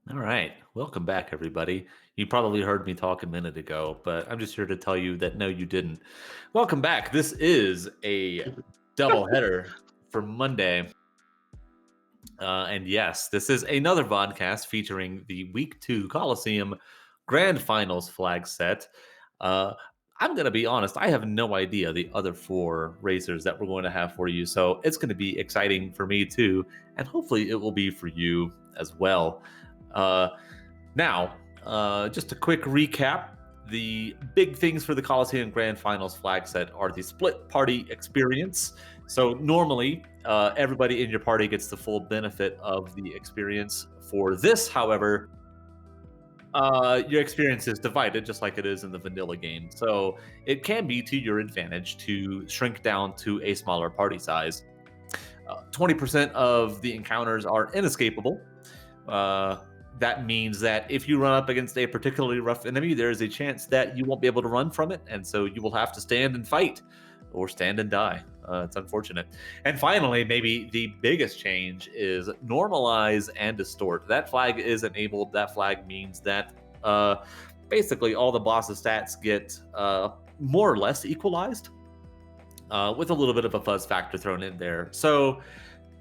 All right. Welcome back, everybody. You probably heard me talk a minute ago, but I'm just here to tell you that no, you didn't. Welcome back. This is a double header for Monday. And yes, this is another vodcast featuring the Week 2 Coliseum Grand Finals flag set. Uh, I'm going to be honest, I have no idea the other four racers that we're going to have for you. So it's going to be exciting for me too. And hopefully it will be for you as well. Uh, just a quick recap. The big things for the Coliseum Grand Finals flag set are the split party experience. So normally, everybody in your party gets the full benefit of the experience. For this, however, your experience is divided just like it is in the vanilla game. So it can be to your advantage to shrink down to a smaller party size. 20% of the encounters are inescapable. Uh, that means that if you run up against a particularly rough enemy, there is a chance that you won't be able to run from it, and so you will have to stand and fight or stand and die. It's unfortunate. And finally, maybe the biggest change is normalize and distort. That flag is enabled. That flag means that basically all the boss's stats get more or less equalized with a little bit of a fuzz factor thrown in there. So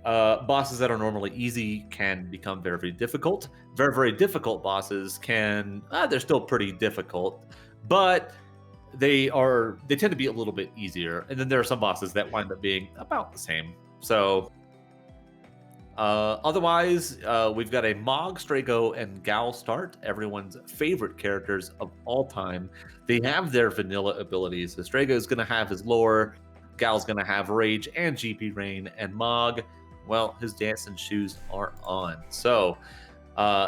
bosses that are normally easy can become very, very difficult. Very, very difficult bosses can, they're still pretty difficult, but they tend to be a little bit easier. And then there are some bosses that wind up being about the same. So otherwise, we've got a Mog, Strago, and Gal start, everyone's favorite characters of all time. They have their vanilla abilities. So Strago is going to have his lore, Gal's going to have Rage and GP Rain, and Mog, well, his dancing shoes are on. So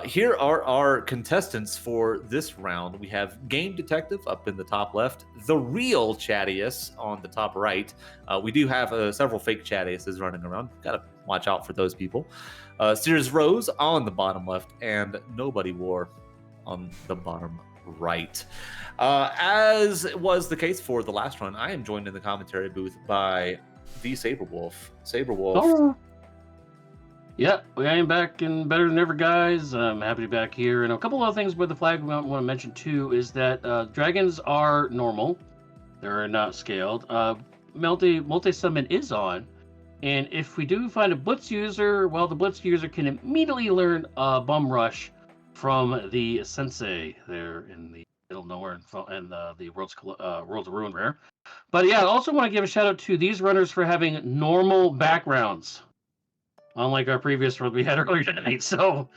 here are our contestants for this round. We have Game Detective up in the top left, the real Chadius on the top right. We do have several fake Chadiuses running around. Got to watch out for those people. Sears Rose on the bottom left, and Nobody War on the bottom right. As was the case for the last run, I am joined in the commentary booth by the Saberwolf. Saberwolf. Oh, yeah, I am back and better than ever, guys. I'm happy to be back here. And a couple of things with the flag we want to mention too is that dragons are normal; they're not scaled. Multi summon is on, and if we do find a blitz user, well, the blitz user can immediately learn Bum Rush from the sensei there in the middle of nowhere and the Worlds of Ruin rare. But yeah, I also want to give a shout out to these runners for having normal backgrounds, unlike our previous run we had earlier tonight. So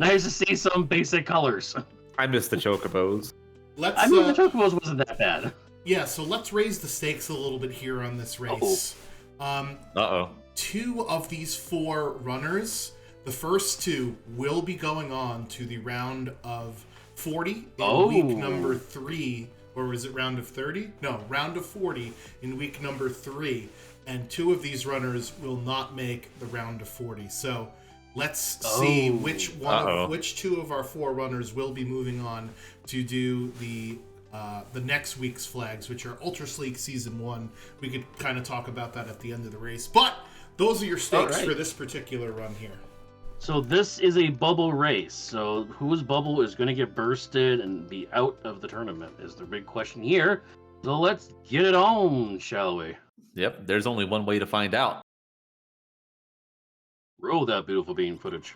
nice to see some basic colors. I miss the Chocobos. The Chocobos wasn't that bad. Yeah, so let's raise the stakes a little bit here on this race. Two of these four runners, the first two will be going on to the round of 40 in week number 3. Or was it round of 30? No, round of 40 in week number 3. And two of these runners will not make the round of 40. So let's see which two of our four runners will be moving on to do the next week's flags, which are Ultra Sleek Season 1. We could kind of talk about that at the end of the race. But those are your stakes for this particular run here. So this is a bubble race. So whose bubble is going to get bursted and be out of the tournament is the big question here. So let's get it on, shall we? Yep, there's only one way to find out. Roll that beautiful bean footage.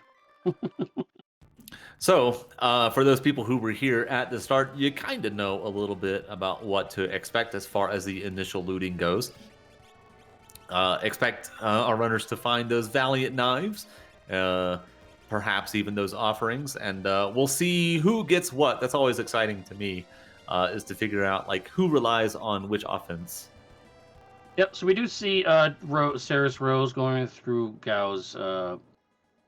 So, for those people who were here at the start, you kind of know a little bit about what to expect as far as the initial looting goes. Expect our runners to find those Valiant Knives, perhaps even those offerings, and we'll see who gets what. That's always exciting to me, is to figure out like who relies on which offense. Yep, so we do see Saris Rose going through Gao's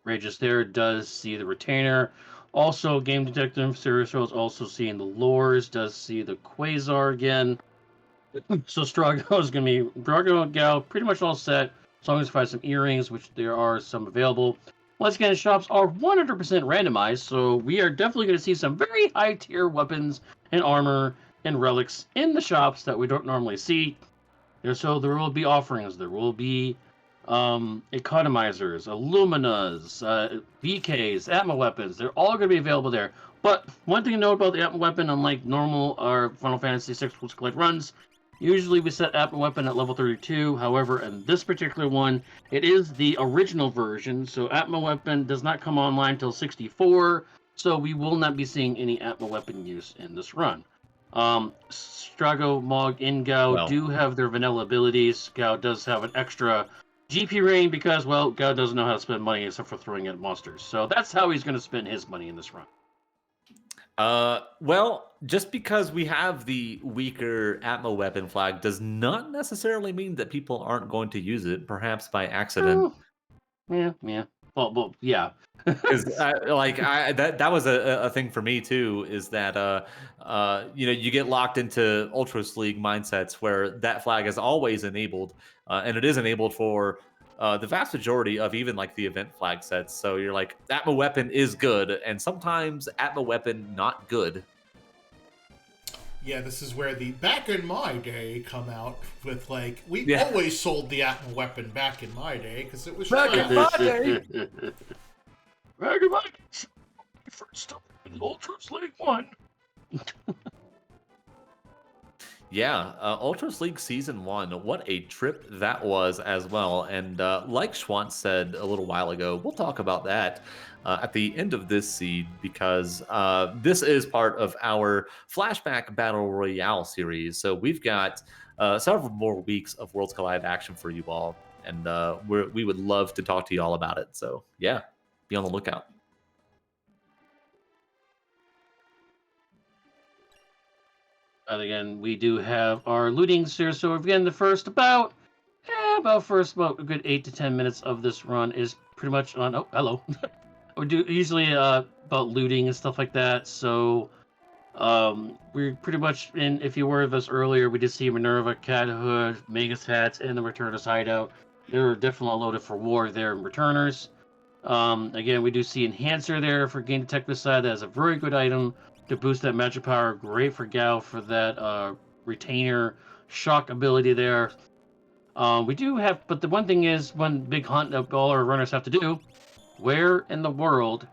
Rages there, does see the Retainer. Also, Game Detective, Saris Rose also seeing the Lures, does see the Quasar again. So Strago is going to be, Strago and Gao pretty much all set, as long as we find some earrings, which there are some available. Once again, the shops are 100% randomized, so we are definitely going to see some very high-tier weapons and armor and relics in the shops that we don't normally see. So there will be offerings, there will be economizers, Illuminas, BKs, Atma weapons. They're all going to be available there. But one thing to note about the Atma weapon, unlike normal or Final Fantasy VI Worlds Collide runs, usually we set Atma weapon at level 32. However, in this particular one, it is the original version. So Atma weapon does not come online until 64. So we will not be seeing any Atma weapon use in this run. Strago, Mog, and Gao do have their vanilla abilities. Gao does have an extra GP rain because, well, Gao doesn't know how to spend money except for throwing at monsters. So that's how he's going to spend his money in this run. Well, just because we have the weaker Atma weapon flag does not necessarily mean that people aren't going to use it, perhaps by accident. Yeah. Well, yeah. Because that was a thing for me too. Is that you get locked into Ultras League mindsets where that flag is always enabled, and it is enabled for the vast majority of even like the event flag sets. So you're like, Atma weapon is good, and sometimes Atma weapon not good. Yeah, this is where the back in my day come out with like, we always sold the Atma weapon back in my day because it was back in my day. Back in my day. First up in Ultras League 1. Yeah, Ultras League Season 1, what a trip that was as well. And like Schwantz said a little while ago, we'll talk about that at the end of this seed because this is part of our Flashback Battle Royale series. So we've got several more weeks of Worlds Collide action for you all, and we would love to talk to you all about it. So yeah, be on the lookout. And again, we do have our lootings here. So again, the first about a good 8 to 10 minutes of this run is pretty much on. Oh, hello. We do usually about looting and stuff like that. So we're pretty much in. If you were with us earlier, we did see Minerva, Cat Hood, Magus hats, and the Returners hideout. They're definitely loaded for war there in Returners. Again, we do see Enhancer there for Game Detective side. That is a very good item to boost that magic power. Great for Gao for that retainer shock ability there. We do have, but the one thing is, one big hunt that all our runners have to do: where in the world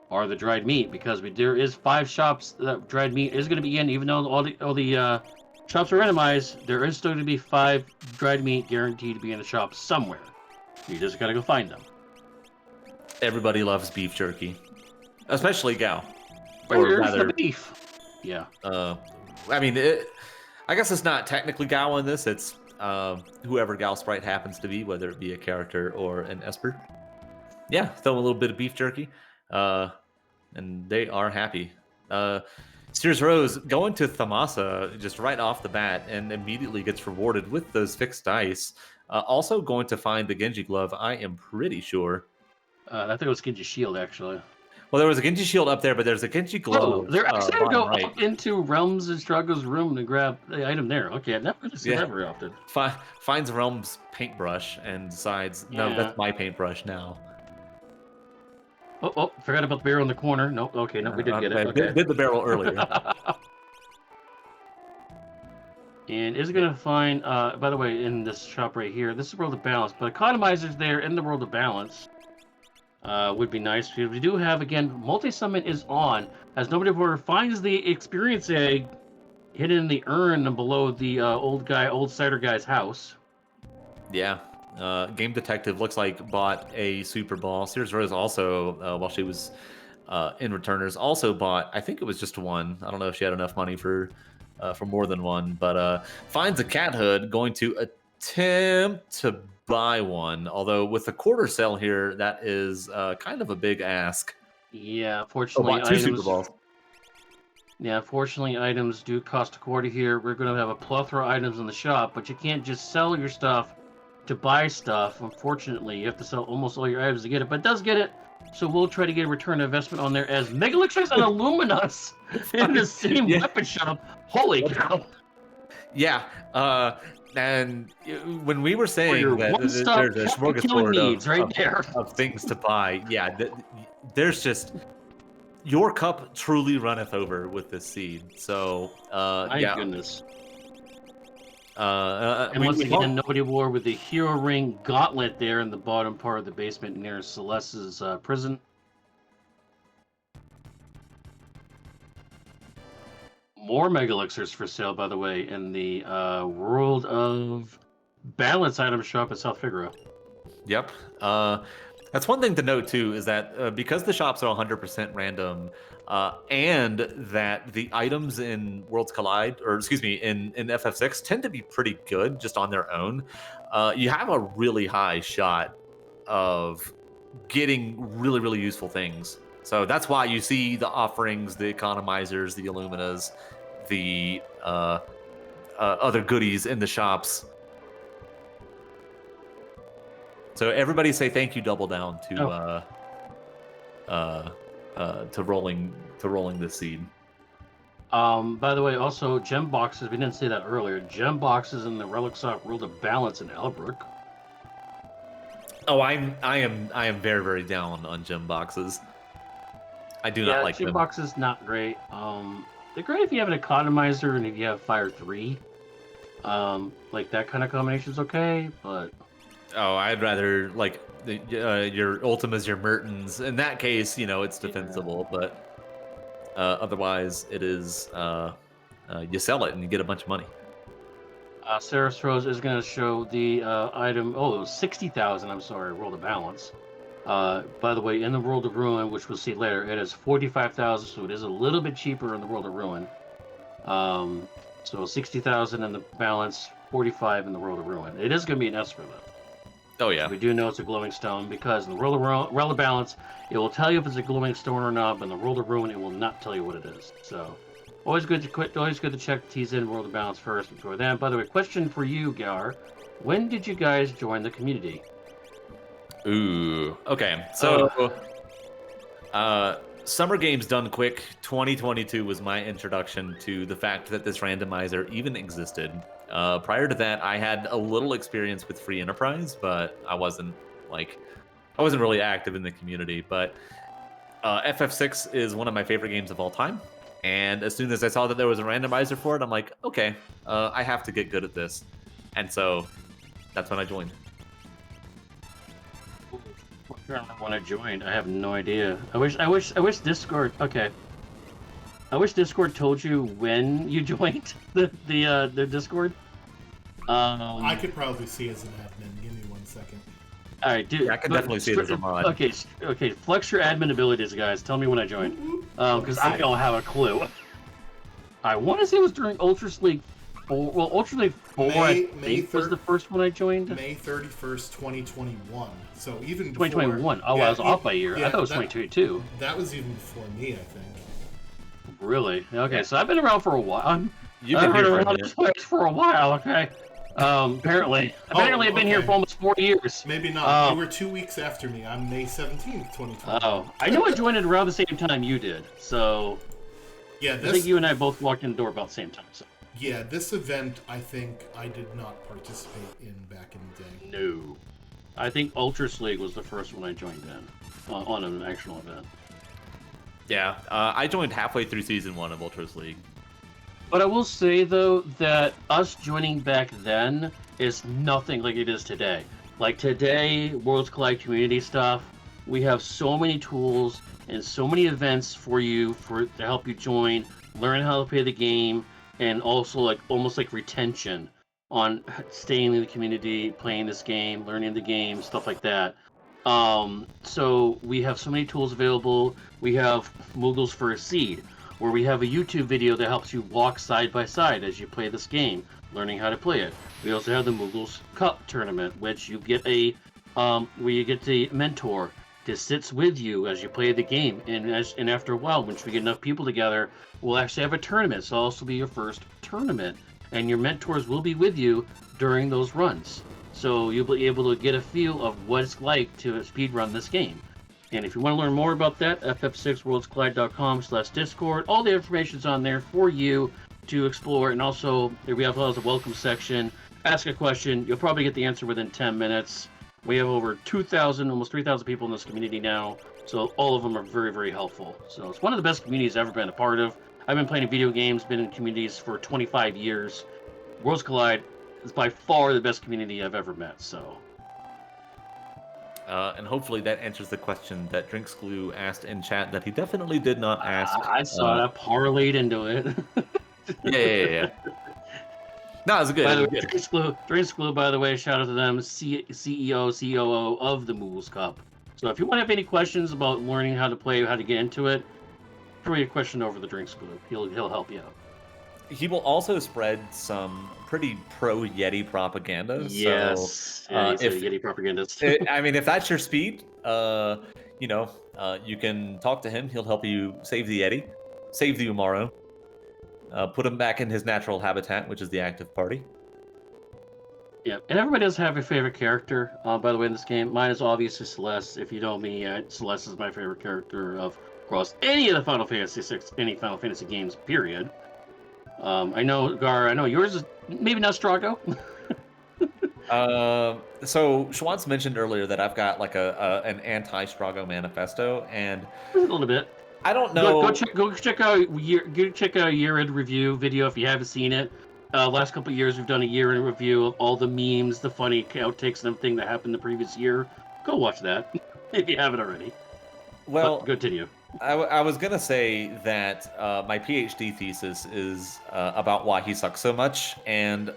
are the dried meat? Because there is 5 shops that dried meat is going to be in, even though all the shops are randomized. There is still going to be 5 dried meat guaranteed to be in the shop somewhere. You just got to go find them. Everybody loves beef jerky, especially Gao. Where's the beef? Yeah. I mean, I guess it's not technically Gao in this. It's whoever Gao sprite happens to be, whether it be a character or an Esper. Yeah, throw a little bit of beef jerky, and they are happy. Sears Rose going to Thamasa just right off the bat and immediately gets rewarded with those fixed dice. Also going to find the Genji glove, I am pretty sure. I think it was Genji shield, actually. Well, there was a Genji shield up there, but there's a Genji glove. They're actually going to go up into Realms and Struggle's room to grab the item there. Okay, I've never seen that very often. Finds Realms paintbrush and decides, no, that's my paintbrush now. Oh, forgot about the barrel in the corner. No, okay, no, we did get it. Okay. Did the barrel earlier. And is going to find, by the way, in this shop right here, this is World of Balance, but economizers there in the World of Balance. Would be nice. We do have, again, multi-summon is on, as nobody ever finds the experience egg hidden in the urn below the old cider guy's house. Yeah. Game Detective looks like bought a Super Ball. Sears Rose also, while she was in Returners, also bought, I think it was just one. I don't know if she had enough money for more than one, but finds a Cat Hood, going to attempt to buy one, although with the quarter sale here, that is kind of a big ask. Yeah, fortunately, two Super Balls. Yeah, fortunately, items do cost a quarter here. We're going to have a plethora of items in the shop, but you can't just sell your stuff to buy stuff. Unfortunately, you have to sell almost all your items to get it, but it does get it. So we'll try to get a return on investment on there as Mega Elixirs and Illuminus in the same weapon shop. Holy cow! Yeah. And when we were saying that there's a smorgasbord of things to buy, yeah, there's just your cup truly runneth over with this seed. So my goodness. And once again, nobody wore with the hero ring gauntlet there in the bottom part of the basement near Celeste's prison. More Mega Elixirs for sale, by the way, in the World of Balance item shop at South Figaro. Yep. That's one thing to note too, is that because the shops are 100% random, and that the items in Worlds Collide, or excuse me, in FF6 tend to be pretty good just on their own, you have a really high shot of getting really, really useful things. So that's why you see the offerings, the economizers, the Illuminas, the other goodies in the shops. So everybody say thank you, Double Down, to rolling this seed. By the way, also gem boxes. We didn't say that earlier. Gem boxes in the Relic Sock World of Balance in Albrook. Oh, I am very, very down on gem boxes. I do not like gem them. boxes not great. They're great if you have an economizer and if you have Fire 3. Like that kind of combination is okay, but. Oh, I'd rather like your Ultimas, your Mertens. In that case, it's defensible, but otherwise, it is you sell it and you get a bunch of money. Sarah Rose is going to show the item. Oh, it was 60,000. I'm sorry, World of Balance. By the way, in the World of Ruin, which we'll see later, it is 45,000, so it is a little bit cheaper in the World of Ruin. So 60,000 in the Balance, 45 in the World of Ruin. It is going to be an Esper though. Oh yeah. We do know it's a glowing stone because in the World of Balance, it will tell you if it's a glowing stone or not, but in the World of Ruin, it will not tell you what it is. So, always good to check the T's in World of Balance first before that. By the way, question for you, Gar: when did you guys join the community? Ooh. Okay. So, Summer Games Done Quick 2022 was my introduction to the fact that this randomizer even existed. Prior to that, I had a little experience with Free Enterprise, but I wasn't really active in the community. But FF6 is one of my favorite games of all time, and as soon as I saw that there was a randomizer for it, I'm like, okay, I have to get good at this, and so that's when I joined. When I joined, I have no idea. I wish Discord. Okay. I wish Discord told you when you joined the Discord. I could probably see as an admin. Give me 1 second. All right, dude. Yeah, I can definitely see it as a mod. Okay. Flex your admin abilities, guys. Tell me when I joined, because I don't have a clue. I want to say it was during Ultra League 4. Well, Ultra League 4 I think was the first one I joined. May 31st, 2021. So even 2021. Oh, I was off by a year. I thought it was 2022. That was even before me, I think. Really? Okay, so I've been around for a while. You've been I've been around this place for a while. Okay. Apparently I've been here for almost 4 years. Maybe not. You were 2 weeks after me. I'm May 17th, 2020. Oh, I know I joined it around the same time you did. So yeah, I think you and I both walked in the door about the same time. So. Yeah, this event I think I did not participate in back in the day. No. I think Ultra League was the first one I joined in on an actual event. Yeah, I joined halfway through Season 1 of Ultras League. But I will say, though, that us joining back then is nothing like it is today. Like today, Worlds Collide community stuff, we have so many tools and so many events for you to help you join, learn how to play the game, and also almost like retention on staying in the community, playing this game, learning the game, stuff like that. So we have so many tools available. We have Moogles for a Seed, where we have a YouTube video that helps you walk side by side as you play this game, learning how to play it. We also have the Moogles Cup tournament, which you get where you get the mentor that sits with you as you play the game. And after a while, once we get enough people together, we'll actually have a tournament. So it'll also be your first tournament, and your mentors will be with you during those runs. So you'll be able to get a feel of what it's like to speedrun this game. And if you want to learn more about that, ff6worldscollide.com/discord. All the information's on there for you to explore. And also, we have a welcome section. Ask a question. You'll probably get the answer within 10 minutes. We have over 2,000, almost 3,000 people in this community now. So all of them are very, very helpful. So it's one of the best communities I've ever been a part of. I've been playing video games, been in communities for 25 years. Worlds Collide, is by far the best community I've ever met. So. And hopefully that answers the question that Drinks Glue asked in chat that he definitely did not ask. I saw that parlayed into it. Yeah. No, it was good. By the It way, was good. Drinks Glue, by the way, shout out to them, CEO, COO of the Moogles Cup. So if you want to have any questions about learning how to play, how to get into it, throw your question over the Drinks Glue. He'll help you out. He will also spread some pretty pro Yeti propaganda. Yes, So, yeah, he's a Yeti propagandist. I mean, if that's your speed, you can talk to him. He'll help you save the Yeti, save the Umaro, put him back in his natural habitat, which is the active party. Yeah, and everybody does have a favorite character, by the way, in this game. Mine is obviously Celeste. If you know me, Celeste is my favorite character across any of the Final Fantasy any Final Fantasy games, period. I know, Gar, I know yours is maybe not Strago. So Schwantz mentioned earlier that I've got like an anti-Strago manifesto, and A little bit. I don't know. Go check out a year-end review video if you haven't seen it. Last couple of years, we've done a year-end review of all the memes, the funny outtakes, and everything that happened the previous year. Go watch that if you haven't already. Well, but continue. I was gonna say that my PhD thesis is about why he sucks so much, and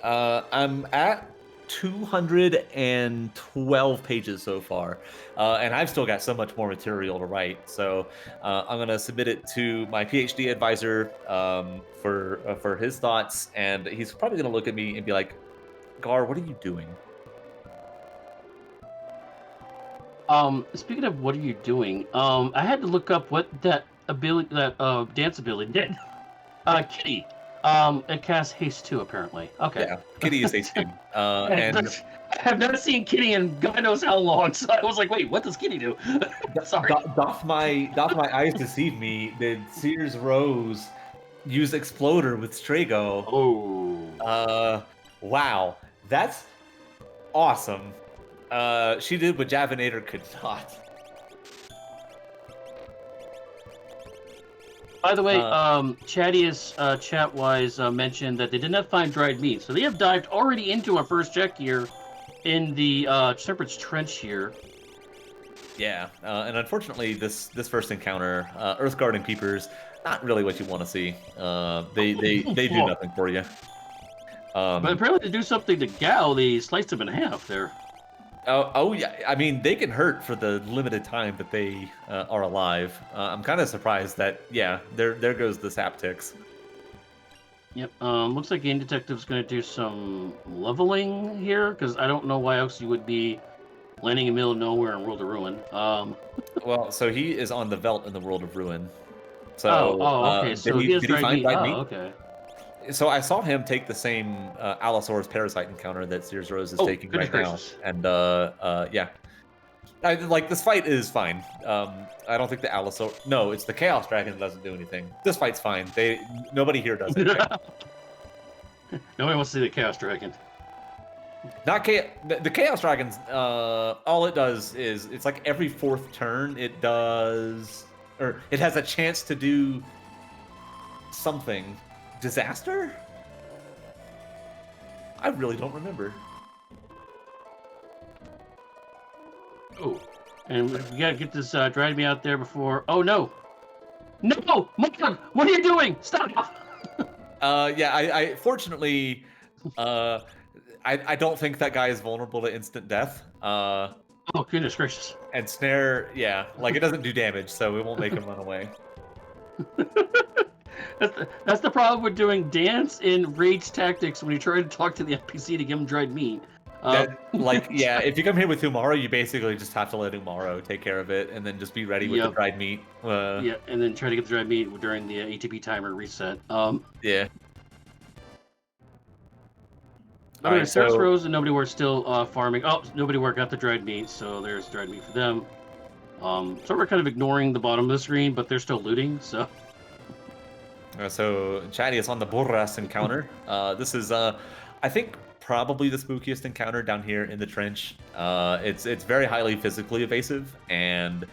I'm at 212 pages so far, and I've still got so much more material to write. So I'm gonna submit it to my PhD advisor for his thoughts, and he's probably gonna look at me and be like, "Gar, what are you doing?" Speaking of what are you doing? I had to look up what that dance ability did. Kitty. It casts haste 2 apparently. Okay. Yeah, Kitty is haste 2. And I have not seen Kitty in God knows how long, so I was like, wait, what does Kitty do? Sorry. Doth my eyes deceive me? Did Sears Rose use Exploder with Strago? Oh. Wow, that's awesome. She did what Javinator could not. By the way, Chadius chat-wise mentioned that they did not find dried meat, so they have dived already into our first check here in the Shepherd's Trench here. Yeah, and unfortunately, this first encounter, Earthguard and Peepers, not really what you want to see. They do nothing for you. But apparently, to do something to Gao, they sliced him in half there. Oh yeah, I mean, they can hurt for the limited time that they are alive. I'm kind of surprised that, yeah, there goes the Saptix. Yep, looks like Game Detective's going to do some leveling here, because I don't know why else you would be landing in the middle of nowhere in World of Ruin. Well, so he is on the Veldt in the World of Ruin. So, okay, so did he find dried meat? Okay. So I saw him take the same Allosaurus Parasite encounter that Sears Rose is taking right gracious. now, and yeah, this fight is fine. I don't think the Allosaurus. No, it's the Chaos Dragon that doesn't do anything. This fight's fine. Nobody here does it. Nobody wants to see the Chaos Dragon. Not the Chaos Dragons. All it does is it's like every 4th turn it does, or it has a chance to do something. Disaster? I really don't remember. Oh, and we gotta get this dried meat out there before. Oh no! No, Mog! What are you doing? Stop! Yeah, I fortunately, I don't think that guy is vulnerable to instant death. Oh goodness gracious! And Snare, yeah, like it doesn't do damage, so it won't make him run away. That's the problem with doing dance in rage tactics when you try to talk to the NPC to give him dried meat. Yeah, if you come here with Umaro, you basically just have to let Umaro take care of it, and then just be ready with the dried meat. Yeah, and then try to get the dried meat during the ATB timer reset. Yeah. Alright, Sears Rose and Nobody Work still farming. Oh, Nobody Work got the dried meat, so there's dried meat for them. So we're kind of ignoring the bottom of the screen, but they're still looting, so... So Chatty is on the Borras encounter. This is, I think, probably the spookiest encounter down here in the trench. It's very highly physically evasive, and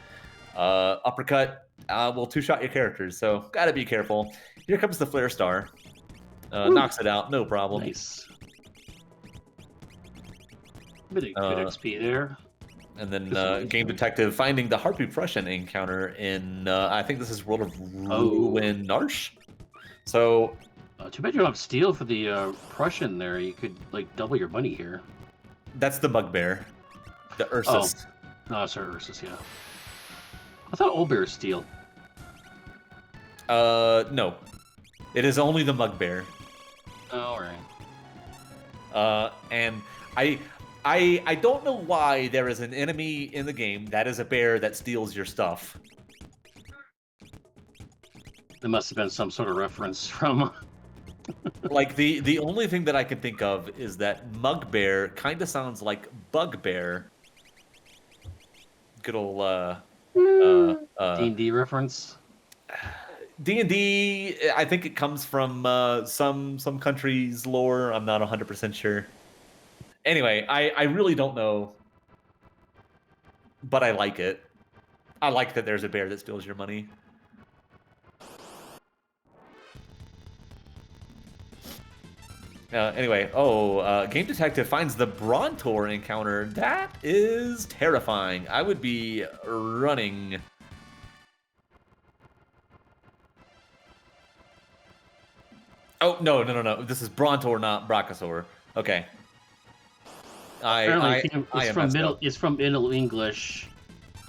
uppercut will 2-shot your characters, so gotta be careful. Here comes the Flare Star. Knocks it out, no problem. Nice. Bit of good XP there. And then Game Detective finding the Harpy Prussian encounter in, I think this is World of Ruin Narsh. So... too bad you don't have steel for the Prussian there. You could, like, double your money here. That's the Bugbear. The Ursus. Oh. No, sorry, Ursus, yeah. I thought Old Bear is steel. No. It is only the Mugbear. All right. And I don't know why there is an enemy in the game that is a bear that steals your stuff. There must have been some sort of reference from... Like, the only thing that I can think of is that Mugbear kind of sounds like Bugbear. Good old, D&D reference? D&D, I think it comes from some country's lore. I'm not 100% sure. Anyway, I really don't know, but I like it. I like that there's a bear that steals your money. Anyway, Game Detective finds the Brontor encounter. That is terrifying. I would be running. Oh, no. This is Brontor, not Brachiosaur. Okay. It's from Middle English,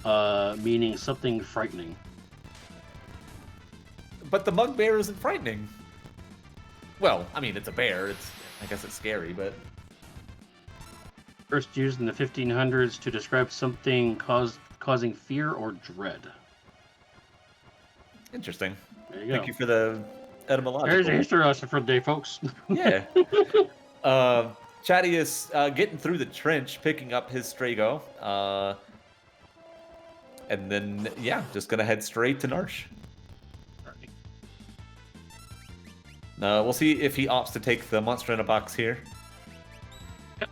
meaning something frightening. But the Mugbear isn't frightening. Well, I mean, it's a bear. I guess it's scary, but... First used in the 1500s to describe something causing fear or dread. Interesting. There you go. Thank you for the etymological. There's a history lesson for the day, folks. Yeah. Chatty is getting through the trench, picking up his Strago. And then, yeah, just going to head straight to Narsh. We'll see if he opts to take the monster in a box here.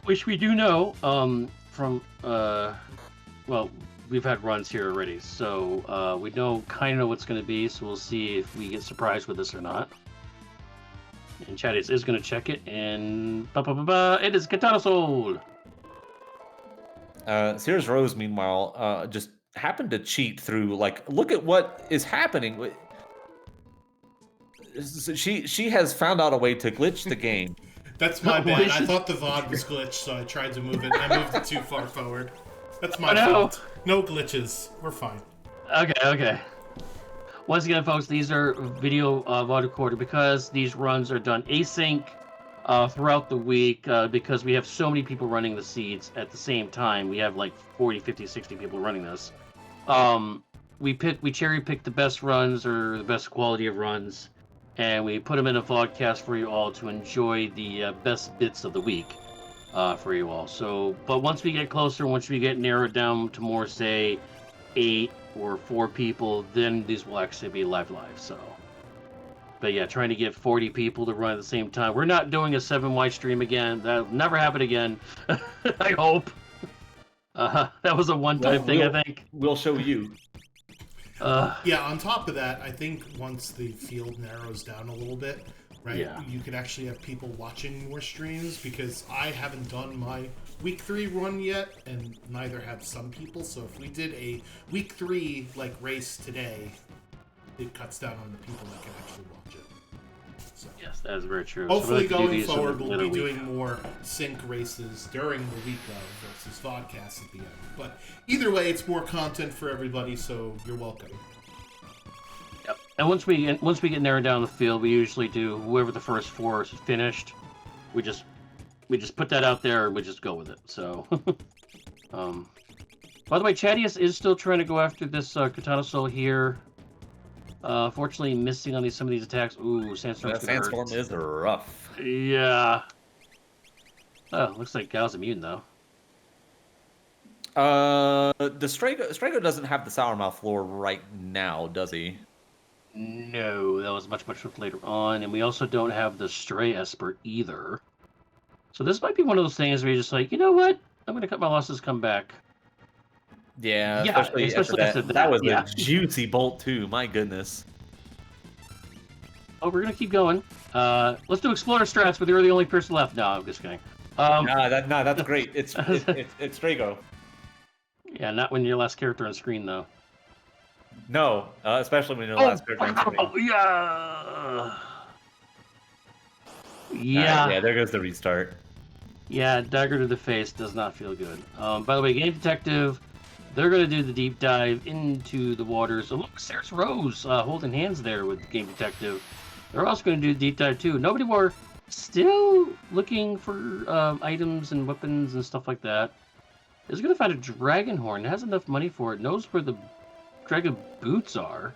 Which we do know from, well, we've had runs here already, so we know kind of what's going to be, so we'll see if we get surprised with this or not. And Chadius is going to check it, and it is Katana Soul! Sears Rose, meanwhile, just happened to cheat through, like, look at what is happening. She has found out a way to glitch the game. That's my bad. I thought the VOD was glitched, so I tried to move it. I moved it too far forward. That's my fault. No glitches. We're fine. Okay. Once again, folks, these are video VOD recorded because these runs are done async throughout the week because we have so many people running the seeds at the same time. We have like 40, 50, 60 people running this. We cherry pick the best runs or the best quality of runs, and we put them in a VODcast for you all to enjoy the best bits of the week for you all. So, but once we get closer, once we get narrowed down to more, say, 8 or 4 people, then these will actually be live. So, but yeah, trying to get 40 people to run at the same time. We're not doing a 7-wide stream again. That'll never happen again. I hope. That was a one-time thing, I think. We'll show you. Yeah, on top of that, I think once the field narrows down a little bit, right, you could actually have people watching more streams, because I haven't done my week 3 run yet, and neither have some people. So if we did a week 3 like race today, it cuts down on the people that can actually watch it. So, yes, that is very true. Hopefully, so going forward, we'll be doing more sync races during the week of versus VODcast at the end. But either way, it's more content for everybody, so you're welcome. Yep. And once we get narrowed down the field, we usually do whoever the first 4 is finished. We just put that out there and we just go with it. So, by the way, Chadius is still trying to go after this Katana Soul here. Fortunately, missing on some of these attacks. Ooh, Sandstorm's gonna hurt. Sandstorm is rough. Yeah. Oh, looks like Gal's immune though. The Strago doesn't have the Sourmouth lore right now, does he? No, that was much later on, and we also don't have the Stray Esper either. So this might be one of those things where you're just like, you know what? I'm gonna cut my losses, come back. Yeah, especially after that. That was a juicy bolt too. My goodness. Oh, we're gonna keep going. Let's do Explorer strats, but you're the only person left. No, I'm just kidding. That's great. It's Drago. Yeah, not when you're last character on screen though. No, especially when you're the last character on screen. Oh, yeah. Yeah. Yeah, there goes the restart. Yeah, dagger to the face does not feel good. By the way, Game Detective, they're going to do the deep dive into the waters. Oh, look, there's Rose holding hands there with Game Detective. They're also going to do the deep dive too. Nobody more still looking for items and weapons and stuff like that. Is going to find a dragon horn. Has enough money for it. Knows where the dragon boots are.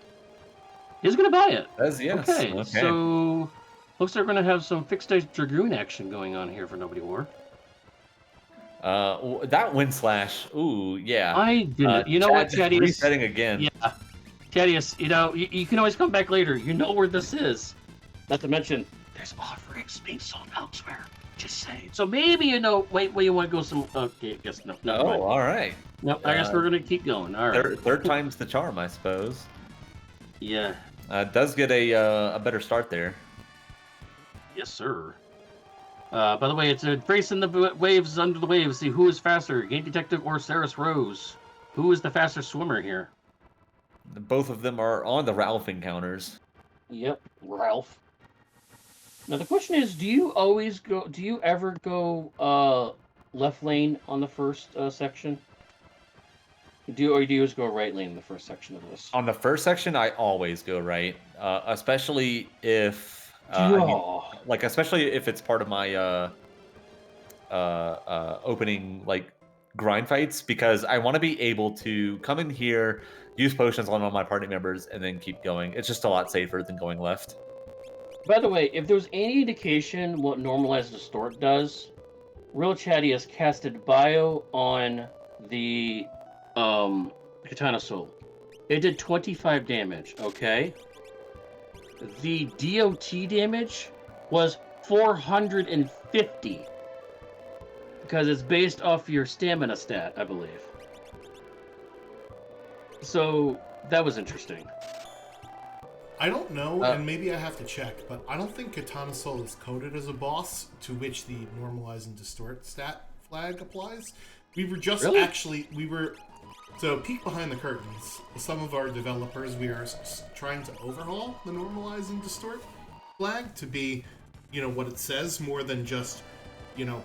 Is going to buy it. Yes. Okay, so looks like we're going to have some fixed dice dragoon action going on here for Nobody War. That wind slash. Ooh, yeah. I didn't. You know what, Thaddeus? Resetting again. Yeah, Thaddeus. You know, you can always come back later. You know where this is. Not to mention, there's offerings being sold elsewhere. Just saying. So maybe you know. Wait, you want to go some? Okay, I guess no. Oh, all right. No, I guess we're gonna keep going. All right. Third time's the charm, I suppose. Yeah. Does get a better start there. Yes, sir. By the way, it's a race in the waves under the waves. See who is faster, Game Detective or Saris Rose. Who is the faster swimmer here? Both of them are on the Ralph encounters. Yep, Ralph. Now the question is, do you ever go left lane on the first section? Or do you always go right lane in the first section of this? On the first section, I always go right, especially if especially if it's part of my opening like grind fights, because I want to be able to come in here, use potions on all my party members, and then keep going. It's just a lot safer than going left. By the way, if there's any indication what Normalize Distort does, Real Chatty has casted Bio on the Katana Soul. It did 25 damage, okay? The DOT damage was 450. Because it's based off your stamina stat, I believe. So, that was interesting. I don't know, and maybe I have to check, but I don't think Katana Soul is coded as a boss to which the Normalize and Distort stat flag applies. We were just So, peek behind the curtains. Some of our developers, we are trying to overhaul the Normalize and Distort flag to be, what it says, more than just,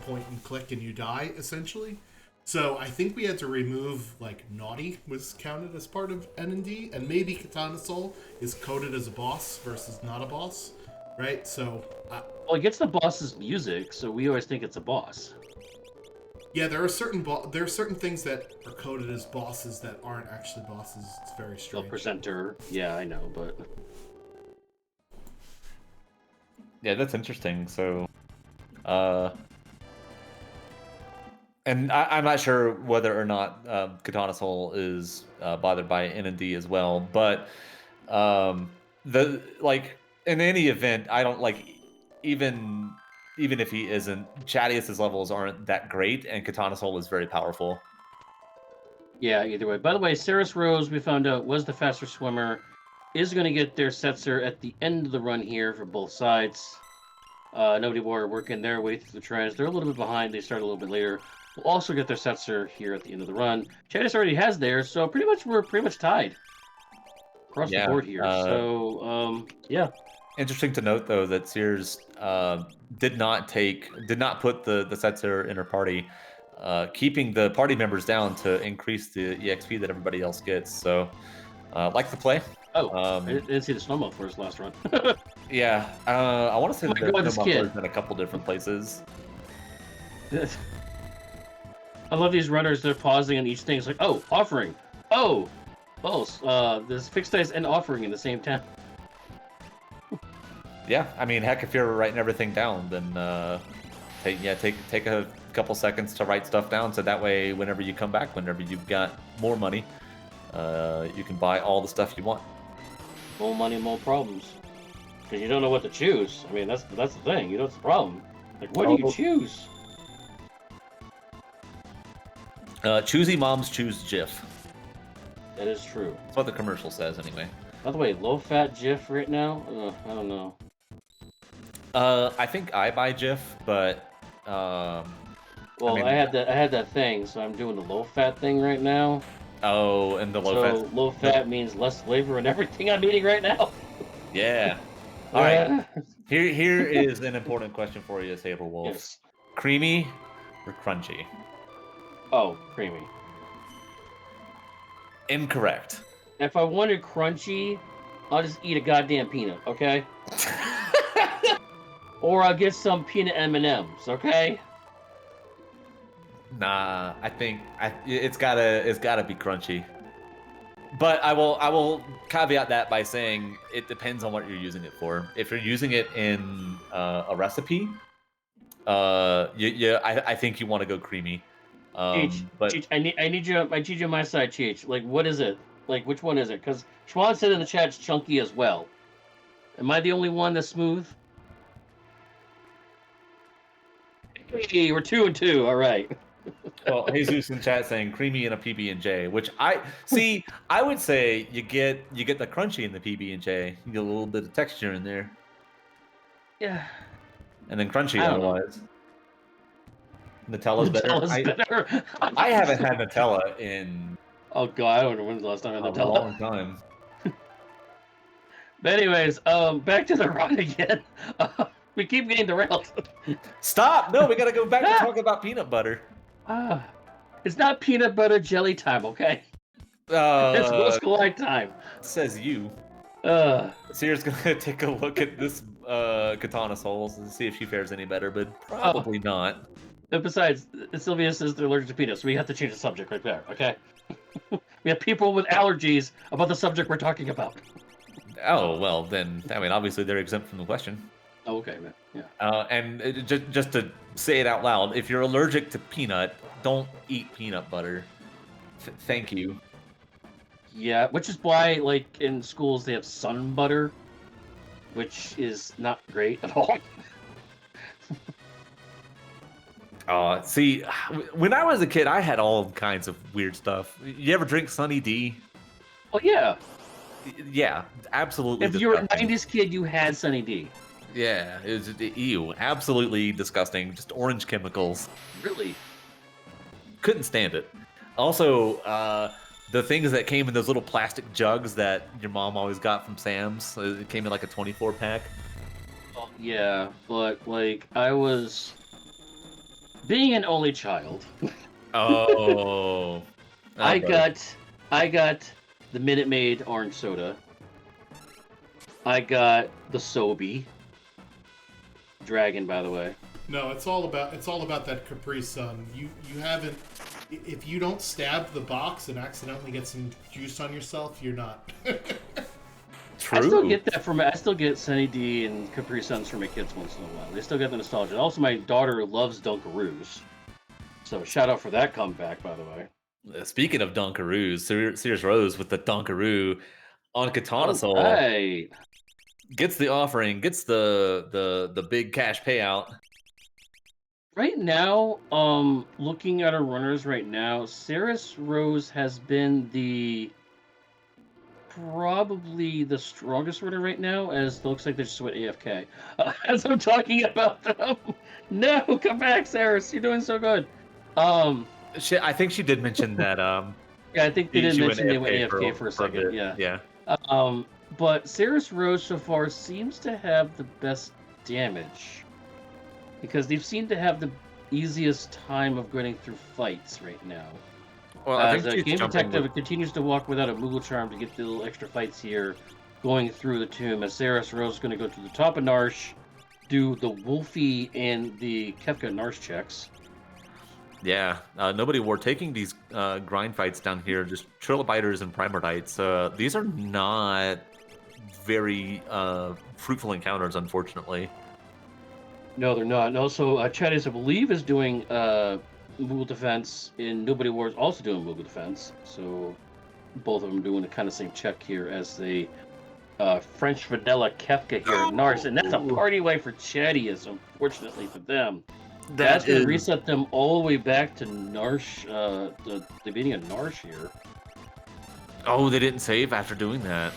point and click and you die, essentially. So, I think we had to remove, Naughty was counted as part of N&D, and maybe Katana Soul is coded as a boss versus not a boss, right? So... well, it gets the boss's music, so we always think it's a boss. Yeah, there are certain things that are coded as bosses that aren't actually bosses. It's very strange. The presenter, yeah, I know, but yeah, that's interesting. So, and I'm not sure whether or not Katana Soul is bothered by N&D as well, but in any event, I don't even if he isn't, Chadius's levels aren't that great, and Katana Soul is very powerful. Yeah, either way. By the way, Saris Rose, we found out, was the faster swimmer, is going to get their Setzer at the end of the run here for both sides. Nobody War working their way through the trends. They're a little bit behind. They start a little bit later. We'll also get their Setzer here at the end of the run. Chadius already has theirs, so we're pretty much tied across the board here. Yeah. Interesting to note, though, that Sears did not put the Setzer in her party, keeping the party members down to increase the EXP that everybody else gets. So, like the play. Oh, I didn't see the snowball for his last run. Yeah, I want to say that the snowball is in a couple different places. I love these runners. They're pausing on each thing. It's like, oh, offering. Oh, both. There's fixed dice and offering in the same time. Yeah, I mean, heck, if you're writing everything down, then take a couple seconds to write stuff down, so that way, whenever you come back, whenever you've got more money, you can buy all the stuff you want. More money, more problems. Because you don't know what to choose. I mean, that's the thing. You know, it's the problem. Like, what do you choose? Choosy moms choose Jif. That is true. That's what the commercial says, anyway. By the way, low-fat Jif right now? I don't know. I think I buy Jif, but Well, I had that thing, so I'm doing the low fat thing right now. Oh, and the low So fat. low fat means less flavor in everything I'm eating right now. Yeah. All right. Here is an important question for you, Saber Wolf. Yes. Creamy or crunchy? Oh, creamy. Incorrect. If I wanted crunchy, I'll just eat a goddamn peanut, okay? Or I'll get some peanut M&Ms, okay? Nah, I think it's gotta be crunchy. But I will caveat that by saying it depends on what you're using it for. If you're using it in a recipe, I think you want to go creamy. But Cheech, I need you on my side, Cheech. Like, what is it? Like, which one is it? Because Schwan said in the chat it's chunky as well. Am I the only one that's smooth? Hey, we're 2 and 2. All right. well, Jesus in chat saying creamy in a PB and J, which I see. I would say you get the crunchy in the PB and J. You get a little bit of texture in there, Yeah. and then crunchy I don't know. otherwise. Nutella's better. better. I haven't had Nutella in Oh god, I don't know when's the last time I had a Nutella. long time. But anyways, back to the run again. We keep getting derailed. Stop! No, we gotta go back to talking about peanut butter. It's not peanut butter jelly time, okay? It's Worlds Collide time. Says you. Seer's gonna take a look at this katana souls and see if she fares any better, but probably not. And besides, Sylvia says they're allergic to peanuts, so we have to change the subject right there, okay? We have people with allergies about the subject we're talking about. Oh, well, then, I mean, obviously they're exempt from the question. Oh, okay, man. Yeah. And just to say it out loud, if you're allergic to peanut, don't eat peanut butter. Thank you. Yeah, which is why, like, in schools they have sun butter, which is not great at all. See, when I was a kid, I had all kinds of weird stuff. You ever drink Sunny D? Oh, yeah. Yeah, absolutely. If you're a 90s kid, you had Sunny D. Yeah, it was ew, absolutely disgusting. Just orange chemicals. Really? Couldn't stand it. Also, the things that came in those little plastic jugs that your mom always got from Sam's. It came in like a 24 pack. Oh, yeah, but like I was being an only child. Oh. I got the Minute Maid orange soda. I got the Sobe. Dragon, by the way. No, it's all about that Capri Sun. You haven't. If you don't stab the box and accidentally get some juice on yourself, you're not. True. I still get that from. I still get Sunny D and Capri Suns for my kids once in a while. They still get the nostalgia. Also, my daughter loves Dunkaroos, so shout out for that comeback, by the way. Speaking of Dunkaroos, Sears Rose with the Dunkaroo on Katana Soul. Right. Gets the offering, gets the big cash payout. Right now, looking at our runners right now, Saris Rose has been probably the strongest runner right now, as it looks like they just went AFK. As I'm talking about them. No, come back, Saris. You're doing so good. I think she did mention that. Yeah, I think they did mention they went AFK for a bit. second. Yeah. Yeah. But Saris Rose so far seems to have the best damage, because they've seemed to have the easiest time of getting through fights right now. Well, I As a think game detective, with... it continues to walk without a Moogle charm to get the little extra fights here, going through the tomb. As Saris Rose is going to go to the top of Narsh, do the Wolfie and the Kefka Narsh checks. Yeah, nobody were taking these grind fights down here, just Trilobiters and Primordites. These are not very fruitful encounters, unfortunately. No, they're not. And also, Chadis, I believe, is doing Moogle defense, and Nobody War is also doing Moogle defense. So both of them doing the kind of same check here as the French Vanilla Kefka here at Narsh. And that's a party way for Chadius, unfortunately for them. That's going to reset them all the way back to Narsh, the beginning of Narsh here. Oh, they didn't save after doing that.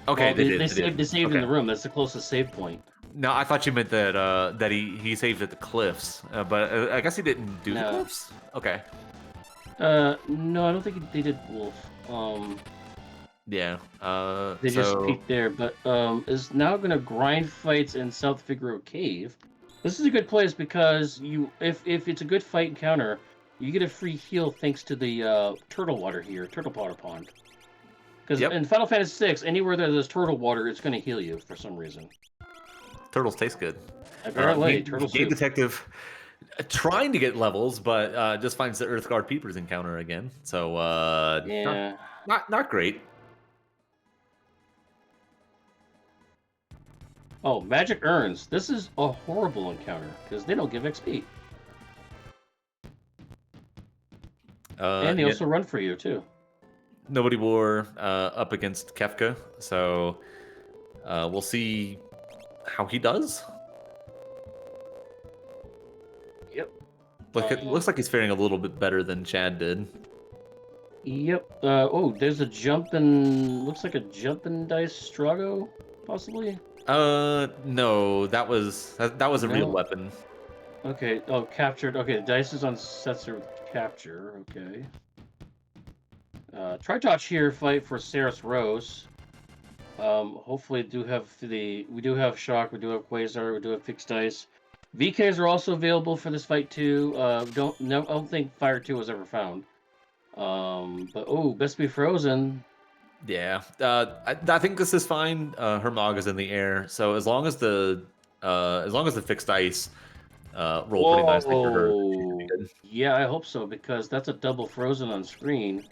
Okay, Well, they saved okay. in the room. That's the closest save point. No, I thought you meant that he saved at the cliffs, but I guess he didn't do the No. cliffs. Okay. No, I don't think they did wolf. Yeah. They just So peeked there, but is now gonna grind fights in South Figaro Cave. This is a good place because if it's a good fight encounter, you get a free heal thanks to the turtle water here, turtle water pond. Because Yep. in Final Fantasy VI, anywhere there's turtle water, it's going to heal you for some reason. turtles taste good. Apparently, turtle Game soup. detective trying to get levels, but just finds the Earthguard Peepers encounter again. So Yeah. not great. Oh, magic urns. This is a horrible encounter because they don't give XP, and they Yeah, also run for you too. nobody wore up against Kefka, so we'll see how he does. Yep. Looks like he's faring a little bit better than Chad did. Yep. Oh, there's a jumping. Looks like a jumping dice Strago, possibly. No, that was a real No? weapon. Okay. Oh, captured. Okay, the dice is on Setzer with capture. Okay. Tritouch here fight for Saris Rose. Hopefully we do have Shock, we do have Quasar, we do have Fixed Dice. VKs are also available for this fight too. I don't think Fire 2 was ever found. But oh, Best Be Frozen. Yeah, I think this is fine. Hermog is in the air, so as long as the fixed dice roll pretty nicely for her, she should be good. Yeah, I hope so because that's a double Frozen on screen.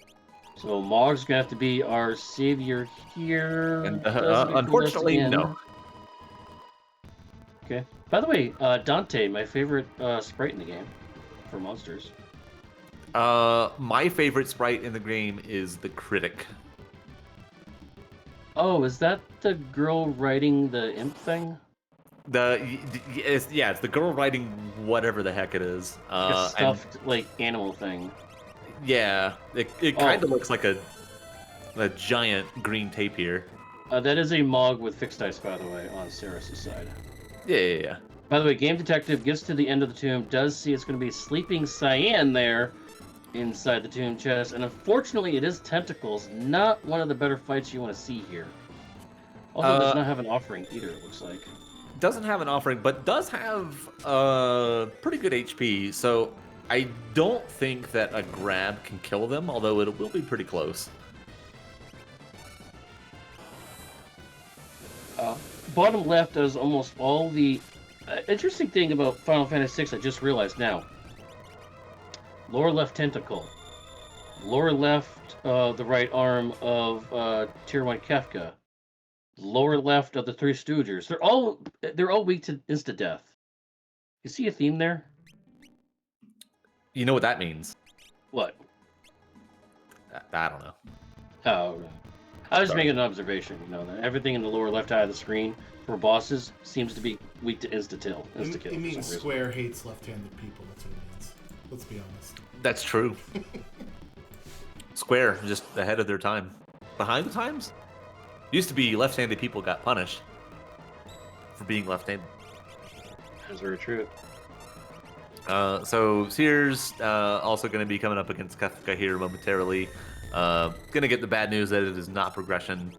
So Mog's gonna have to be our savior here. And Doesn't it unfortunately, again? no. Okay. By the way, Dante, my favorite sprite in the game for monsters. My favorite sprite in the game is the critic. Oh, is that the girl riding the imp thing? It's the girl riding whatever the heck it is. Like a And stuffed like animal thing. yeah, it kind of looks like a giant green tapir. That is a Mog with fixed dice, by the way, on Saris' side. Yeah. By the way, Game Detective gets to the end of the tomb, does see it's going to be sleeping Cyan there inside the tomb chest, and unfortunately it is tentacles, not one of the better fights you want to see here. Also, it does not have an offering either, it looks like. Doesn't have an offering, but does have pretty good HP, so I don't think that a grab can kill them, although it will be pretty close. Bottom left does almost all the... interesting thing about Final Fantasy VI, I just realized now. Lower left tentacle. Lower left, the right arm of Tier 1 Kefka. Lower left of the Three Stooges. They're all weak to insta-death. You see a theme there? You know what that means? What? I don't know. Oh, I was making an observation, that everything in the lower left eye of the screen for bosses seems to be weak to insta-kill. It means Square hates left-handed people, that's what it means. Let's be honest. That's true. Square, just ahead of their time. Behind the times? Used to be left-handed people got punished for being left-handed. That's very true. So Sears also going to be coming up against Kefka here momentarily. Going to get the bad news that it is not progression.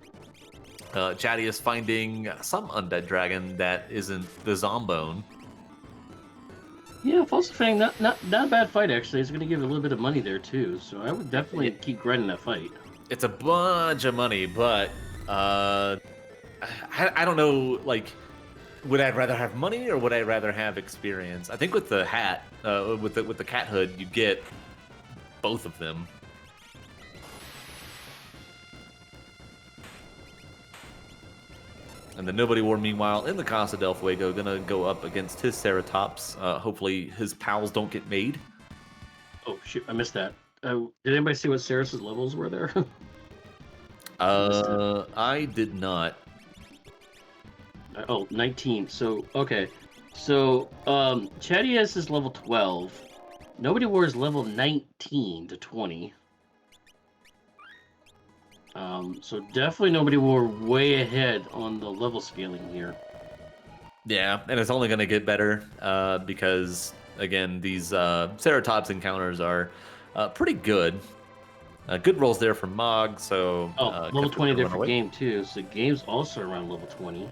Chatty is finding some undead dragon that isn't the Zombone. Yeah, False Fang, not a bad fight actually. It's going to give a little bit of money there too, so I would definitely keep grinding that fight. It's a bunch of money, but I don't know, like, would I rather have money or would I rather have experience? I think with the hat, with the cat hood, you get both of them. And the Nobody War, meanwhile, in the Casa del Fuego, gonna go up against his Ceratops. Hopefully his pals don't get made. Oh, shoot, I missed that. Did anybody see what Saris' levels were there? I did not. 19. So, okay. So, Chatty S is level 12. Nobody War is level 19 to 20. So definitely Nobody War way ahead on the level scaling here. Yeah, and it's only going to get better because, again, these Ceratops encounters are pretty good. Good rolls there from Mog, so Oh, level Kefka's 20 gonna run different away. game too. So the game's also around level 20.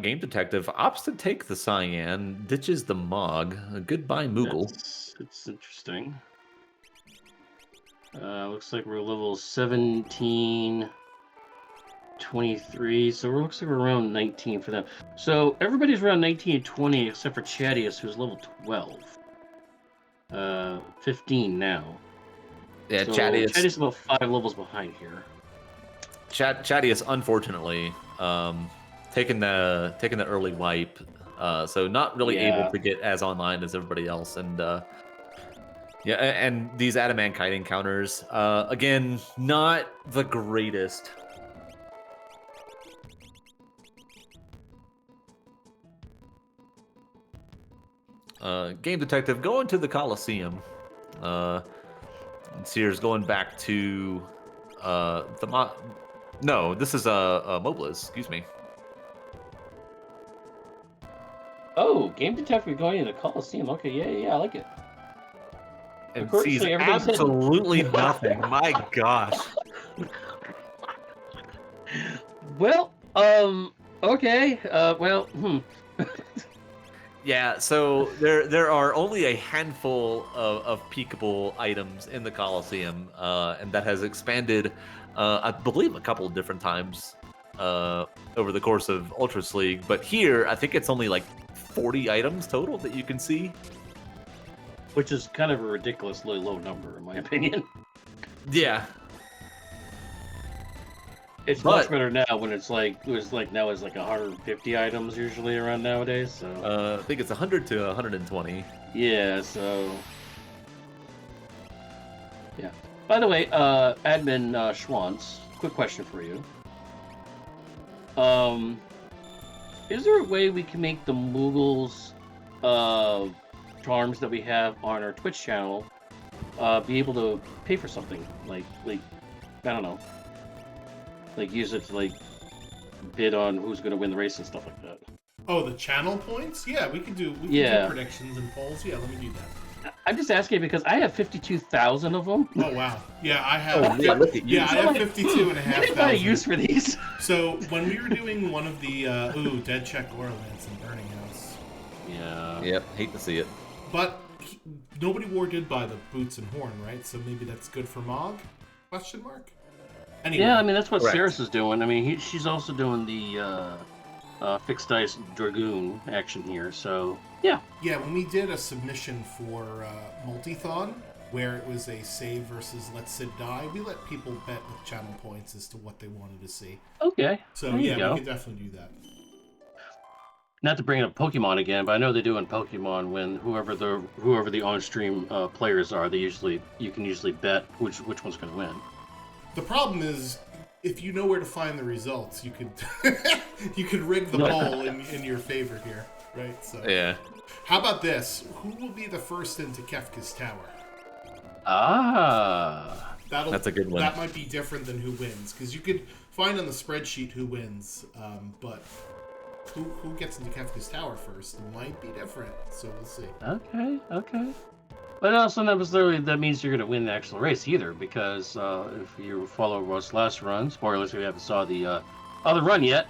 Game Detective opts to take the Cyan, ditches the Mog. Goodbye, Moogle. It's interesting. Looks like we're level 17, 23. So it looks like we're around 19 for them. So everybody's around 19 and 20 except for Chadius, who's level 12. 15 now. Yeah, So Chadius. Chadius about 5 levels behind here. Chadius, unfortunately, taking the early wipe, so not really able to get as online as everybody else, and yeah, and these adamantite encounters, again, not the greatest. Game Detective going to the Coliseum. Sears going back to no, this is Mobliz, excuse me. Oh, Game Detective going into Coliseum. Okay, yeah, I like it. And Of course, sees so everything's hidden. absolutely nothing. My gosh. Well, okay. Yeah, so there are only a handful of peekable items in the Coliseum, and that has expanded, I believe, a couple of different times over the course of Ultras League. But here, I think it's only like 40 items total that you can see. Which is kind of a ridiculously low number, in my opinion. Yeah. It's much better now when it's like now it's like 150 items usually around nowadays. So I think it's 100 to 120. yeah. So yeah. By the way, admin Schwantz, quick question for you. Is there a way we can make the Moogles charms that we have on our Twitch channel be able to pay for something like I don't know, like use it to like bid on who's going to win the race and stuff like that? Oh, the channel points? Yeah, we could do predictions and polls. Yeah, let me do that. I'm just asking because I have 52,000 of them. Oh wow. Yeah, I have. Oh, yeah, look at you. Yeah, I have 52 and a half I didn't find a use for these. So when we were doing one of the Dead Check Orlance and Burning House. Yeah. Yep, hate to see it. But nobody did buy the boots and horn, right? So maybe that's good for Mog? Question mark. Anyway. Yeah, I mean that's what Correct. Saris is doing. I mean she's also doing the fixed dice Dragoon action here. So yeah. Yeah, when we did a submission for Multithon, where it was a save versus Let Sid Die, we let people bet with channel points as to what they wanted to see. Okay. So there you yeah, go. we could definitely do that. Not to bring up Pokemon again, but I know they do in Pokemon when whoever the on-stream players are, you can usually bet which one's going to win. The problem is, if you know where to find the results, you could you could rig the poll in your favor here, right? So Yeah. How about this? Who will be the first into Kefka's Tower? That's a good one. That might be different than who wins, because you could find on the spreadsheet who wins, but who gets into Kefka's Tower first might be different. So we'll see. Okay. But also not necessarily that means you're going to win the actual race either, because if you follow us last run, spoilers, we haven't saw the other run yet.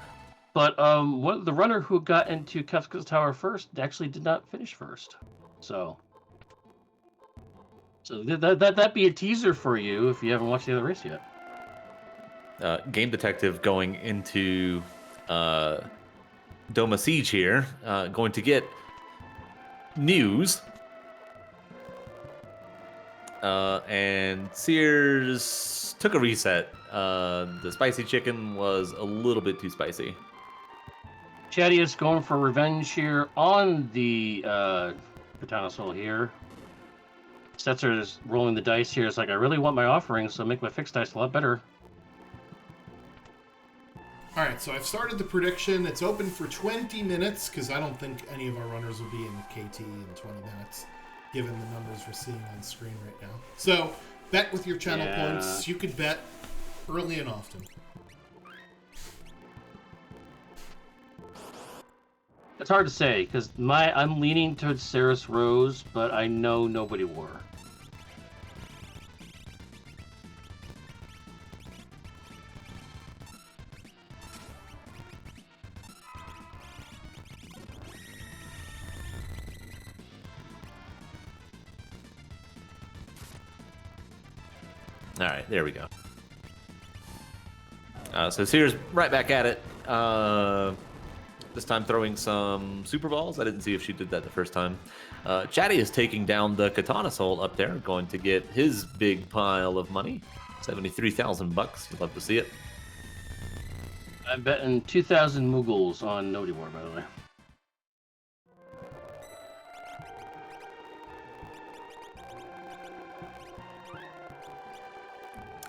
But the runner who got into Kefka's Tower first actually did not finish first. So that'd be a teaser for you if you haven't watched the other race yet. Game Detective going into Doma Siege here, going to get news. And Sears took a reset. The spicy chicken was a little bit too spicy. Chadius going for revenge here on the Katana Soul here. Stetzer is rolling the dice here. It's like, I really want my offering, so make my fixed dice a lot better. All right, so I've started the prediction. It's open for 20 minutes, because I don't think any of our runners will be in KT in 20 minutes, given the numbers we're seeing on screen right now. So, bet with your channel points. You could bet early and often. It's hard to say because I'm leaning towards Saris Rose, but I know Nobody War. All right, there we go. So Sears right back at it. This time throwing some super balls. I didn't see if she did that the first time. Chatty is taking down the Katana Soul up there, going to get his big pile of money. 73,000 bucks. You'd love to see it. I'm betting 2,000 Mughals on Nobody War, by the way.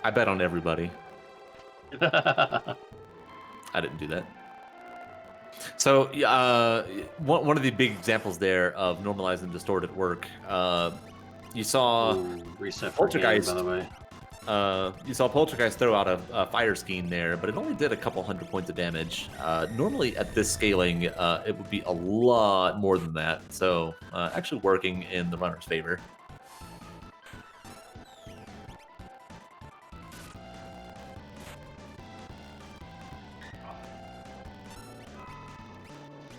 I bet on everybody. I didn't do that. So, one of the big examples there of normalizing distorted work, you saw reset for Poltergeist. game, by the way. You saw Poltergeist throw out a fire scheme there, but it only did a couple hundred points of damage. Normally at this scaling, it would be a lot more than that. So, actually working in the runner's favor.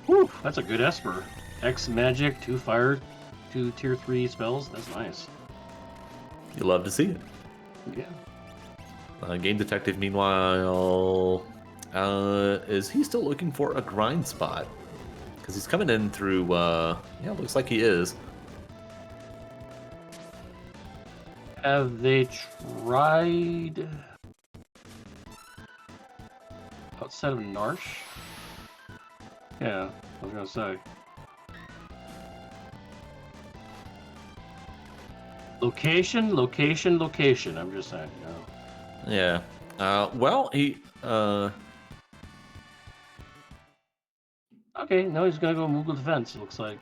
Whew, that's a good Esper. X magic, 2 fire, 2 tier 3 spells. That's nice. You love to see it. Yeah. Game Detective, meanwhile, is he still looking for a grind spot? Because he's coming in through, yeah, looks like he is. Have they tried outside of Narsh? Yeah, I was gonna say. Location, location, location. I'm just saying, you know. Yeah. Well, he. Okay, no, he's gonna go Moogle defense. It looks like.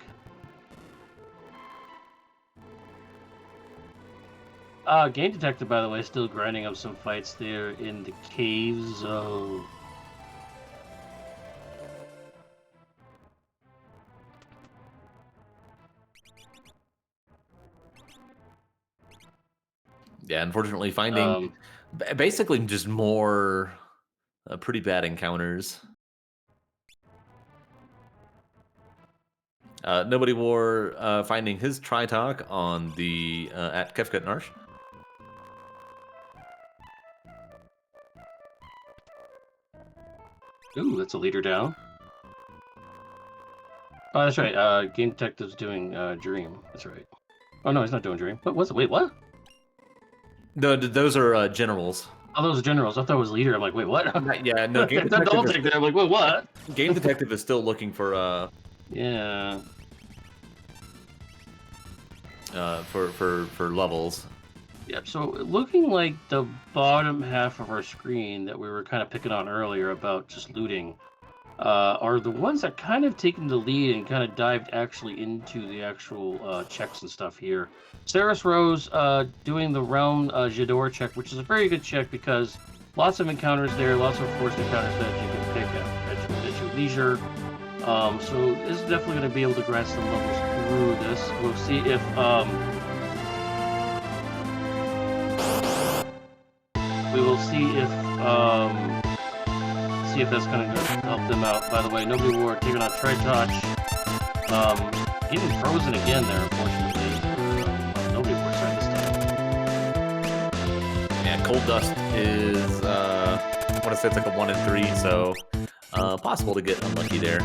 Game Detective, by the way, still grinding up some fights there in the caves of. Yeah, unfortunately, finding basically just more pretty bad encounters. Nobody War finding his Tritalk on the at Kefka at Narsh. Ooh, that's a leader down. Oh, that's right. Game Detective's doing Dream. That's right. Oh no, he's not doing Dream. What was it? Wait, what? No, those are generals. Oh, those are generals. I thought it was leader. I'm like, wait, what? Yeah, no. Game That's the whole Detective, thing there. I'm like, wait, what? Game Detective is still looking for Yeah. for levels. Yep. So looking like the bottom half of our screen that we were kind of picking on earlier about just looting are the ones that kind of taken the lead and kind of dived actually into the actual checks and stuff here. Saris Rose doing the Realm Jador check, which is a very good check because lots of encounters there, lots of forced encounters that you can pick at your leisure. So this is definitely going to be able to grind some levels through this. We'll see if we will see if that's going to help them out. By the way, Nobody War taking on Tri-Touch. Getting frozen again there, unfortunately. Nobody War side this time. Yeah, Cold Dust is I want to say it's like a 1 in 3, so possible to get unlucky there.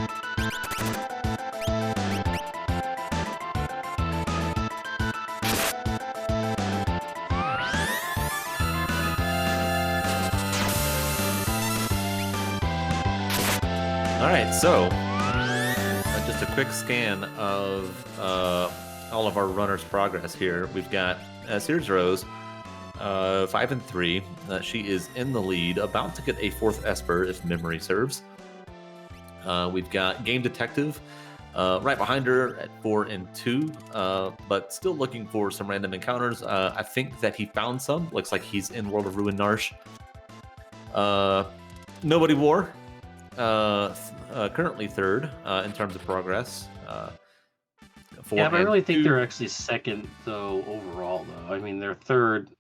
Alright, so just a quick scan of all of our runners' progress here. We've got Sears Rose, 5 and 3. She is in the lead, about to get a 4th Esper if memory serves. We've got Game Detective right behind her at 4 and 2, but still looking for some random encounters. I think that he found some. Looks like he's in World of Ruin Narsh. Nobody War Currently third in terms of progress. Yeah, but I really think two. they're actually second though overall. Though I mean they're third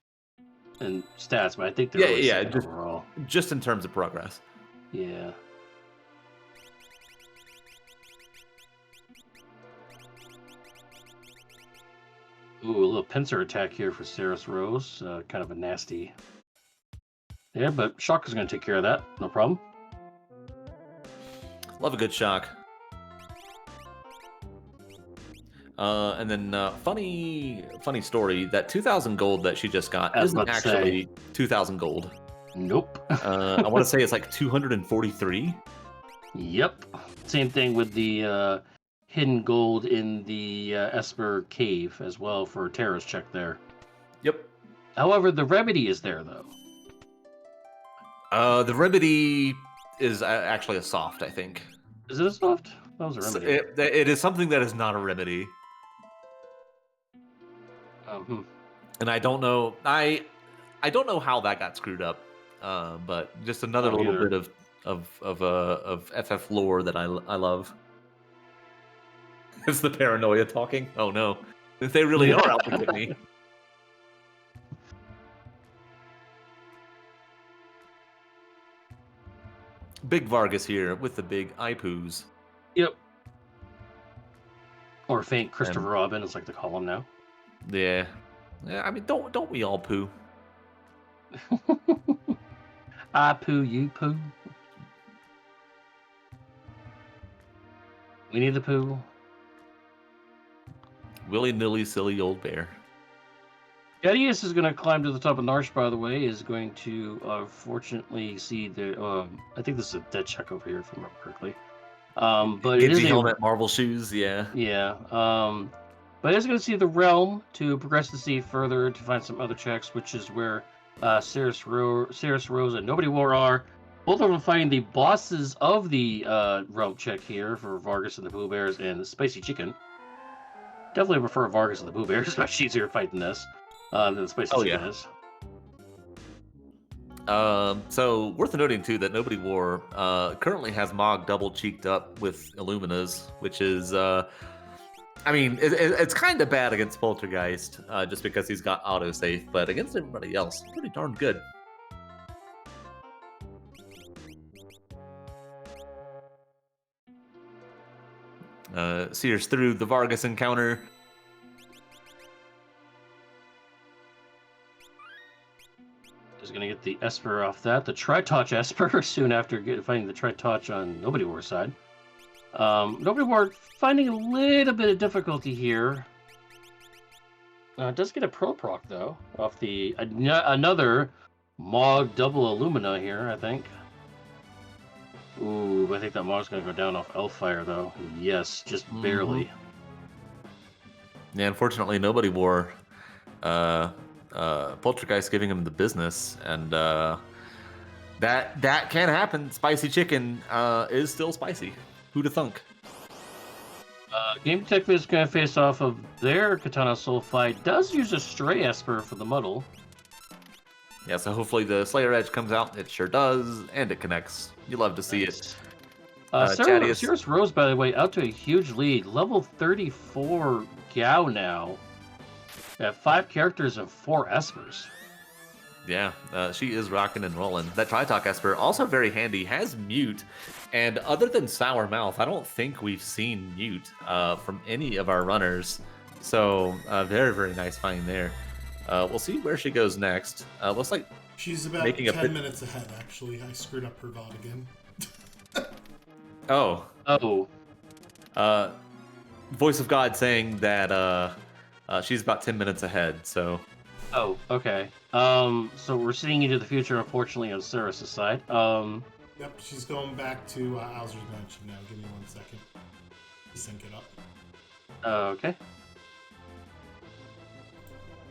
in stats, but I think they're really second overall. Just in terms of progress. Yeah. Ooh, a little pincer attack here for Saris Rose. Kind of a nasty. Yeah, but Shock is going to take care of that. No problem. Love a good shock. And then funny story, that 2,000 gold that she just got isn't actually 2,000 gold. Nope. I want to say it's like 243. Yep. Same thing with the hidden gold in the Esper cave as well for a terrorist check there. Yep. However, the remedy is there though. The remedy is actually a soft, I think. Is it a soft? That was a remedy. It is something that is not a remedy. And I don't know. I don't know how that got screwed up. But just another little bit of FF lore that I love. It's the paranoia talking. Oh no, if they really are out to get me. Big Vargas here with the big eye poos. Yep. Or faint Christopher Robin, as like to call him now. Yeah. I mean, don't we all poo? I poo, you poo. We need the poo. Willy-nilly, silly old bear. Gadius is going to climb to the top of Narsh, by the way, is going to fortunately see the... I think this is a dead check over here, if I remember correctly. But it is helmet, Marvel shoes, yeah. Yeah. But it's going to see the realm to progress the sea further to find some other checks, which is where Saris Rose and Nobody War are. Both of them fighting the bosses of the realm check here for Vargas and the Pooh Bears and the Spicy Chicken. Definitely prefer Vargas and the Pooh Bears. It's much easier fighting this than the Spicy Chicken is. So worth noting too that Nobody War currently has Mog double cheeked up with Illuminas, which is I mean it's kind of bad against Poltergeist just because he's got autosave, but against everybody else, pretty darn good. Sears through the Vargas encounter. Is going to get the Esper off that. The Tri-Touch Esper soon after finding the Tri-Touch on Nobody War side. Nobody War finding a little bit of difficulty here. Does get a Pro Proc though off the another Mog double Illumina here, I think. Ooh, I think that Mog's going to go down off Elfire though. Yes, just barely. Yeah, unfortunately, Nobody War. Poltergeist giving him the business, and that can happen. Spicy Chicken is still spicy. Who'd have thunk? Game Tech is going to face off of their Katana Sulfide. Does use a Stray Esper for the muddle. Yeah, so hopefully the Slayer Edge comes out. It sure does, and it connects. You love to see it. Saris Rose, by the way, out to a huge lead. Level 34 Gao now. At 5 characters and 4 Espers. Yeah, she is rocking and rolling. That Tri-Talk Esper, also very handy, has Mute. And other than Sour Mouth, I don't think we've seen Mute from any of our runners. So, very, very nice find there. We'll see where she goes next. Looks like she's about 10 minutes ahead, actually. I screwed up her VOD again. Voice of God saying that she's about 10 minutes ahead, so... Oh, okay. So we're seeing into the future, unfortunately, on Saris' side. Yep, she's going back to Owser's Mansion now. Give me 1 second to sync it up. Okay.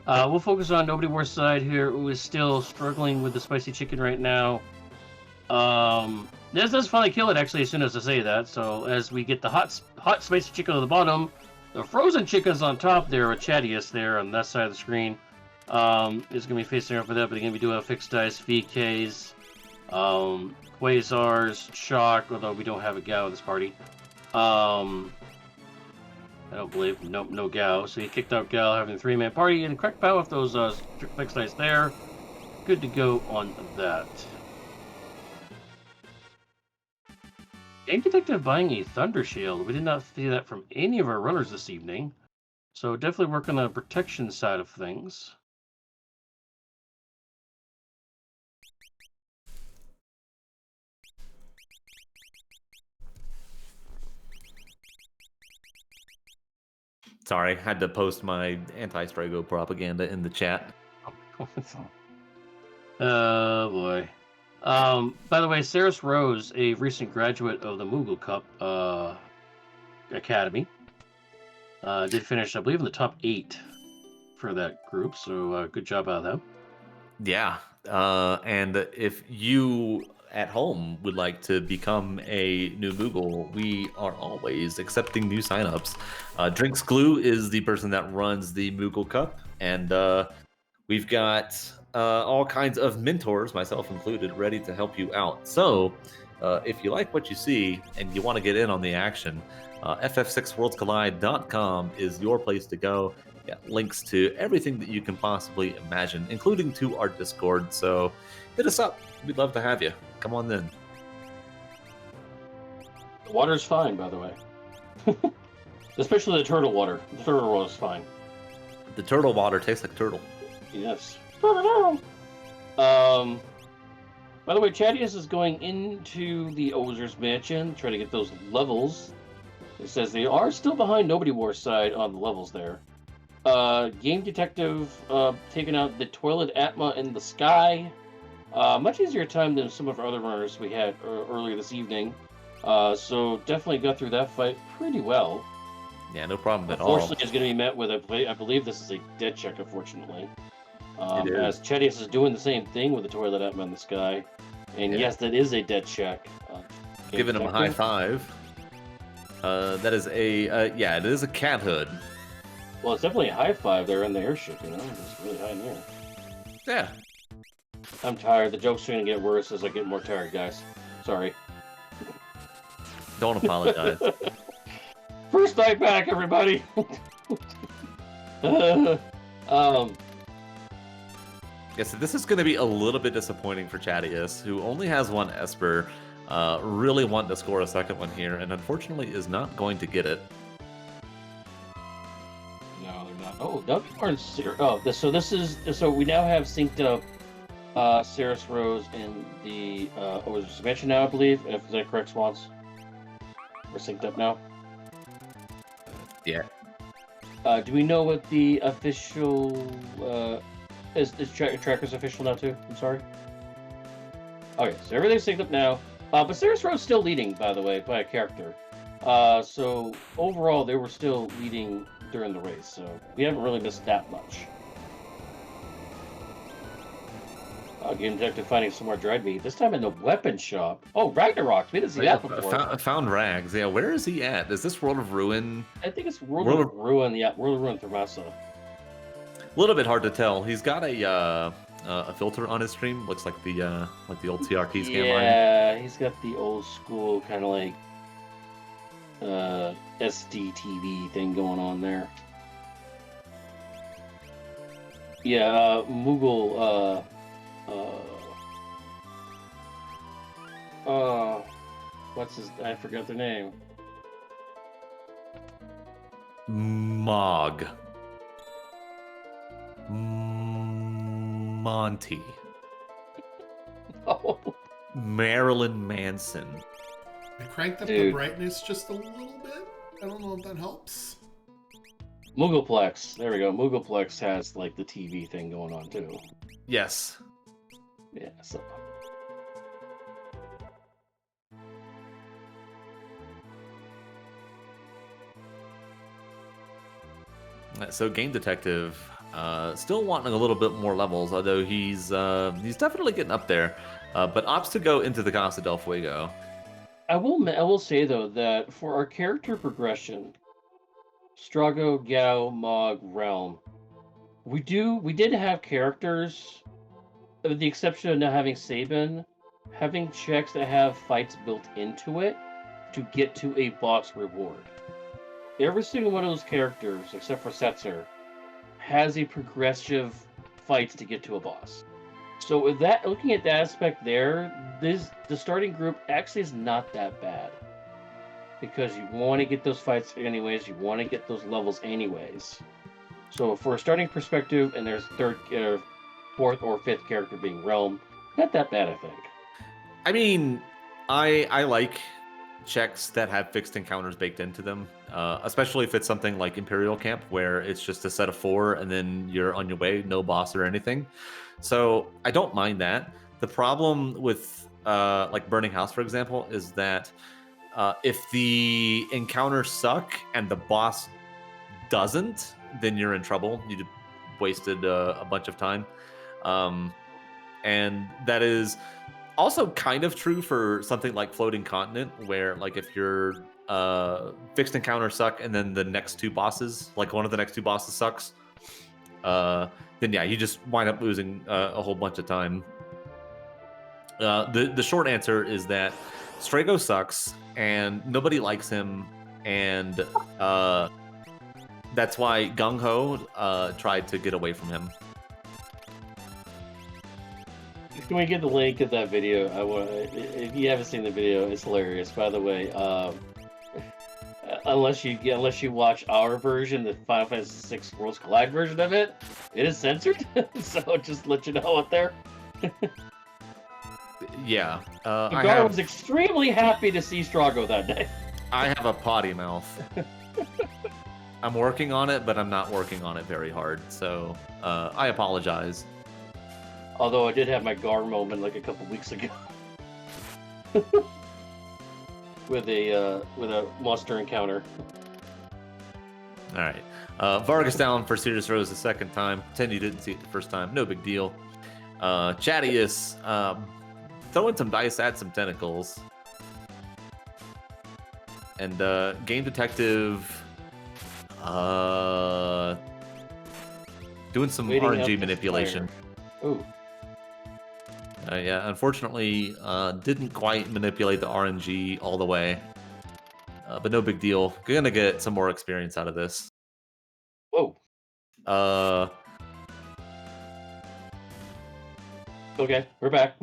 We'll focus on Nobody War's side here, who is still struggling with the Spicy Chicken right now. This does finally kill it, actually, as soon as I say that. So as we get the hot Spicy Chicken on the bottom, the Frozen Chicken's on top there, with Chadius there on that side of the screen. Is going to be facing off with that, but he's going to be doing a fixed dice, VKs. Quasars, Shock, although we don't have a Gao in this party. I don't believe, nope, no Gao. So he kicked out Gao, having a 3-man party, and cracked Bow with those fixed dice there. Good to go on that. Game Detective buying a Thunder Shield. We did not see that from any of our runners this evening. So definitely work on the protection side of things. Sorry, had to post my anti-Strago propaganda in the chat. Oh boy. By the way, Saris Rose, a recent graduate of the Moogle Cup Academy, did finish, I believe, in the top 8 for that group. So good job out of them. Yeah, and if you at home would like to become a new Moogle, we are always accepting new signups. Drinks Glue is the person that runs the Moogle Cup, and we've got all kinds of mentors, myself included, ready to help you out. So if you like what you see and you want to get in on the action, ff6worldscollide.com is your place to go. Yeah, links to everything that you can possibly imagine, including to our Discord. So hit us up. We'd love to have you. Come on in. The water's fine, by the way. Especially the turtle water. The turtle water is fine. The turtle water tastes like turtle. Yes. By the way, Chadius is going into the Ozer's mansion, trying to get those levels. It says they are still behind Nobody War's side on the levels there. Game Detective taking out the Toilet Atma in the sky. Much easier time than some of our other runners we had earlier this evening. So definitely got through that fight pretty well. Yeah, no problem at all. Unfortunately, it's going to be met with I believe this is a dead check, unfortunately. As Chadius is doing the same thing with the Toilet Atma in the sky. And yes, that is a dead check. Giving him a high five. That is it is a cat hood. Well, it's definitely a high five there in the airship, you know? It's really high in the air. Yeah. I'm tired. The joke's going to get worse as I get more tired, guys. Sorry. Don't apologize. First night back, everybody! Yeah, so this is going to be a little bit disappointing for Chadius, who only has one Esper, really wanting to score a second one here, and unfortunately is not going to get it. No, they're not. Oh, so we now have synced up Saris Rose and the Ozer's Mansion now, I believe, if that correct, Swans? We're synced up now? Yeah. Do we know what the official... Is Tracker's official now, too? I'm sorry. Okay, so everything's synced up now. But Saris Rose still leading, by the way, by a character. So overall, they were still leading during the race, so we haven't really missed that much. Game Detective finding some more dried meat, this time in the weapon shop. Oh, Ragnarok, we didn't see that before. Found Rags, yeah, where is he at? Is this World of Ruin? I think it's World of Ruin, yeah, World of Ruin Thermasa. A little bit hard to tell. He's got a filter on his stream, looks like the old TRT scan line. Yeah, he's got the old school kind of like SDTV thing going on there. Yeah, Moogle, I forgot their name. Monty. Oh. Marilyn Manson. I cranked up the brightness just a little bit. I don't know if that helps. Moogleplex. There we go. Moogleplex has like the TV thing going on too. Yes. Yeah, so. So Game Detective still wanting a little bit more levels, although he's definitely getting up there, but opts to go into the Casa del Fuego. I will say though that for our character progression, Strago, Gao, Mog, Realm, we did have characters, with the exception of not having Sabin, having checks that have fights built into it to get to a boss reward. Every single one of those characters, except for Setzer, has a progressive fights to get to a boss. So with that, looking at that aspect there, the starting group actually is not that bad. Because you want to get those fights anyways, you want to get those levels anyways. So for a starting perspective, and there's fourth or fifth character being Realm, not that bad, I think. I mean, I like checks that have fixed encounters baked into them, especially if it's something like Imperial Camp, where it's just a set of 4 and then you're on your way, no boss or anything. So I don't mind that. The problem with like Burning House, for example, is that if the encounters suck and the boss doesn't, then you're in trouble. You wasted a bunch of time. And that is also kind of true for something like Floating Continent, where like if your fixed encounters suck and then the next 2 bosses, like one of the next 2 bosses sucks, then yeah, you just wind up losing a whole bunch of time. The short answer is that Strago sucks and nobody likes him, and that's why Gung Ho tried to get away from him. Can we get the link of that video? If you haven't seen the video, it's hilarious. By the way, unless you watch our version, the Final Fantasy VI Worlds Collide version of it, it is censored. So just let you know out there. Yeah, Gar was extremely happy to see Strago that day. I have a potty mouth. I'm working on it, but I'm not working on it very hard. So I apologize. Although I did have my Gar moment like a couple weeks ago. with a monster encounter. All right. Vargas down for Serious Rose the second time. Pretend you didn't see it the first time. No big deal. Chadius throwing some dice at some tentacles. And Game Detective doing some Waiting RNG manipulation. Ooh. Yeah, unfortunately, didn't quite manipulate the RNG all the way. But no big deal. Gonna get some more experience out of this. Whoa. Okay, we're back.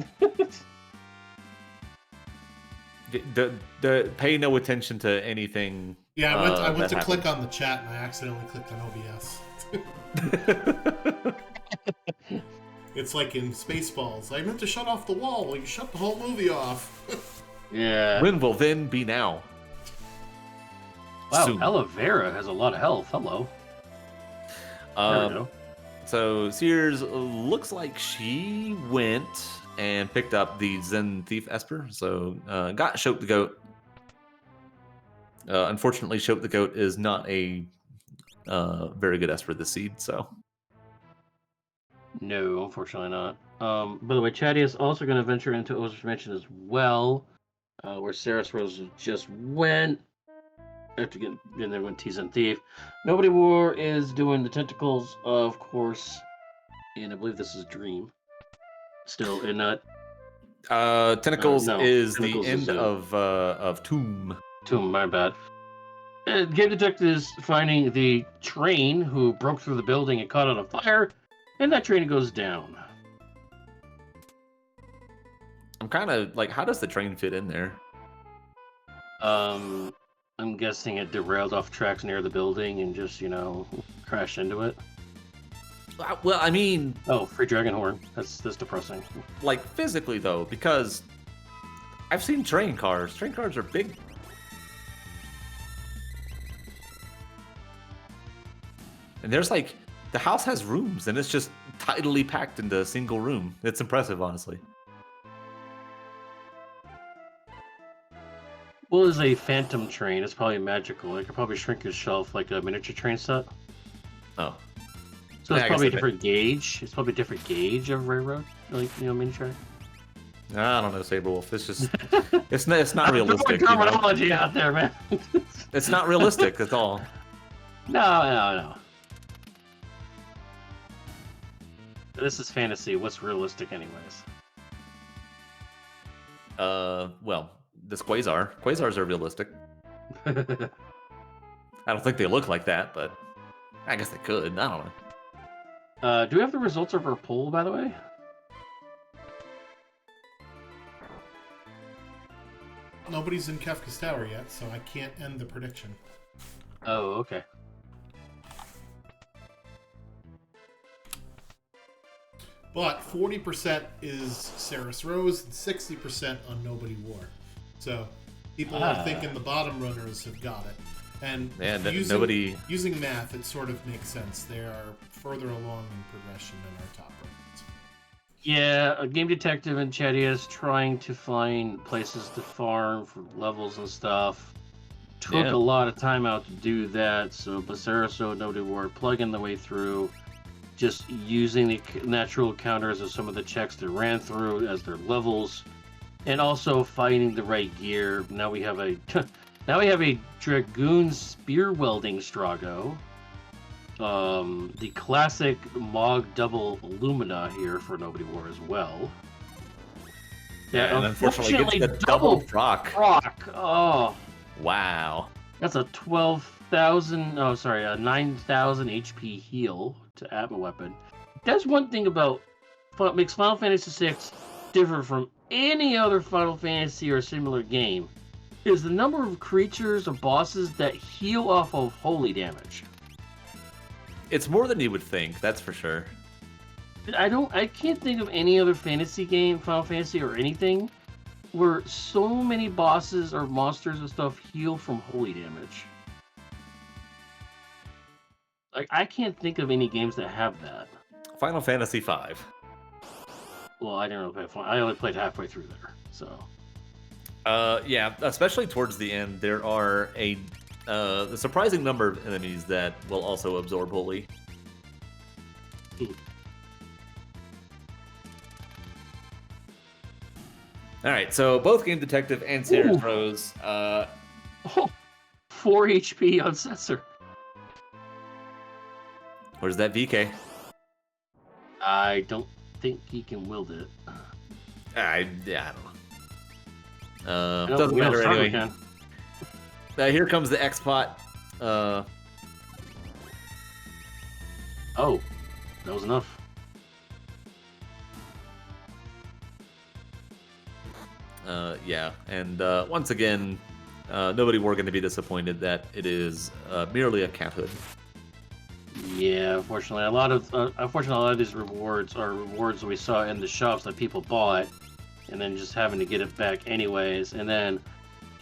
the pay no attention to anything. Yeah, I went to happens. click on the chat and I accidentally clicked on OBS. It's like in Spaceballs. I meant to shut off the wall. Well, you shut the whole movie off. Yeah. When will then be now? Wow, Soon. Aloe Vera has a lot of health. Hello. There we go. So Sears looks like she went and picked up the Zen Thief Esper. So got Shope the Goat. Unfortunately, Shope the Goat is not a very good Esper this seed. So No, unfortunately not. By the way, Chatty is also going to venture into Ozer's Mansion as well, where Saris Rose just went. After getting, and then went Tease and Thief. Nobody War is doing the tentacles, of course, and I believe this is Dream. Still, and not Tentacles no, is Tentacles the is, end of Tomb. Tomb. My bad. Game Detective is finding the train who broke through the building and caught on a fire, and that train goes down. I'm kind of like, how does the train fit in there? I'm guessing it derailed off tracks near the building and just, crashed into it. Well, I mean, Oh, free dragon horn. That's depressing. like physically though, because I've seen train cars. Train cars are big. And there's like, the house has rooms and it's just tidily packed into a single room. It's impressive, honestly. Well, is a phantom train. It's probably magical. It could probably shrink your shelf like a miniature train set. Oh. So Yeah, it's I probably a guess different gauge. It's probably a different gauge of railroad, like mini train. I don't know, Saberwolf. It's just, it's not realistic. You know? Terminology out there, man. It's not realistic at all. No. This is fantasy. What's realistic, anyways? Well, this Quasar. Quasars are realistic. I don't think they look like that, but I guess they could. I don't know. Do we have the results of our poll, by the way? Nobody's in Kefka's tower yet, so I can't end the prediction. Oh, okay. But 40% is Saris Rose and 60% on Nobody War. So people are thinking the bottom runners have got it. And using math, it sort of makes sense. They are further along in progression than our top runners. Yeah, a game detective and Chetty is trying to find places to farm for levels and stuff. Took a lot of time out to do that, so Basaraso, Nobody War, plugging the way through, just using the natural counters of some of the checks that ran through as their levels, and also finding the right gear. Now we have a Dragoon spear welding Strago. The classic Mog double Lumina here for Nobody War as well. Yeah, and unfortunately gets the double proc. Oh. Wow. That's a 9,000 HP heal to Atma weapon. That's one thing about what makes Final Fantasy VI different from any other Final Fantasy or similar game is the number of creatures or bosses that heal off of holy damage. It's more than you would think, that's for sure. I can't think of any other fantasy game, Final Fantasy or anything, where so many bosses or monsters and stuff heal from holy damage. Like, I can't think of any games that have that. Final Fantasy V. Well, I didn't really play. I only played halfway through there, so. Yeah, especially towards the end, there are a surprising number of enemies that will also absorb holy. All right, so both Game Detective and Saris Rose. 4 HP on Censor. Where's that VK? I don't think he can wield it. I don't know. Doesn't matter anyway. Here comes the X-Pot. Oh, that was enough. Yeah, and once again, nobody were going to be disappointed that it is merely a cat hood. Yeah, unfortunately, a lot of these rewards are rewards that we saw in the shops that people bought, and then just having to get it back anyways. And then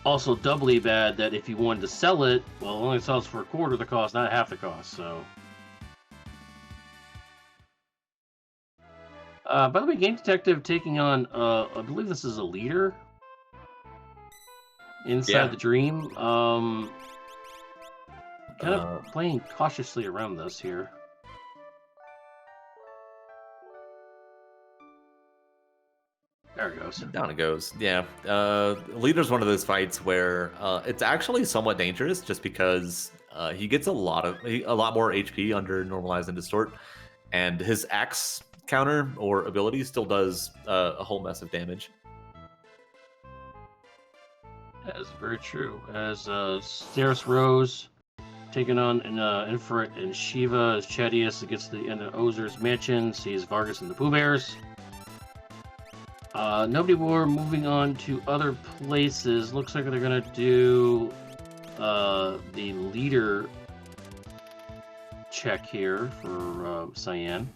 also doubly bad that if you wanted to sell it, well, it only sells for a quarter the cost, not half the cost. So, by the way, Game Detective taking on, I believe this is a leader inside the dream. Kind of playing cautiously around this here. There it goes. Down it goes. Yeah. Leader's one of those fights where it's actually somewhat dangerous just because he gets a lot more HP under Normalize and Distort, and his axe counter or ability still does a whole mess of damage. That is very true. As Saris Rose taking on Infrit and Shiva as Chadius gets the end of Ozer's mansion, sees Vargas and the Pooh Bears. Nobody War moving on to other places. Looks like they're gonna do the leader check here for Cyan.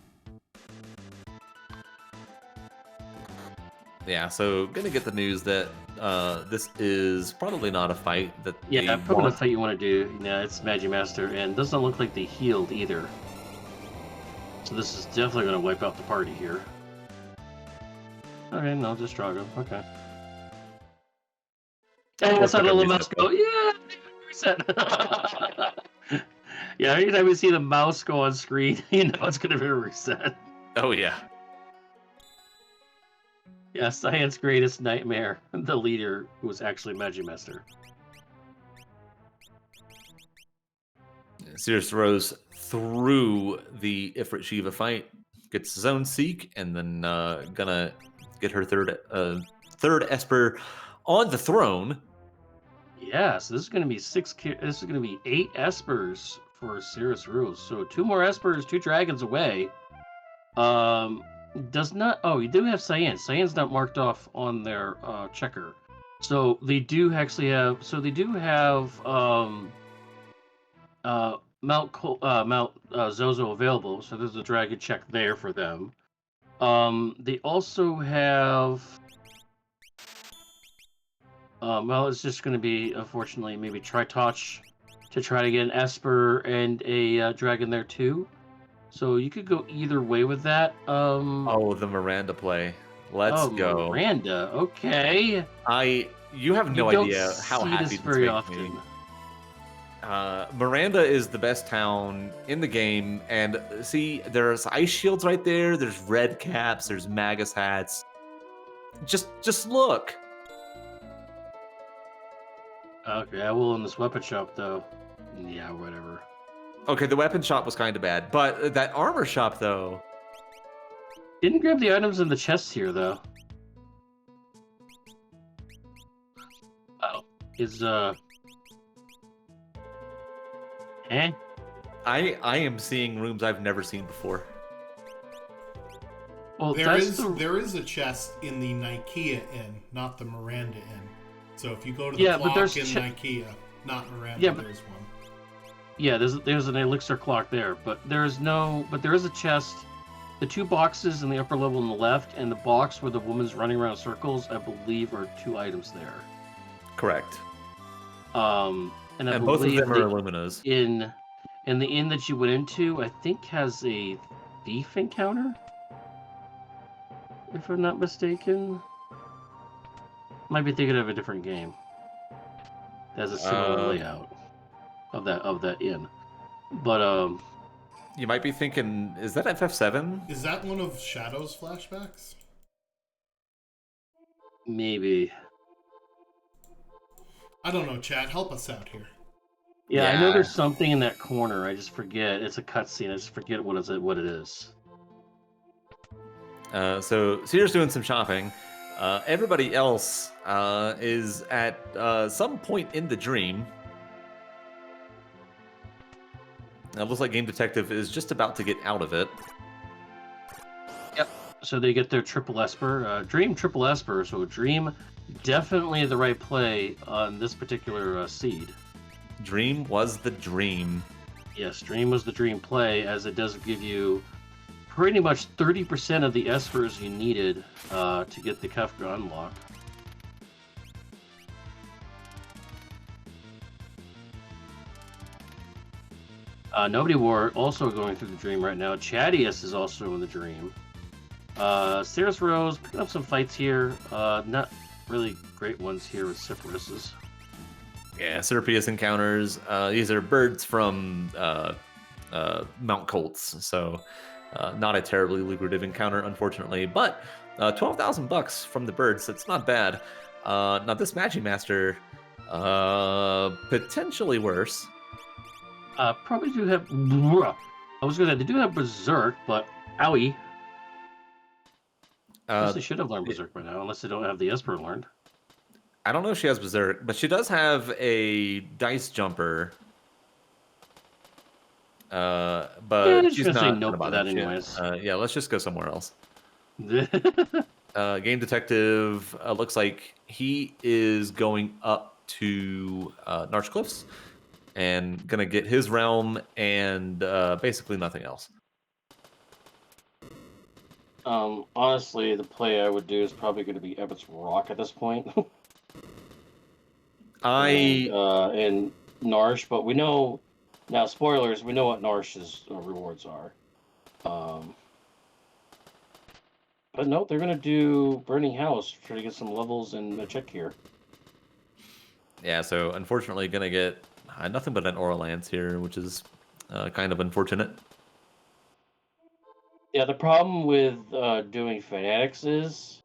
Yeah, so gonna get the news that this is probably not a fight that probably not a fight you want to do. Yeah, it's Magimaster, and doesn't look like they healed either. So this is definitely going to wipe out the party here. Okay, no, just Drago. Okay. And that's how the mouse go. Yeah, reset. Yeah, anytime we see the mouse go on screen, you know it's going to be a reset. Oh yeah. Yeah, Cyan's greatest nightmare, the leader who was actually Magimaster. Saris Rose through the Ifrit Shiva fight, gets his own Seek, and then gonna get her third third Esper on the throne. Yeah, so this is going to be this is going to be 8 Espers for Cirrus Rules. So 2 more Espers, 2 dragons away. Does not. Oh, you do have Cyan. Cyan's not marked off on their checker. So they do actually have. So they do have Mount Zozo available. So there's a dragon check there for them. They also have. Well, it's just going to be, unfortunately, maybe Tritoch to try to get an Esper and a dragon there too. So you could go either way with that. Oh, the Miranda play. Let's go. Miranda. Okay. You have no idea how happy this this very makes often. me. Miranda is the best town in the game, and see, there's ice shields right there. There's red caps. There's Magus hats. Just look. Okay, I will in this weapon shop though. Yeah, whatever. Okay, the weapon shop was kind of bad, but that armor shop though. Didn't grab the items in the chests here though. Oh, is Eh? I am seeing rooms I've never seen before. Well, there is a chest in the Nikea Inn, not the Miranda Inn. So if you go to the but clock there's in Nikea, not Miranda, Yeah, but- there's one. Yeah, there's an elixir clock there, but there is a chest. The 2 boxes in the upper level on the left, and the box where the woman's running around in circles, I believe, are 2 items there. Correct. And I And both of believe them are Illuminas. in the inn that you went into, I think has a thief encounter, if I'm not mistaken. Might be thinking of a different game. It has a similar layout of that inn, but You might be thinking, is that FF7? Is that one of Shadow's flashbacks? maybe. I don't know, chat. Help us out here. Yeah, I know Yeah. there's something in that corner. I just forget. It's a cutscene. I just forget what it is. So Seer's doing some shopping. Everybody else is at some point in the dream. It looks like Game Detective is just about to get out of it. So they get their triple Esper, Dream triple Esper. So Dream, definitely the right play on this particular seed. Dream was the dream. Yes, Dream was the dream play, as it does give you pretty much 30% of the Espers you needed to get the Kefka unlock. Nobody War also going through the dream right now. Chadius is also in the dream. Cirrus Rose picking up some fights here. Not really great ones here with Cypruses. Yeah, Serpius encounters. These are birds from Mount Colts, so not a terribly lucrative encounter, unfortunately. But $12,000 from the birds. That's not bad. Now this Magi Master, potentially worse. Probably do have. They do have Berserk, but owie. I guess they should have learned Berserk by now, unless they don't have the Esper learned. I don't know if she has Berserk, but she does have a Dice Jumper. But Yeah, she's gonna say not nope gonna to bother that shit. anyways. Yeah, let's just go somewhere else. Game Detective looks like he is going up to Narch Cliffs and gonna get his realm and basically nothing else. Honestly, the play I would do is probably going to be Ebbett's Rock at this point. And Narsh, but we know now. Spoilers: we know what Narsh's rewards are. But no, they're going to do Burning House to try to get some levels and a check here. Yeah, so unfortunately, gonna get nothing but an Aura Lance here, which is kind of unfortunate. Yeah, the problem with doing Fanatics is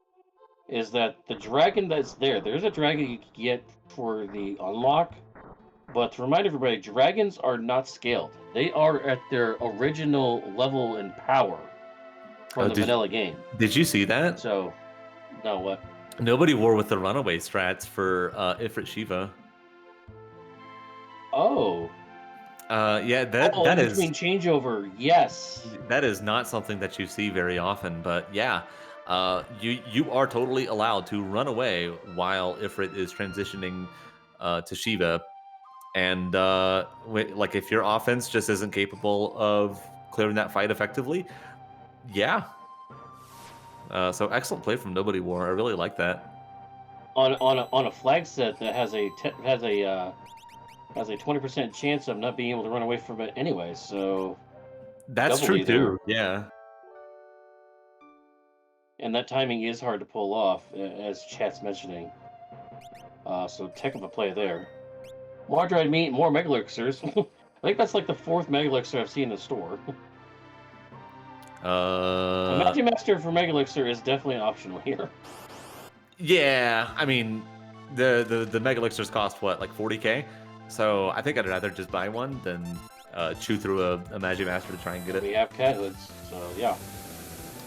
that the dragon that's there's a dragon you can get for the unlock, but to remind everybody, dragons are not scaled. They are at their original level and power from the vanilla game. Did you see that? So, no, what? Nobody wore with the runaway strats for Ifrit Shiva. Oh. Yeah, that in is between changeover. Yes. that is not something that you see very often. But yeah, you are totally allowed to run away while Ifrit is transitioning to Shiva, and like if your offense just isn't capable of clearing that fight effectively, yeah. So excellent play from Nobody War. I really like that. On a flag set that has a 20% chance of not being able to run away from it anyway. So That's true doubly there. too. Yeah. And that timing is hard to pull off, as chat's mentioning. So heck of a play there. More dried meat, more Megalixirs. I think that's like the 4th Megalixir I've seen in the store. A Magic Master for Megalixir is definitely optional here. Yeah, I mean, the Mega Elixirs cost what, like 40k? So I think I'd rather just buy one than chew through a Magic Master to try and get it. We have cat hoods, so yeah.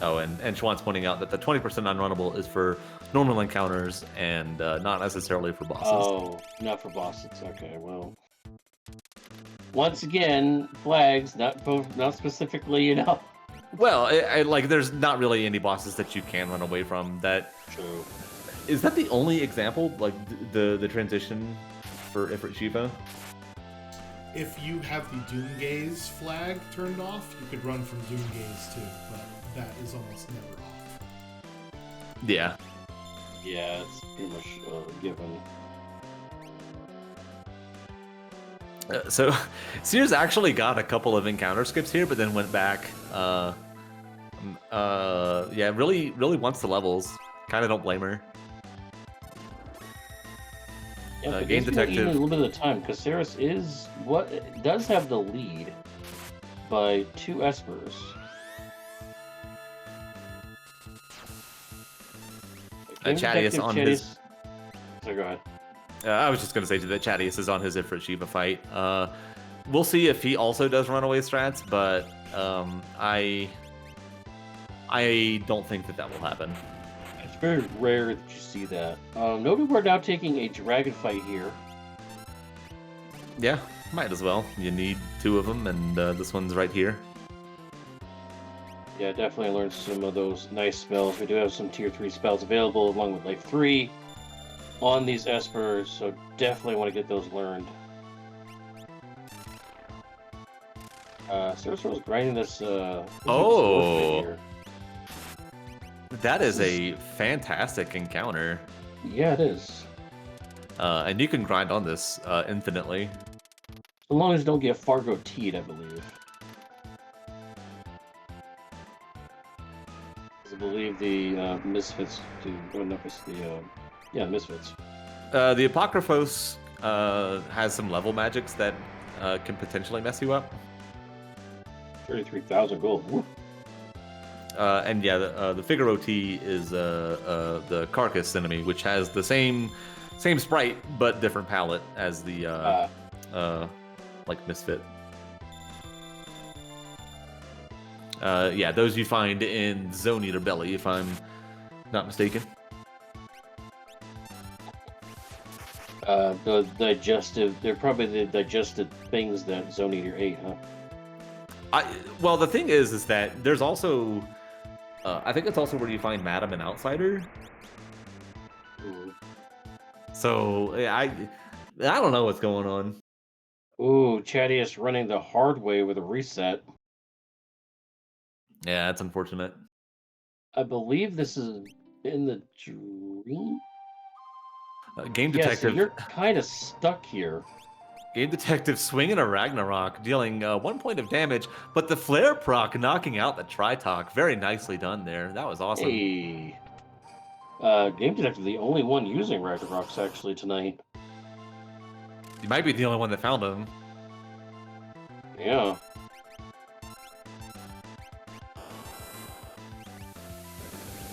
Oh, and Schwann's pointing out that the 20% unrunnable is for normal encounters and not necessarily for bosses. Oh, not for bosses. Okay, well. Once again, flags, not specifically, you know. Well, like there's not really any bosses that you can run away from. That True. Is that the only example, like the transition for Ifrit Shiva? If you have the Doomgaze flag turned off, you could run from Doomgaze too, but that is almost never off. Yeah. Yeah, it's pretty much given. So Sears actually got a couple of encounter skips here, but then went back. Yeah, really wants the levels. Kind of don't blame her. Yeah, Game Detective. Even a little bit of the time, because Saris does have the lead by 2 Espers. Chadius on his. So go ahead. I was just gonna say that Chadius is on his Ifrit Shiva fight. We'll see if he also does runaway strats, but I don't think that will happen. It's very rare that you see that. Nobody were now taking a dragon fight here. Yeah, might as well. You need 2 of them, and this one's right here. Yeah, definitely learned some of those nice spells. We do have some tier 3 spells available along with Life 3 on these Espers, so definitely want to get those learned. Cersei grinding this. Oh! That is a fantastic encounter. Yeah, it is. And you can grind on this infinitely. As long as you don't get Fargo T'd, I believe. I believe the Misfits do. Oh, no, it's the Misfits. The Apocryphos has some level magics that can potentially mess you up. 33,000 gold. Woo. And yeah, the Figaro T is the Carcass enemy, which has the same sprite but different palette as the like Misfit. Yeah, those you find in Zone Eater Belly, if I'm not mistaken. The digestive, they're probably the digested things that Zone Eater ate, huh? Well, the thing is that there's also, I think it's also where you find Madam and Outsider. Ooh. So I don't know what's going on. Ooh, Chadius running the hard way with a reset. Yeah, that's unfortunate. I believe this is in the dream. Game Detective. Yeah, so you're kind of stuck here. Game Detective swinging a Ragnarok, dealing 1 point of damage, but the Flare proc knocking out the Tritok. Very nicely done there. That was awesome. Hey. Game Detective, the only one using Ragnaroks actually tonight. You might be the only one that found him. Yeah.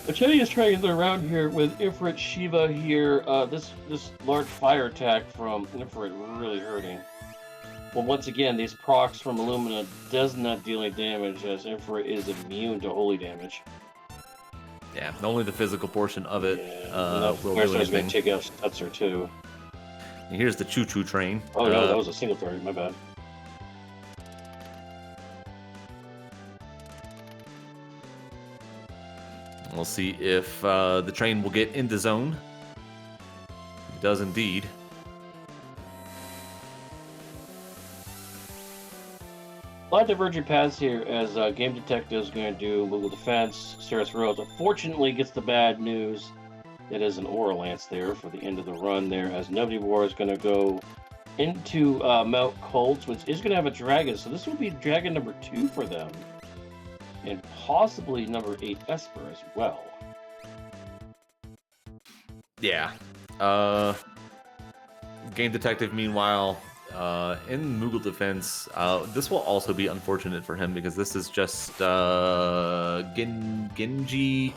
Chetty is trying to get around here with Ifrit Shiva here. This large fire attack from Ifrit really hurting. Well, once again, these procs from Illumina does not deal any damage, as Ifrit is immune to holy damage. Yeah, only the physical portion of it will do Firestar's going anything. to take out Stetzer too. And here's the choo-choo train. Oh no, that was a single target. My bad. We'll see if the train will get into zone. It does indeed. A lot of divergent paths here as Game Detective is going to do Moogle Defense. Cirrus Roads unfortunately gets the bad news. It is an Aura Lance there for the end of the run there, as Nobody War is going to go into Mount Colts, which is going to have a dragon. So this will be dragon number 2 for them. And possibly number 8 Esper as well. Yeah. Game Detective, meanwhile, in Moogle Defense, this will also be unfortunate for him because this is just Genji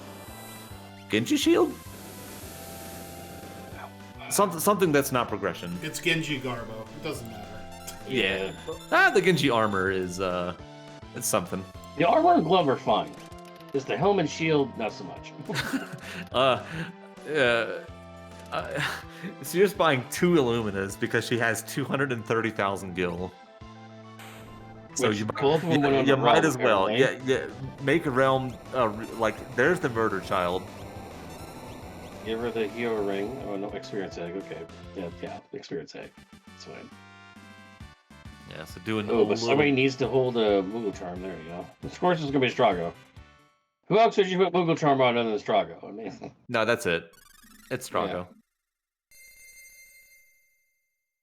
Shield? Something that's not progression. It's Genji Garbo. It doesn't matter. Yeah. The Genji armor is it's something. The armor and glove are fine. Just the helmet and shield, not so much. So you're just buying 2 Illuminas because she has 230,000 gil. So Which you might as well. Yeah. Make a realm like there's the murder child. Give her the hero ring. Oh no, experience egg. Okay, yeah, experience egg. That's fine. Yeah, so doing. Oh, but somebody needs to hold a Moogle Charm. There you go. Of course, it's gonna be Strago. Who else would you put Moogle Charm on other than Strago? I mean, no, that's it. It's Strago. Yeah.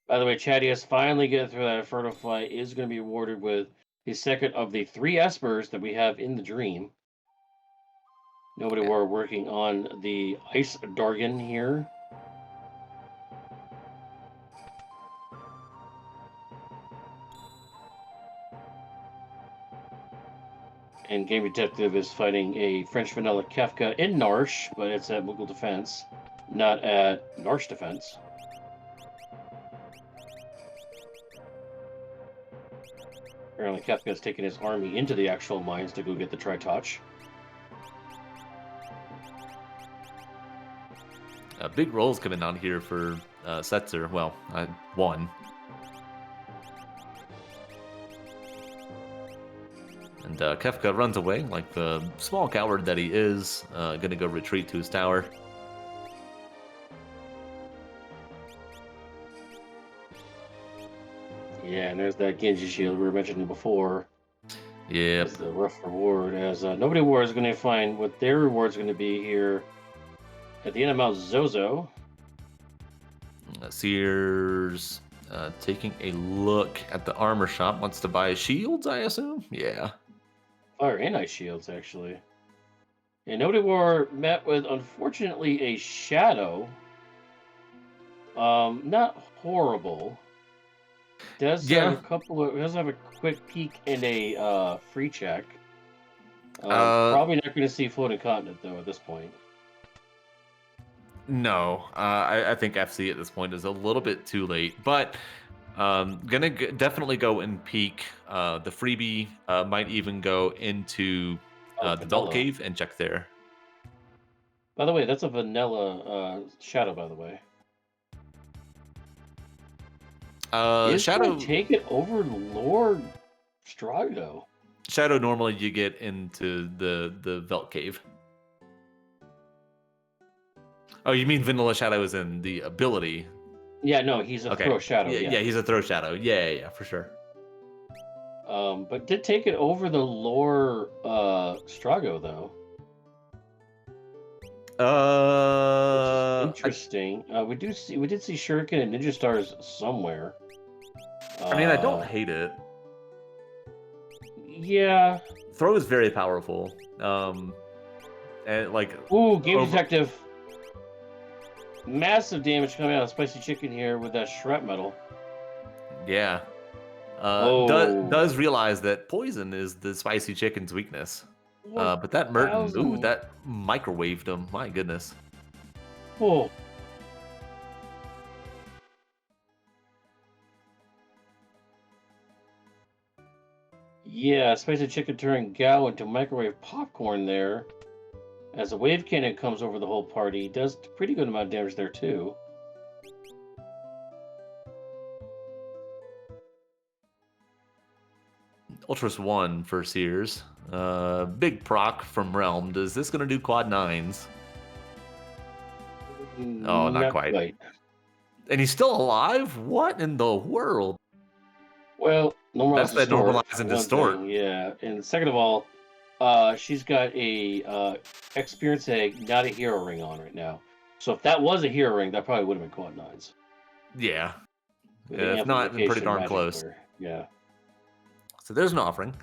By the way, Chadius finally getting through that Inferno fight is going to be awarded with the second of the 3 Espers that we have in the dream. Nobody were working on the Ice Dargon here. And Game Detective is fighting a French vanilla Kefka in Narsh, but it's at Moogle Defense, not at Narsh Defense. Apparently Kefka's taken his army into the actual mines to go get the Tri-Touch. Big rolls coming out here for Setzer. Well, I won. And Kefka runs away like the small coward that he is, gonna go retreat to his tower. Yeah, and there's that Genji shield we were mentioning before. Yep. It's the rough reward, as Nobody War is going to find what their reward's going to be here at the end of Mount Zozo. Sears taking a look at the armor shop. Wants to buy shields, I assume? Yeah. Fire and ice shields, actually. And Nobody War met with, unfortunately, a shadow. Not horrible. Does have a couple of, does have a quick peek and a free check. Probably not going to see floating continent though at this point. No, I think FC at this point is a little bit too late, but gonna definitely go and peek. The freebie might even go into the Vault Cave and check there. By the way, that's a vanilla shadow. By the way. Shadow take it over Lord Strago. Shadow normally you get into the Velt Cave. Oh, you mean Vanilla Shadow is in the ability? Yeah, no, he's a throw shadow. Yeah, he's a throw shadow. Yeah, for sure. But did take it over the lore Strago though. Interesting. We did see Shuriken and Ninja Stars somewhere. I mean, I don't hate it. Yeah. Throw is very powerful. And like. Ooh, Game Detective. Massive damage coming out of Spicy Chicken here with that shrap metal. Yeah. Does realize that poison is the Spicy Chicken's weakness. But that Merton, that microwaved him. My goodness. Oh. Yeah, Spicy Chicken turning Gao into microwave popcorn there. As a wave cannon comes over the whole party, does a pretty good amount of damage there too. Ultras 1 for Sears. Big proc from Realm. Is this going to do quad 9s? Oh, not quite. And he's still alive? What in the world? Well, that's that normalize and distort. Yeah, and second of all, she's got a experience egg, not a hero ring on right now. So if that was a hero ring, that probably would have been quad 9s. Yeah. If not, then pretty darn close. Yeah. So there's an offering.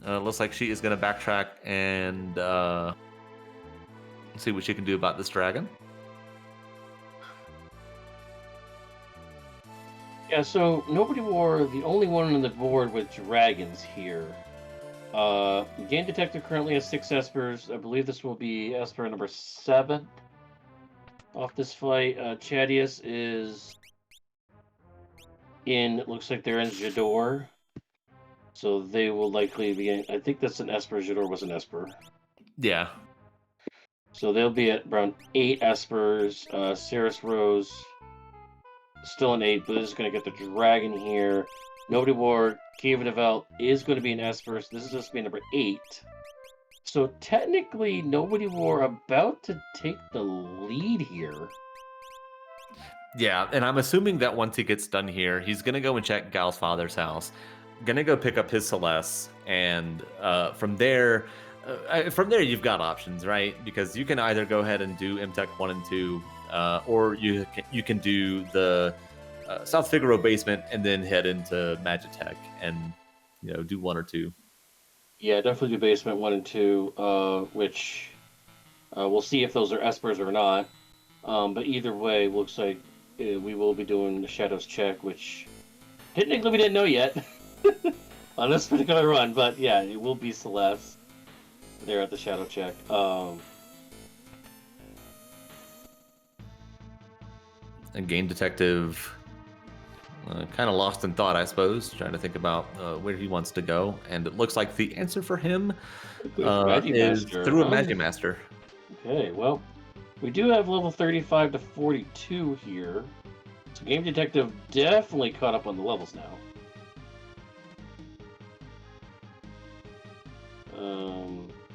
Looks like she is going to backtrack and see what she can do about this dragon. Yeah, so Nobody War, the only one on the board with dragons here. Game Detective currently has 6 Espers. I believe this will be Esper number 7 off this fight. Chadius is in, it looks like they're in Jador. So they will likely be in, I think that's an Esper. Jador was an Esper. Yeah. So they'll be at around 8 Espers. Cirrus Rose still an 8, but is going to get the dragon here. Nobody War, Cave of Devout is going to be an Esper. So this is just be number 8. So technically, Nobody War about to take the lead here. Yeah, and I'm assuming that once he gets done here, he's going to go and check Gal's father's house. Going to go pick up his Celeste, and from there you've got options, right? Because you can either go ahead and do MTech 1 and 2, or you can do the South Figaro basement and then head into Magitech and do 1 or 2. Yeah, definitely do basement 1 and 2, which we'll see if those are Espers or not. But either way, looks like we will be doing the Shadows check, which technically we didn't know yet on this particular run. But yeah, it will be Celeste there at the Shadow check. And Game Detective kind of lost in thought, I suppose, trying to think about where he wants to go. And it looks like the answer for him is through a Magimaster. Okay, well, we do have level 35 to 42 here. So Game Detective definitely caught up on the levels now.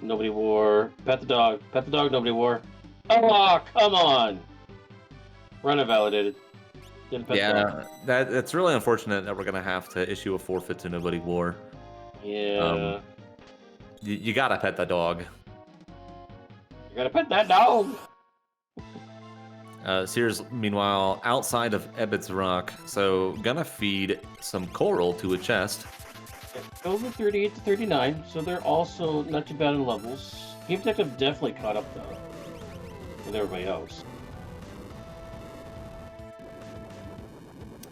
Nobody War. Pet the dog. Pet the dog, Nobody War. Oh, come on! Run invalidated. That's really unfortunate that we're going to have to issue a forfeit to Nobody War. Yeah. You got to pet the dog. You got to pet that dog! Sears, meanwhile, outside of Ebbets Rock, so gonna feed some coral to a chest. Over 38 to 39, so they're also not too bad in levels. Game Detective definitely caught up, though, with everybody else.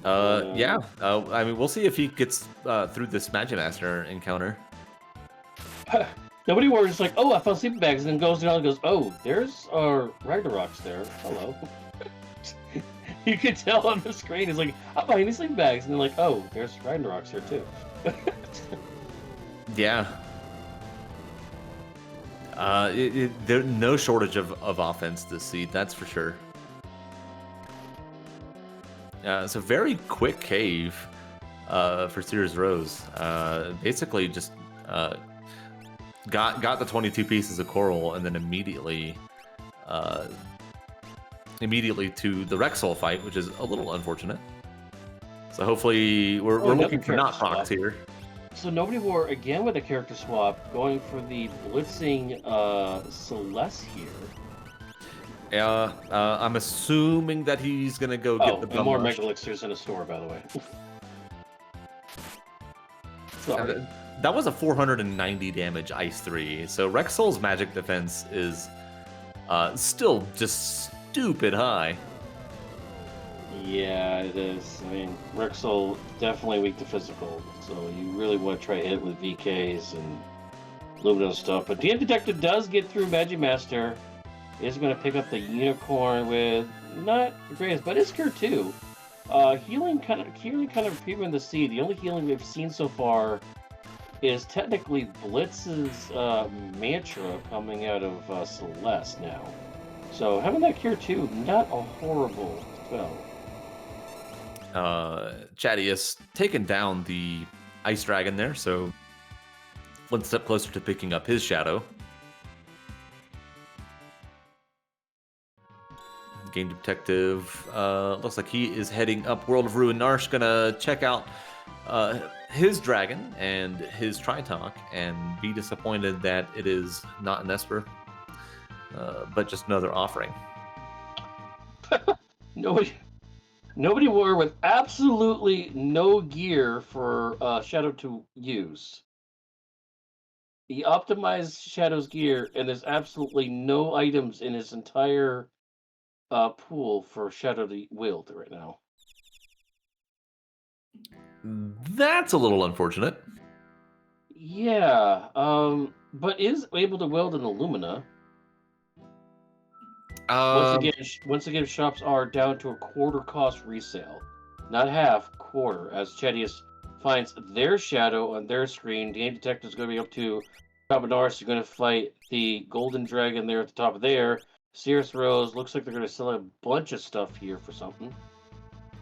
Yeah. I mean, we'll see if he gets through this Magimaster encounter. Nobody War is like, oh, I found sleeping bags, and then goes down and goes, oh, there's our Ragnaroks there. Hello. You can tell on the screen, it's like, I'm buying these sleeping bags, and they're like, oh, there's Ragnaroks here too. Yeah. There's no shortage of offense this seed, that's for sure. It's a very quick cave for Sears Rose. Basically just got the 22 pieces of coral and then immediately to the Rexol fight, which is a little unfortunate. So hopefully we're looking for not Fox here. So Nobody War again with a character swap, going for the blitzing Celeste here. Yeah, I'm assuming that he's gonna go get the and more Mega Elixirs in a store, by the way. Sorry. That was a 490 damage Ice 3, so Rexol's magic defense is still just stupid high. Yeah, it is. I mean, Rexol definitely weak to physical, so you really want to try to hit with VKs and Luminous stuff. But DM Detective does get through Magimaster. Is going to pick up the Unicorn with not the greatest, but Isker too. Healing kind of people in the sea. The only healing we've seen so far is technically Blitz's mantra coming out of Celeste now. So having that cure too, not a horrible spell. Chatty has taken down the ice dragon there, so one step closer to picking up his shadow. Game Detective looks like he is heading up World of Ruin. Narsh gonna check out his dragon and his Tritonk and be disappointed that it is not an Esper, but just another offering. Nobody wore with absolutely no gear for Shadow to use. He optimized Shadow's gear, and there's absolutely no items in his entire pool for Shadow to wield right now. That's a little unfortunate. Yeah, but is able to wield an Illumina. Once again, shops are down to a quarter cost resale, not half, quarter. As Chedius finds their shadow on their screen, the Game Detective is going to be up to Commodores. You're going to fight the Golden Dragon there at the top of there. Cirrus Rose looks like they're going to sell a bunch of stuff here for something.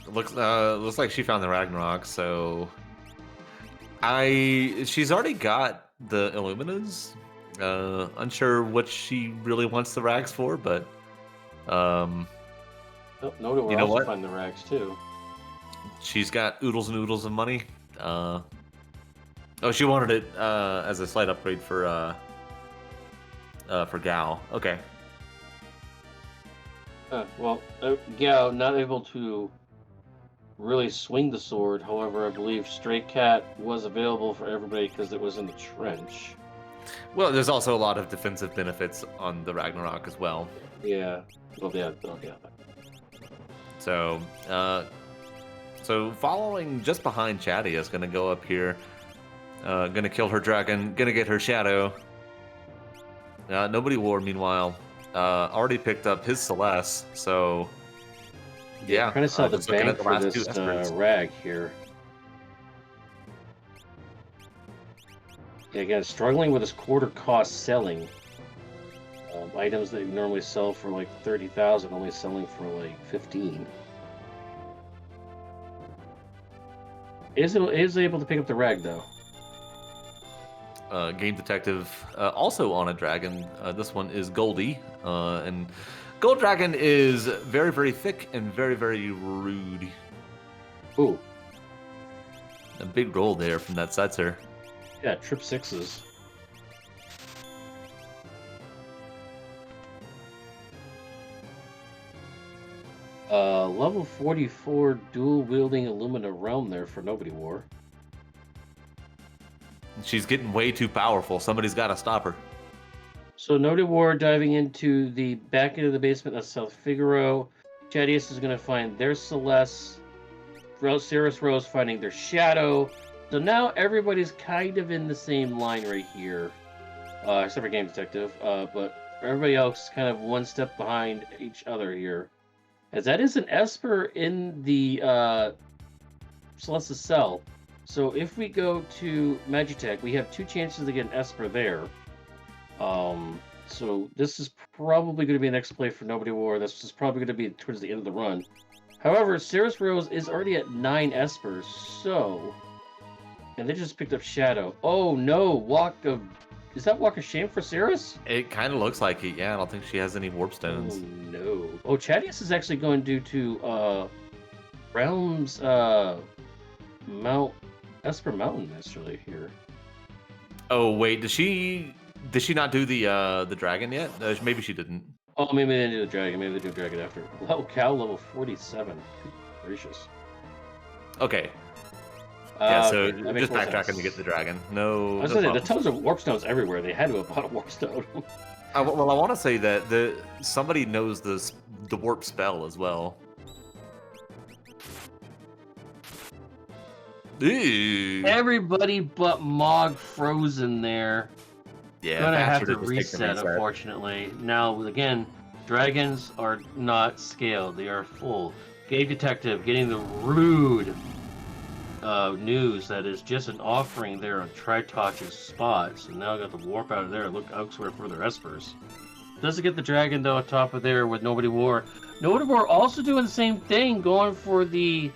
Looks like she found the Ragnarok, so she's already got the Illuminas. Unsure what she really wants the rags for, but No, we're you know also what? find the rags too. She's got oodles and oodles of money. She wanted it as a slight upgrade for Gal. Okay. Gao not able to really swing the sword. However, I believe Stray Cat was available for everybody because it was in the trench. Well, there's also a lot of defensive benefits on the Ragnarok as well. Yeah. Well, yeah. So, following just behind Chatty is going to go up here. Going to kill her dragon. Going to get her shadow. Nobody wore, meanwhile. Already picked up his Celeste, so yeah. Trying to sell the just looking bank at the for last this two Espers. rag here. Yeah, again, struggling with his quarter cost selling. Items that you normally sell for like 30,000, only selling for like 15. Is able to pick up the rag though. Game Detective also on a dragon. This one is Goldie, and Gold Dragon is very, very thick and very, very rude. Ooh. A big roll there from that Setzer. Yeah, trip sixes. Level 44 dual wielding Illumina Realm there for Nobody War. She's getting way too powerful. Somebody's got to stop her. So Nobody War diving into the back end of the basement of South Figaro. Chadius is going to find their Celeste. Cirrus Rose finding their Shadow. So now everybody's kind of in the same line right here. Except for Game Detective. But everybody else kind of one step behind each other here. As that is an Esper in the Celeste's cell. So if we go to Magitech, we have 2 chances to get an Esper there. So this is probably going to be an next play for Nobody War. This is probably going to be towards the end of the run. However, Cirrus Rose is already at 9 Espers, so... And they just picked up Shadow. Oh no, is that Walk of Shame for Cirrus? It kind of looks like it, yeah. I don't think she has any warp stones. Oh no. Oh, Chadius is actually going due to Realms Esper Mountain actually here. Oh wait, did she not do the dragon yet? Maybe she didn't. Oh, maybe they didn't do the dragon. Maybe they do the dragon after. Oh, cow level 47. Good gracious. Okay. Yeah, so okay, just backtracking to get the dragon. No. I was saying, the tons of warp stones everywhere. They had to have bought a warp stone. Well, I want to say that somebody knows the warp spell as well. Ew. Everybody but Mog frozen there. Yeah, Gonna have to just take the reset, unfortunately. Now, again, dragons are not scaled. They are full. Game Detective getting the rude news that is just an offering there on Tritoch's spot. So now I got the warp out of there. Look elsewhere for their espers. Doesn't get the dragon though on top of there with Nobody War. Nobody War also doing the same thing, going for the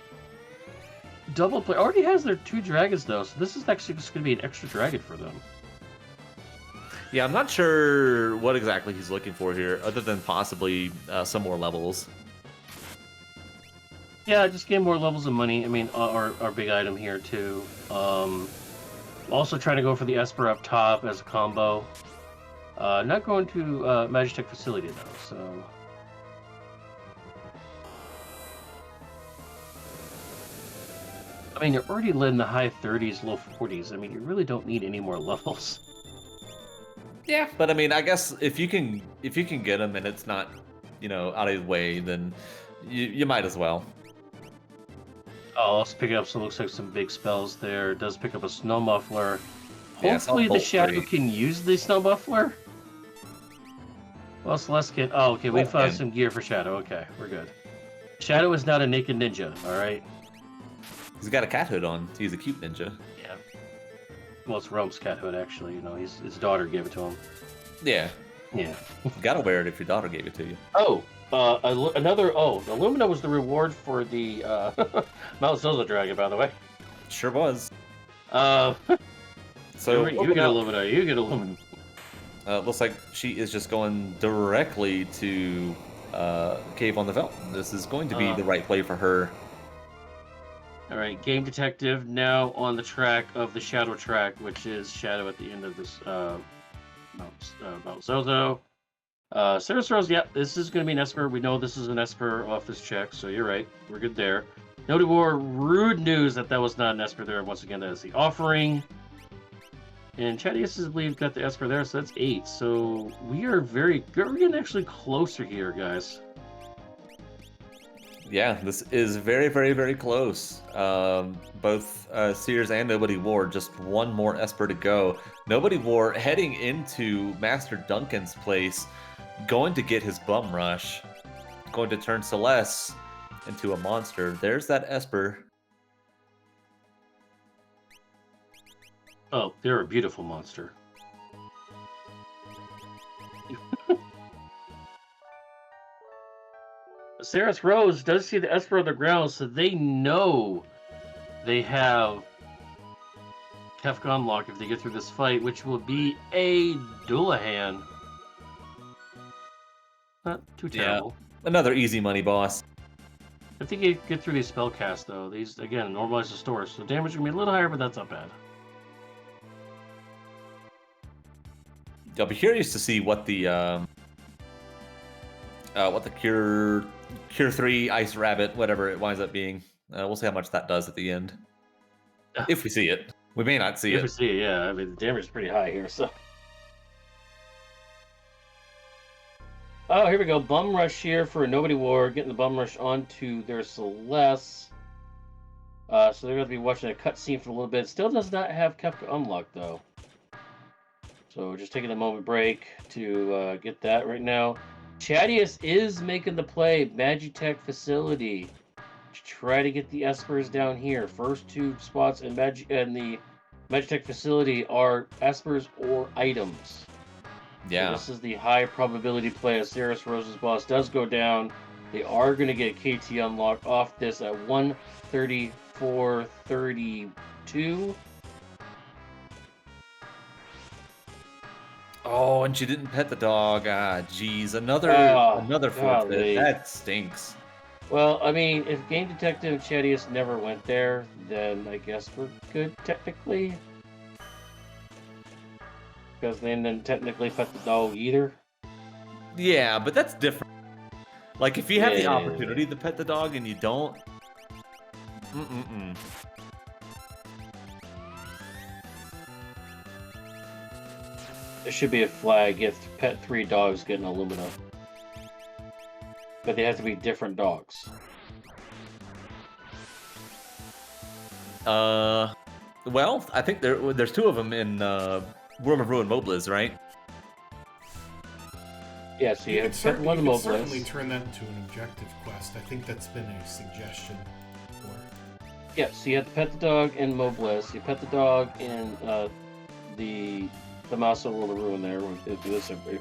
double play. Already has their 2 dragons though, so this is actually just going to be an extra dragon for them. Yeah, I'm not sure what exactly he's looking for here, other than possibly some more levels. Yeah, just get more levels of money. I mean, our big item here too. Also trying to go for the Esper up top as a combo. Not going to Magitech Facility though, so. I mean, you're already in the high 30s, low 40s. I mean, you really don't need any more levels. Yeah, but I mean, I guess if you can get him and it's not, out of his way, then you might as well. Oh, let's pick up some. Looks like some big spells there. It does pick up a Snow Muffler. Yeah, Hopefully, the Shadow can use the Snow Muffler. Well, Celeste can. Oh, okay. We found some gear for Shadow. Okay, we're good. Shadow is not a naked ninja. All right. He's got a cat hood on. He's a cute ninja. Yeah. Well, it's Rome's cat hood, actually. His daughter gave it to him. Yeah. Yeah. You gotta wear it if your daughter gave it to you. Oh, another. Oh, Illumina was the reward for the Mount Zozo dragon, by the way. Sure was. So you get Illumina. You get Illumina. Looks like she is just going directly to Cave on the Veldt. This is going to be the right play for her. All right, Game Detective now on the track of the Shadow track, which is Shadow at the end of this Mount Zozo. Sarah's Rose, yeah, this is going to be an Esper. We know this is an Esper off this check, so you're right. We're good there. Nobody War, rude news that was not an Esper there. Once again, that is the offering. And Chadius, I believe, got the Esper there, so that's 8. So we're getting actually closer here, guys. Yeah, this is very, very, very close. Both Sears and Nobody War, just one more Esper to go. Nobody War heading into Master Duncan's place, going to get his bum rush, going to turn Celeste into a monster. There's that Esper. Oh, they're a beautiful monster. Sarah's Rose does see the Esper on the ground, so they know they have Kefka unlocked if they get through this fight, which will be a Dullahan. Not too terrible. Yeah, another easy money boss. I think you get through these spell casts, though. These, again, normalize the stores, so damage is going to be a little higher, but that's not bad. I'll be curious to see what the Cure 3 Ice Rabbit, whatever it winds up being. We'll see how much that does at the end. If we see it. We may not see it. If we see it, yeah. I mean, the damage is pretty high here, so. Oh, here we go. Bum Rush here for Nobody War. Getting the Bum Rush onto their Celeste. So they're going to be watching a cutscene for a little bit. Still does not have Kefka unlocked, though. So just taking a moment break to get that right now. Chadius is making the play. Magitech Facility to try to get the Espers down here. First 2 spots in the Magitech Facility are Espers or items. Yeah. So this is the high probability play as Sarah's Rose's boss does go down. They are going to get KT unlocked off this at 134.32. Oh, and she didn't pet the dog. Ah, jeez. Another forfeit. That stinks. Well, I mean, if Game Detective and Chadius never went there, then I guess we're good, technically. Because they didn't technically pet the dog either. Yeah, but that's different. Like, if you have the opportunity to pet the dog and you don't... There should be a flag if pet 3 dogs get an Illumina. But they have to be different dogs. Well, I think there's 2 of them in World of Ruin Mobliz, right? Yeah, so you have to pet one of them. Mobliz. Certainly turn that into an objective quest. I think that's been a suggestion for. Yeah, so you have to pet the dog in Mobliss. You pet the dog in the Mouse World of Ruin there. If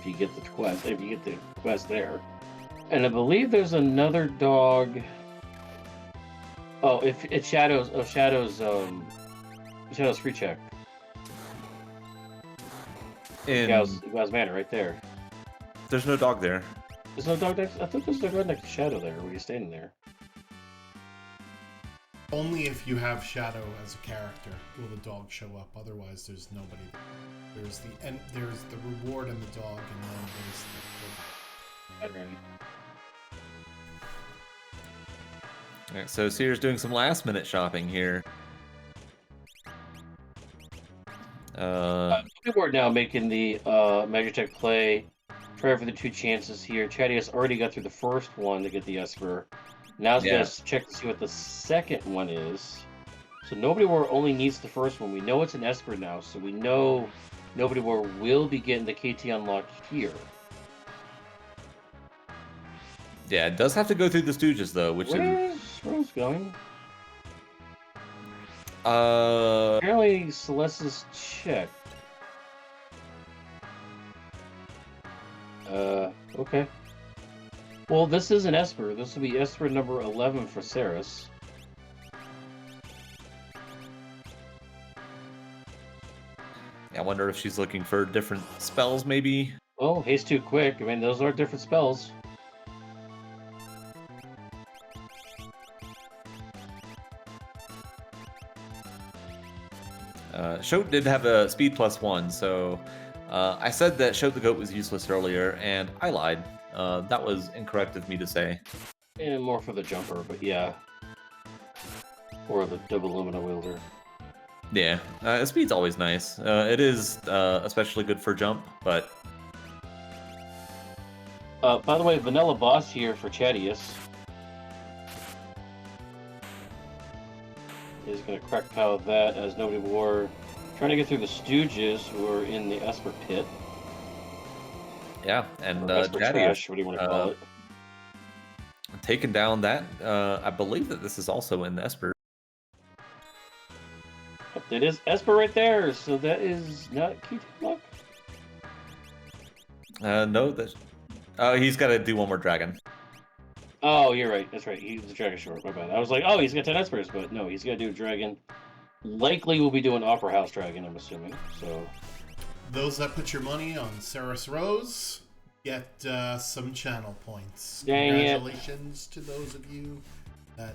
you get the quest there. And I believe there's another dog. Oh, if it's Shadow's free check. In Gau's Manor right there. there's no dog there. There's no dog next. I thought there's a dog next to Shadow there. Where you standing there? Only if you have Shadow as a character will the dog show up. Otherwise, there's nobody. There's the reward and the dog, and then there's the. All right, so Seer's doing some last-minute shopping here. We're now making the Magitech play. Try for the 2 chances here. Chadius already got through the first one to get the Esper. Now he's going to check to see what the second one is. So Nobody War only needs the first one. We know it's an Esper now, so we know Nobody War will be getting the KT unlocked here. Yeah, it does have to go through the Stooges, though, which Where's Rose going? is... Apparently Celeste's checked. Okay. Well, this is an Esper. This will be Esper number 11 for Ceres. I wonder if she's looking for different spells, maybe? Oh, haste too quick. I mean, those are different spells. Shoat did have a speed +1, so I said that Shoat the Goat was useless earlier, and I lied. That was incorrect of me to say. And more for the jumper, but yeah. Or the double Lumina wielder. Yeah, speed's always nice. It is especially good for jump, but... By the way, Vanilla Boss here for Chadius. Is going to crack power that as Nobody War trying to get through the Stooges who are in the Esper pit. Yeah, and Esper trash, what do you want to call it? Taking down that, I believe that this is also in the Esper. It is Esper right there, so that is not KT luck. No, that's... he's got to do one more dragon. Oh, you're right. That's right. He's the Dragon Short. My bad. I was like, oh, he's got 10 Espers, but no, he's got to do a dragon. Likely we'll be doing Opera House Dragon, I'm assuming. So, Those that put your money on Ceres Rose get some channel points. Dang Congratulations to those of you that...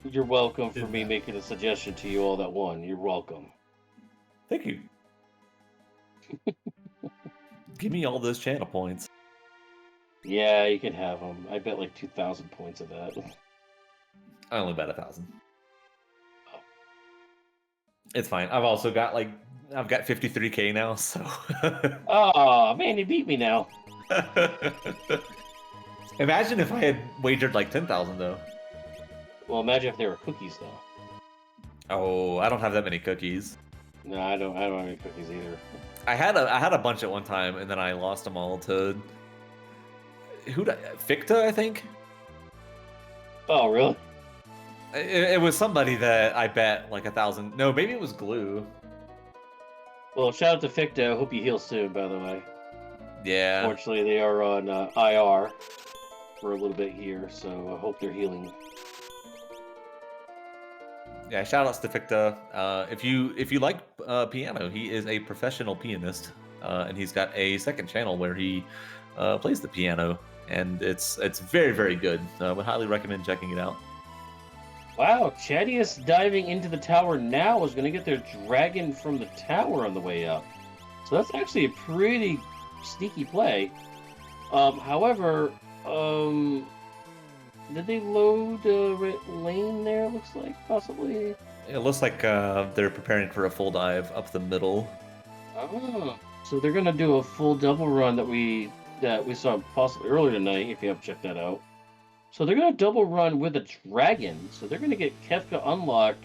You're welcome for me making a suggestion to you all that won. You're welcome. Thank you. Give me all those channel points. Yeah, you can have them. I bet like 2,000 points of that. I only bet 1,000. Oh. It's fine. I've also got I've got 53k now, so. Oh man, you beat me now. Imagine if I had wagered like 10,000 though. Well, imagine if there were cookies though. Oh, I don't have that many cookies. No, I don't have any cookies either. I had a bunch at one time, and then I lost them all to Ficta, I think. Oh, really? It was somebody that I bet like 1,000. No, maybe it was Glue. Well, shout out to Ficta. Hope you heal soon, by the way. Yeah. Unfortunately, they are on IR for a little bit here, so I hope they're healing. Yeah, shout outs to Ficta. If you like piano, he is a professional pianist, and he's got a second channel where he plays the piano, and it's very, very good. I would highly recommend checking it out. Wow, Chadius diving into the tower now is going to get their dragon from the tower on the way up. So that's actually a pretty sneaky play. However, did they load lane there, looks like, possibly? It looks like they're preparing for a full dive up the middle. Oh, so they're going to do a full double run that we saw possibly earlier tonight, if you haven't checked that out. So they're going to double run with a dragon. So they're going to get Kefka unlocked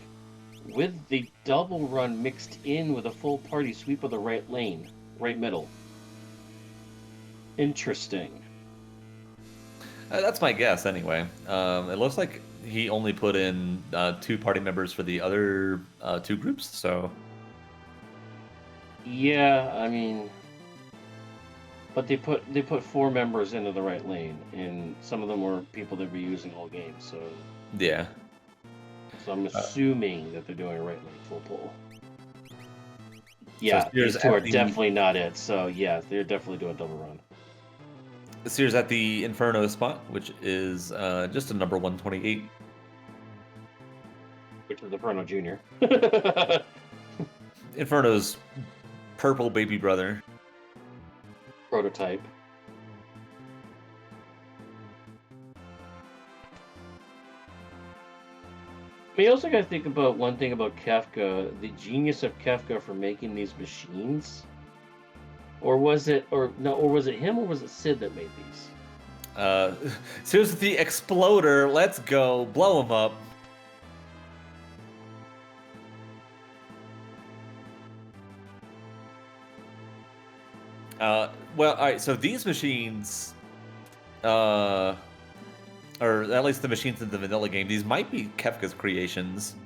with the double run mixed in with a full party sweep of the right lane, right middle. Interesting. That's my guess, anyway. It looks like he only put in 2 party members for the other 2 groups, so... Yeah, I mean... But they put 4 members into the right lane, and some of them were people that were using all game, so... Yeah. So I'm assuming that they're doing a right lane full pull. So Yeah, Sears these 2 are at the- definitely not it, so yeah, they're definitely doing double run. Sears at the Inferno spot, which is just a number 128. Which is Inferno Jr. Inferno's purple baby brother. Prototype. But you also got to think about one thing about Kefka, the genius of Kefka for making these machines. Or was it him, or was it Sid that made these? Sears with the exploder. Let's go. Blow him up. Well, all right. So these machines, or at least the machines in the vanilla game, these might be Kefka's creations.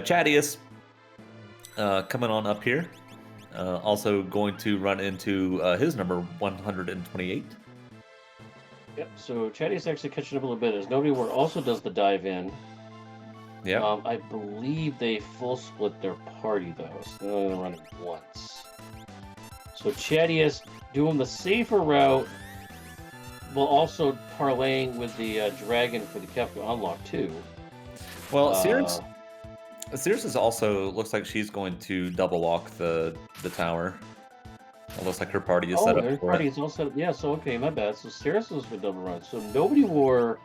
Chadius coming on up here. Also going to run into his number 128. Yep, so Chatty's actually catching up a little bit as Nobody War also does the dive in. Yeah. I believe they full split their party though, so they're only gonna run it once. So Chadius doing the safer route while also parlaying with the dragon for the Kefka unlock too. Well, Sears is also looks like she's going to double walk the tower. It looks like her party is set up her for party it. is all set up. Yeah, so okay, my bad. So Sears is for double run. So Nobody War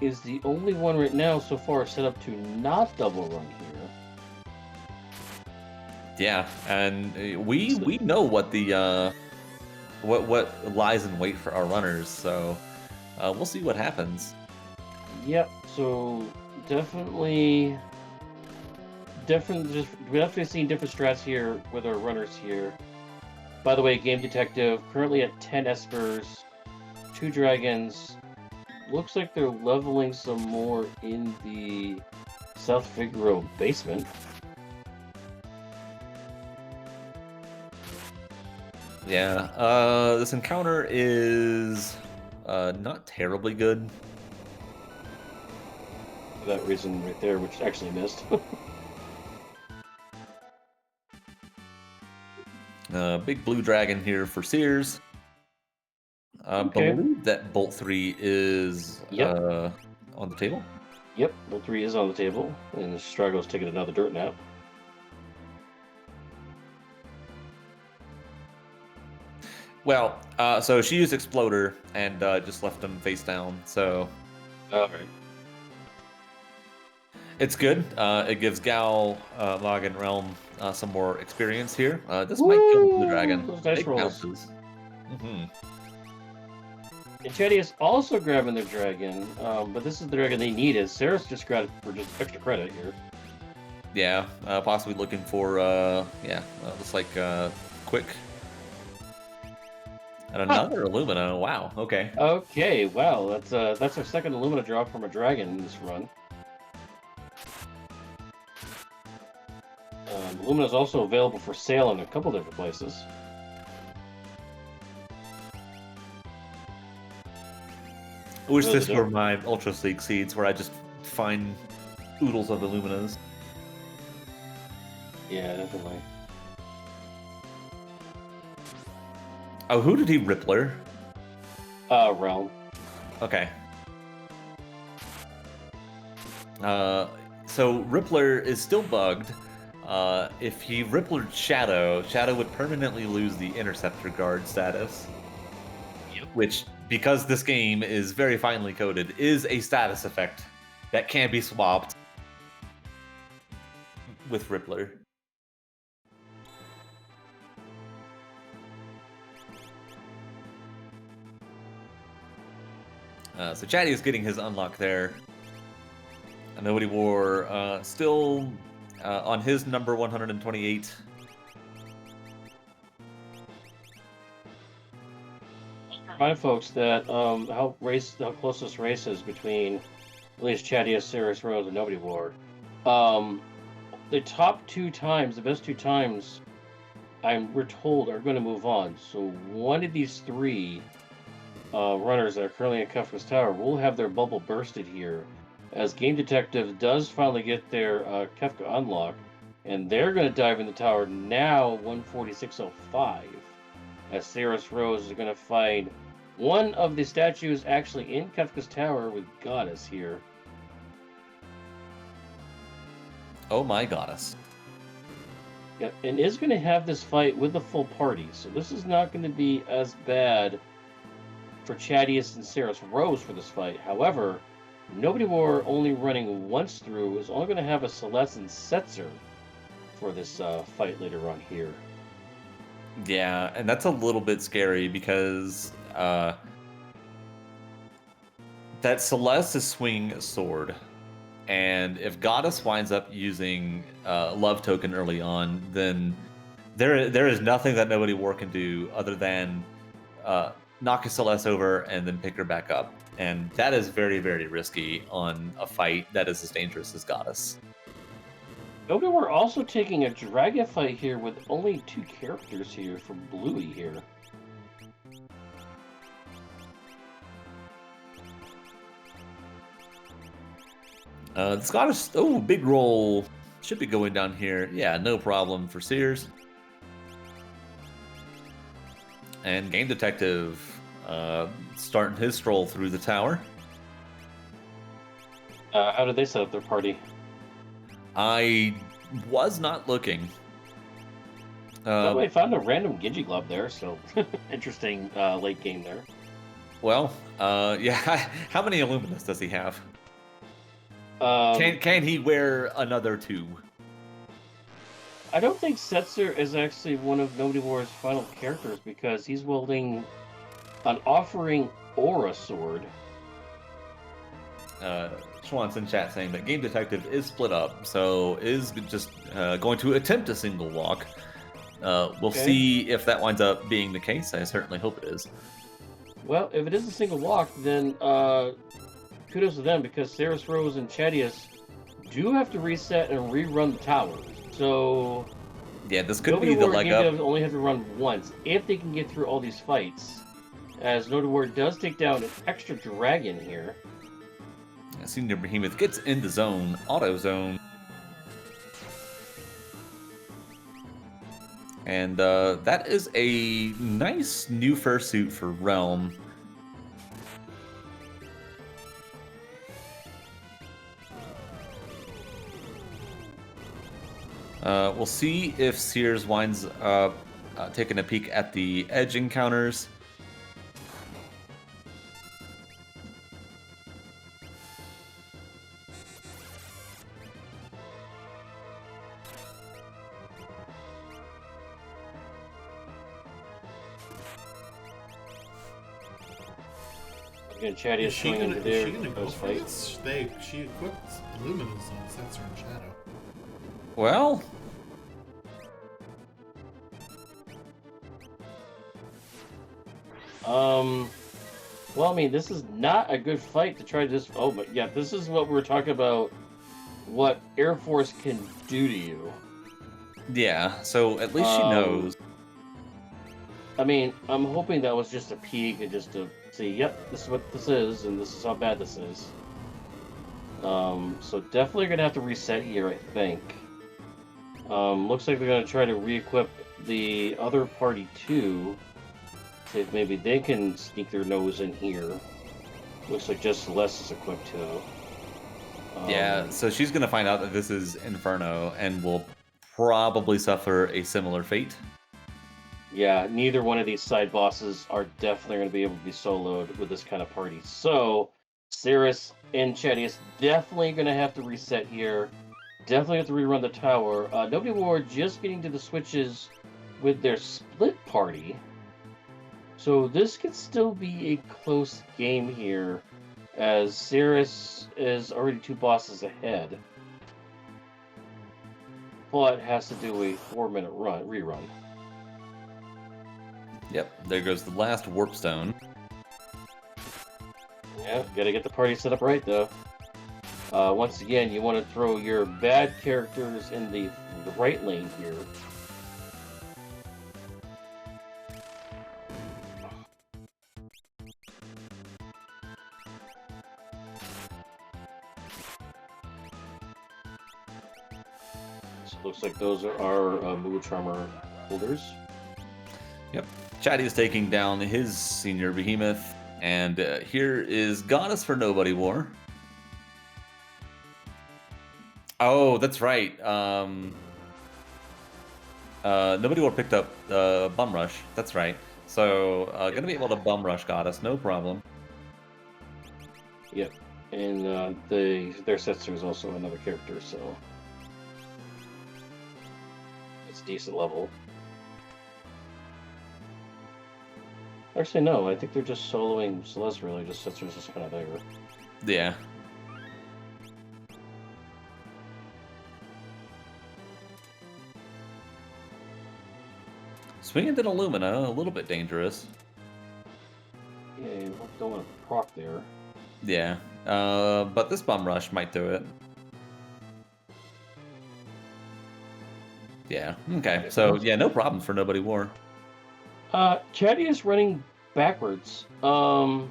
is the only one right now so far set up to not double run here. Yeah, and we know what the what lies in wait for our runners, so we'll see what happens. Yep. So definitely seeing different strats here with our runners here. By the way, Game Detective currently at 10 espers, 2 dragons. Looks like they're leveling some more in the South Figaro basement. Yeah, this encounter is not terribly good. For that reason right there, which actually missed. Big blue dragon here for Sears. Okay. Believe that Bolt 3 is on the table. Yep, Bolt 3 is on the table, and Strago's taking another dirt nap. Well, so she used Exploder and just left him face down, so... Alright. It's good. It gives Gal, Log, and Realm some more experience here. This might kill the dragon. Those dice Big rolls. bounces. Mm-hmm. And Chetty is also grabbing the dragon, but this is the dragon they needed. Sarah's just grabbed it for just extra credit here. Yeah, possibly looking for, looks like quick. And another Illumina. Wow, okay. Okay, wow, that's our second Illumina drop from a dragon in this run. Illumina is also available for sale in a couple different places. I wish Really this were my Ultra Sleek seeds where I just find oodles of Illuminas. Yeah, definitely. Oh, who did he Rippler? Realm. Okay. So Rippler is still bugged. If he Ripplered Shadow, Shadow would permanently lose the Interceptor Guard status. Yep. Which, because this game is very finely coded, is a status effect that can be swapped with Rippler. So Chatty is getting his unlock there. Nobody War still on his number 128. Remind folks that how close this race is between at least Chadius, Cirrus Rose, and Nobody War. The top 2 times, the best 2 times, we're told are going to move on. So one of these 3 runners that are currently in Kefka's Tower will have their bubble bursted here, as Game Detective does finally get their Kefka unlock, and they're going to dive in the tower now, 146.05, as Cirrus Rose is going to find one of the statues actually in Kefka's Tower with Goddess here. Oh my Goddess. Yeah, and is going to have this fight with the full party, so this is not going to be as bad for Chadius and Cirrus Rose for this fight. However, Nobody War only running once through is only going to have a Celeste and Setzer for this fight later on here. Yeah, and that's a little bit scary because that Celeste is swinging a sword, and if Goddess winds up using Love Token early on, then there is nothing that Nobody War can do other than knock a Celeste over and then pick her back up. And that is very, very risky on a fight that is as dangerous as Goddess. Nobody War also taking a dragon fight here with only 2 characters here for Bluey here. The Scottish, big roll. Should be going down here. Yeah, no problem for Sears. And Game Detective starting his stroll through the tower. How did they set up their party? I was not looking. I found a random Genji Glove there, so interesting late game there. Well, yeah. How many Illuminus does he have? Can he wear another 2? I don't think Setzer is actually one of Nobody War's final characters because he's wielding an Offering Aura Sword. Schwantz in chat saying that Game Detective is split up, so is just going to attempt a single walk. We'll see if that winds up being the case. I certainly hope it is. Well, if it is a single walk, then kudos to them because Cirrus Rose and Chadius do have to reset and rerun the tower. So yeah, this could be the leg up. Only have to run once if they can get through all these fights. As Nobody War does take down an extra dragon here. Senior Behemoth gets in the zone, auto zone. And that is a nice new fursuit for Realm. We'll see if Sears winds up taking a peek at the edge encounters. Again, Chadius Is she going gonna, into there. is she gonna go for Fight. this? She equipped Luminous on Setzer and Shadow. Well, Well, I mean, this is not a good fight to try to just. Oh, but yeah, this is what we're talking about. What Air Force can do to you. yeah, so at least she knows. I mean, I'm hoping that was just a peek and just to see, yep, this is what this is, and this is how bad this is. So definitely gonna have to reset here, I think. Looks like they're gonna try to re-equip the other party too. See if maybe they can sneak their nose in here. Looks like just Celeste is equipped too. Yeah, so she's going to find out that this is Inferno and will probably suffer a similar fate. Yeah, neither one of these side bosses are definitely going to be able to be soloed with this kind of party. So, Cirrus and Chadius definitely going to have to reset here. Definitely have to rerun the tower. Nobody War just getting to the switches with their split party. So this could still be a close game here, as Cirrus is already 2 bosses ahead. But has to do a 4-minute rerun. Yep, there goes the last warp stone. Yeah, gotta get the party set up right though. Once again, you want to throw your bad characters in the right lane here. So it looks like those are our Mood Charmer holders. Yep, Chatty is taking down his senior behemoth, and here is Goddess for Nobody War. Oh, that's right. Nobody War picked up Bum Rush. That's right. So gonna be able to Bum Rush Goddess, no problem. Yep, and their Setzer is also another character, so it's a decent level. Actually, no, I think they're just soloing Celeste, really. Just Setzer's just kind of there. Yeah. Swinging into Illumina, a little bit dangerous. Yeah, you don't want to proc there. Yeah, but this Bum Rush might do it. Yeah, okay. So, yeah, no problems for Nobody War. Chatty is running backwards. Yeah,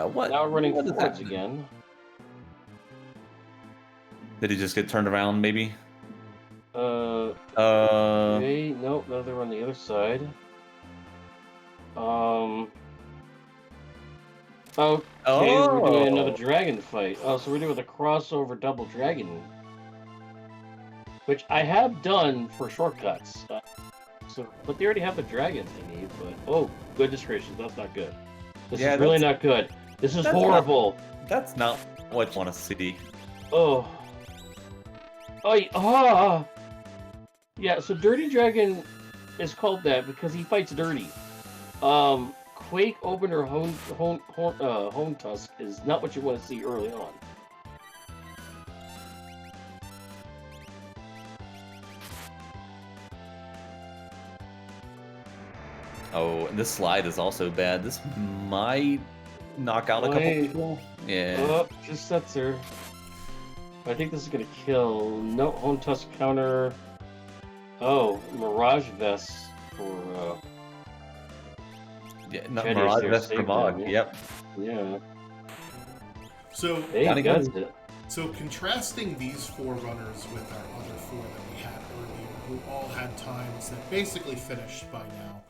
what? Now running what forwards again. Did he just get turned around, maybe? Okay, nope, now they're on the other side. Okay, we're doing another dragon fight. Oh, so we're doing a crossover double dragon. Which I have done for shortcuts. But they already have the dragons they need, but... Oh, goodness gracious, that's not good. This is really not good. This is horrible. That's not what I want to see. Oh. Oh, yeah, so Dirty Dragon is called that because he fights dirty. Quake Opener Hone Tusk is not what you want to see early on. Oh, and this slide is also bad. This might knock out a couple people. Yeah. Oh, just Setzer. I think this is gonna kill. No Hone Tusk counter. Oh, Mirage Vest for yeah, not Mirage Vest for Mog. Yep. Yeah. So it. So contrasting these 4 runners with our other 4 that we had earlier, who all had times that basically finished by now,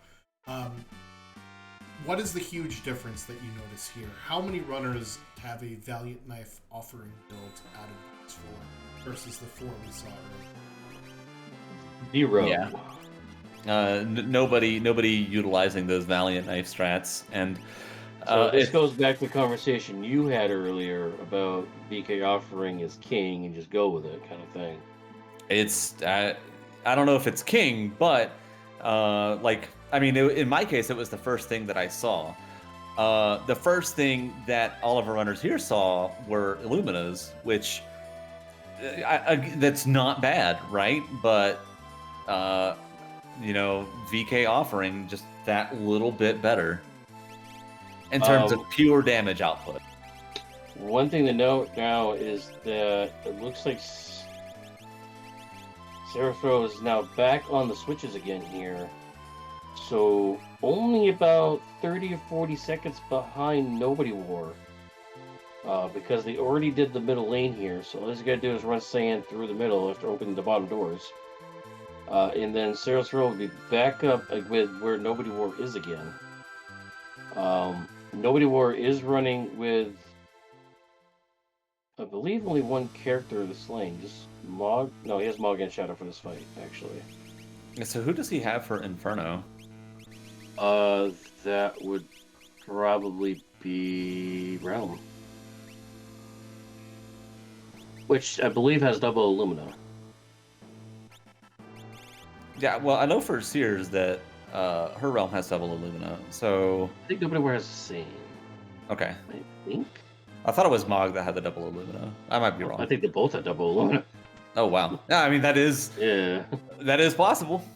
what is the huge difference that you notice here? How many runners have a Valiant Knife offering built out of these 4 versus the 4 we saw earlier? 0. Yeah. Nobody utilizing those Valiant Knife strats, and so this goes back to the conversation you had earlier about VK offering as king and just go with it kind of thing. It's I don't know if it's king, but I mean, in my case, it was the first thing that I saw. The first thing that all of our runners here saw were Illuminas, which that's not bad, right? But VK offering just that little bit better in terms of pure damage output. One thing to note now is that it looks like Seraphro is now back on the switches again here. So only about 30 or 40 seconds behind Nobody War. Because they already did the middle lane here. So all he's got to do is run sand through the middle after opening the bottom doors. And then Seraphro will be back up with where Nobody War is again. Nobody War is running with, I believe, only one character this lane. Just Mog. No, he has Mog and Shadow for this fight, actually. So who does he have for Inferno? That would probably be Realm. Which I believe has double Illumina. Yeah, well, I know for Sears that her realm has double Illumina. So I think nobody has the same. okay, I think. I thought it was Mog that had the double Illumina. I might be wrong. I think they both had double Illumina. Oh wow. Yeah, I mean that is possible.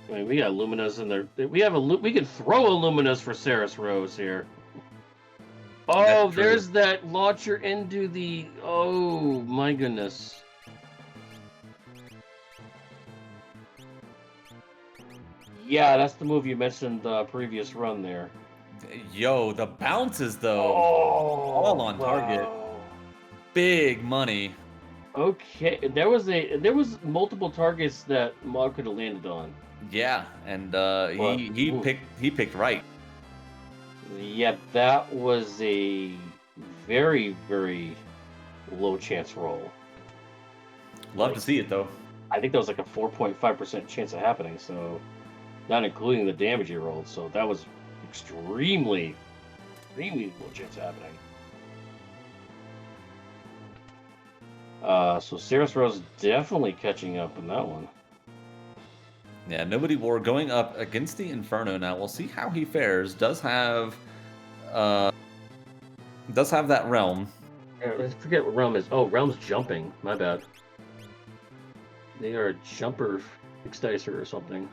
I mean, we got Luminas in there. We could throw Illuminas for Saris Rose here. Oh, there's that launcher into the. Oh my goodness. Yeah, that's the move you mentioned the previous run there. Yo, the bounces though, all on target. Big money. Okay, there was multiple targets that Mog could have landed on. Yeah, and he picked right. Yeah, that was a very, very low chance roll. Love to see it though. I think that was like a 4.5% chance of happening, so not including the damage he rolled. So that was extremely low chance of happening. So Saris Rose definitely catching up in that one. Yeah, Nobody War going up against the Inferno now. We'll see how he fares. Does have that realm. Yeah, I forget what realm is. Oh, realm's jumping. My bad. They are a jumper fixed dicer or something.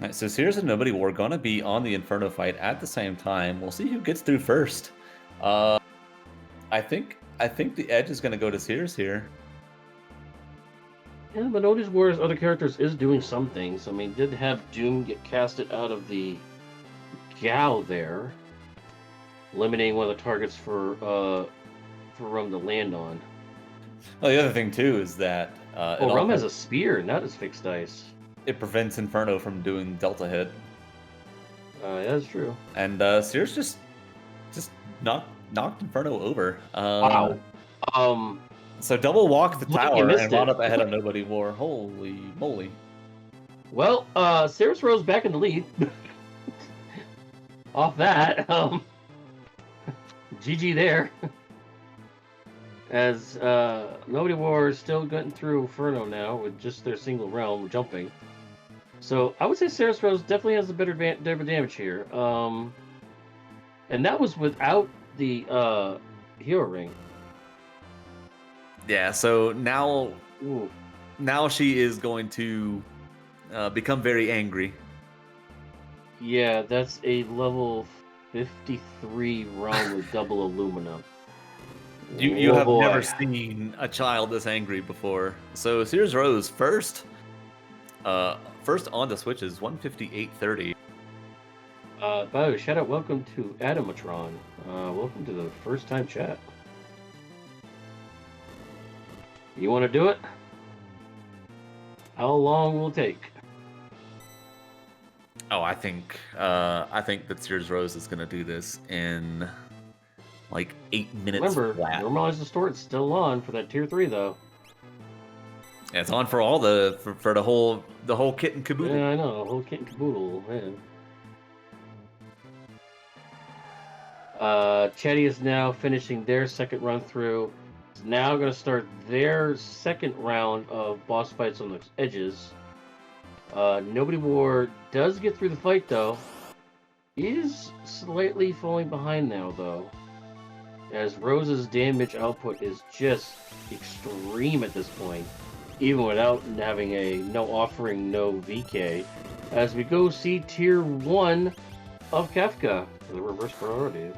All right, so Sears and Nobody War gonna be on the Inferno fight at the same time. We'll see who gets through first. I think the edge is gonna go to Sears here. Yeah, but Nobody's War's other characters is doing some things. I mean, did have Doom get casted out of the Gal there, eliminating one of the targets for Rum to land on. Well, the other thing too is that Rum has a spear, not his fixed dice. It prevents Inferno from doing Delta hit. Yeah, that's true. And Sears just knocked Inferno over. Wow. So double walk the tower and wound it. up ahead of Nobody War. Holy moly. Well, Saris Rose back in the lead. Off that, GG there. As Nobody War is still getting through Inferno now with just their single realm jumping. So I would say Saris Rose definitely has a better damage here. And that was without the hero ring. Yeah, so now she is going to become very angry. Yeah, that's a level 53 realm with double Illumina. You have never seen a child this angry before. So Sears Rose first on the switches, 158.30. By the way, shout out, welcome to Adamatron. Welcome to the first time chat. You want to do it? How long will it take? Oh, I think that Sears Rose is gonna do this in like 8 minutes. Remember, flat. Normalize the Store, it's still on for that tier 3 though. Yeah, it's on for all for the whole kit and caboodle. Yeah, I know, the whole kit and caboodle, man. Chetty is now finishing their second run through. Is now going to start their second round of boss fights on the edges. Nobody War does get through the fight though. Is slightly falling behind now though, as Rose's damage output is just extreme at this point, even without having a no offering, no VK. As we go see tier 1 of Kefka, the reverse polarity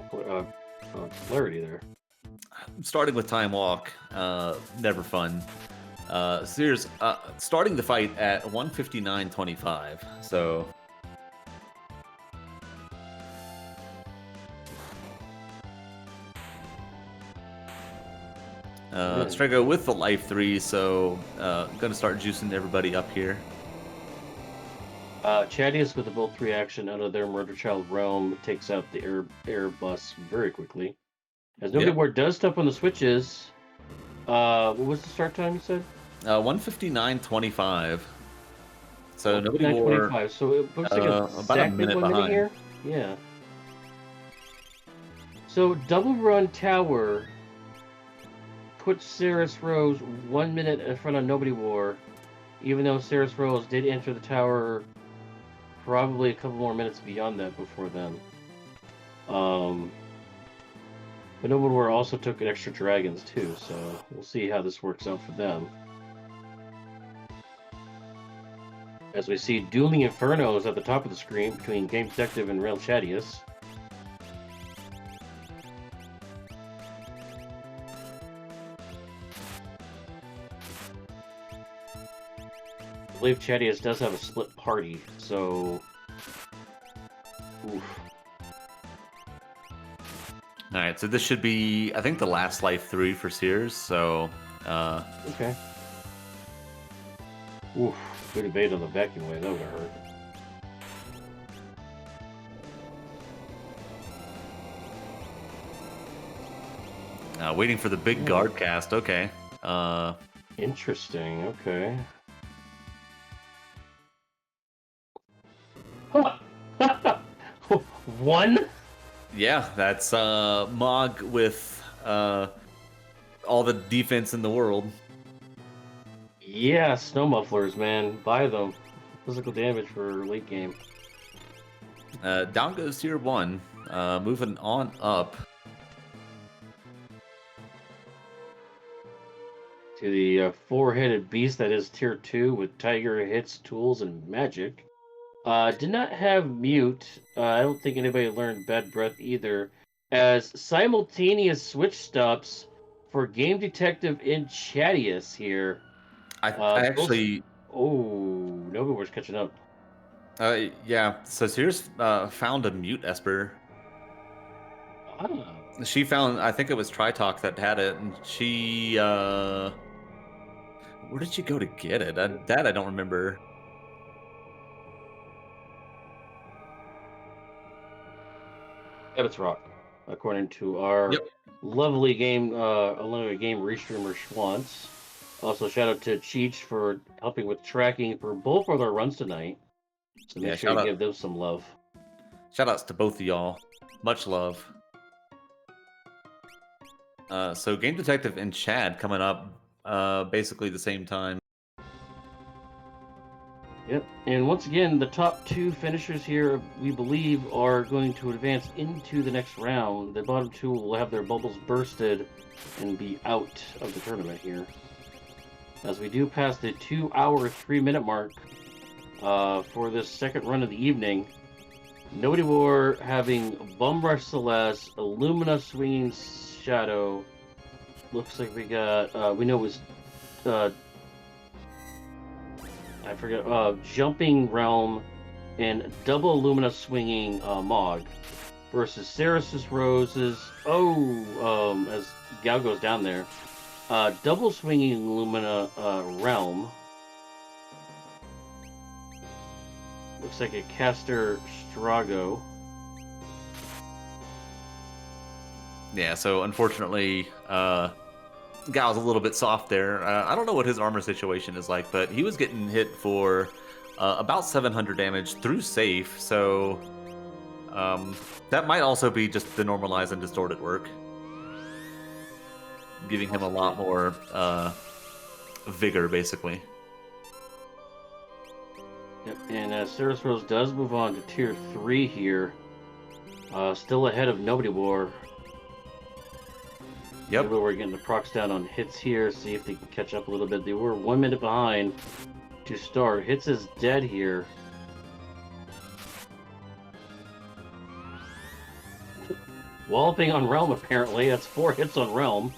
there. Starting with Time Walk, never fun. Sears starting the fight at 159.25. So Strego with the life 3, so gonna start juicing everybody up here. Chadius with the Bolt 3 action out of their Murder Child realm takes out the air bus very quickly. As Nobody War does step on the switches. What was the start time you said? 159.25. So Nobody War. 25. So it looks like it's about a minute behind here. Yeah. So Double Run Tower puts Saris Rose 1 minute in front of Nobody War, even though Saris Rose did enter the tower probably a couple more minutes beyond that before then. But Nobody War also took an extra dragons too, so we'll see how this works out for them. As we see Dueling Infernos at the top of the screen between Game Detective and Realm Chadius. I believe Chadius does have a split party, so... Oof. Alright, so this should be, I think, the last life 3 for Sears, so... Okay. Oof. Good debate on the vacuum way, that would have hurt. Waiting for the big guard cast, okay. Interesting, okay. One? Yeah, that's Mog with all the defense in the world. Yeah, snow mufflers, man. Buy them. Physical damage for late game. Down goes tier 1. Moving on up. To the four-headed beast that is tier 2 with tiger hits, tools, and magic. Did not have mute. I don't think anybody learned bad breath either. As simultaneous switch stops for Game Detective and Chadius here. I actually... Oh, nobody was catching up. Yeah, so Sears found a mute Esper. Ah. She found, I think it was Tritalk that had it, and she... Where did she go to get it? That I don't remember. Abbott's Rock, according to our lovely game restreamer Schwantz. Also, shout out to Cheech for helping with tracking for both of their runs tonight. So make sure you give them some love. Shout outs to both of y'all. Much love. So Game Detective and Chad coming up basically the same time. Yep, and once again, the top 2 finishers here, we believe, are going to advance into the next round. The bottom 2 will have their bubbles bursted and be out of the tournament here. As we do pass the 2-hour, 3-minute mark for this second run of the evening. Nobody War having Bum Rush Celeste, Illumina Swinging Shadow. Looks like we got, we know it was... I forget, Jumping Realm and Double Illumina Swinging Mog versus Saris Roses. As Gal goes down there, Double Swinging Illumina Realm. Looks like a Caster Strago. Yeah, so unfortunately, Gal's a little bit soft there. I don't know what his armor situation is like, but he was getting hit for about 700 damage through safe, so that might also be just the normalized and distorted work, giving him a lot more vigor, basically. Yep, and Saris Rose does move on to tier 3 here, still ahead of Nobody War. Yep. Maybe we're getting the procs down on hits here, see if they can catch up a little bit. They were 1 minute behind to start. Hits is dead here. Walloping on Realm, apparently. That's 4 hits on Realm.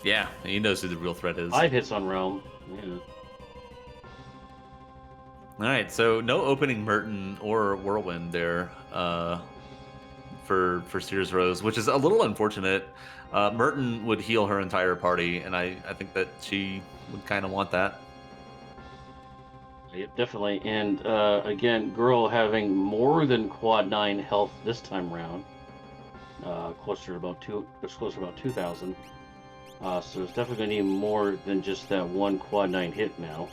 Yeah, he knows who the real threat is. 5 hits on Realm. Yeah. Alright, so no opening Merton or Whirlwind there. For Sears Rose, which is a little unfortunate. Merton would heal her entire party, and I think that she would kind of want that. Yep, definitely. And again, Girl having more than quad 9 health this time round. Closer to about 2,000. So it's definitely going to need more than just that one quad 9 hit now.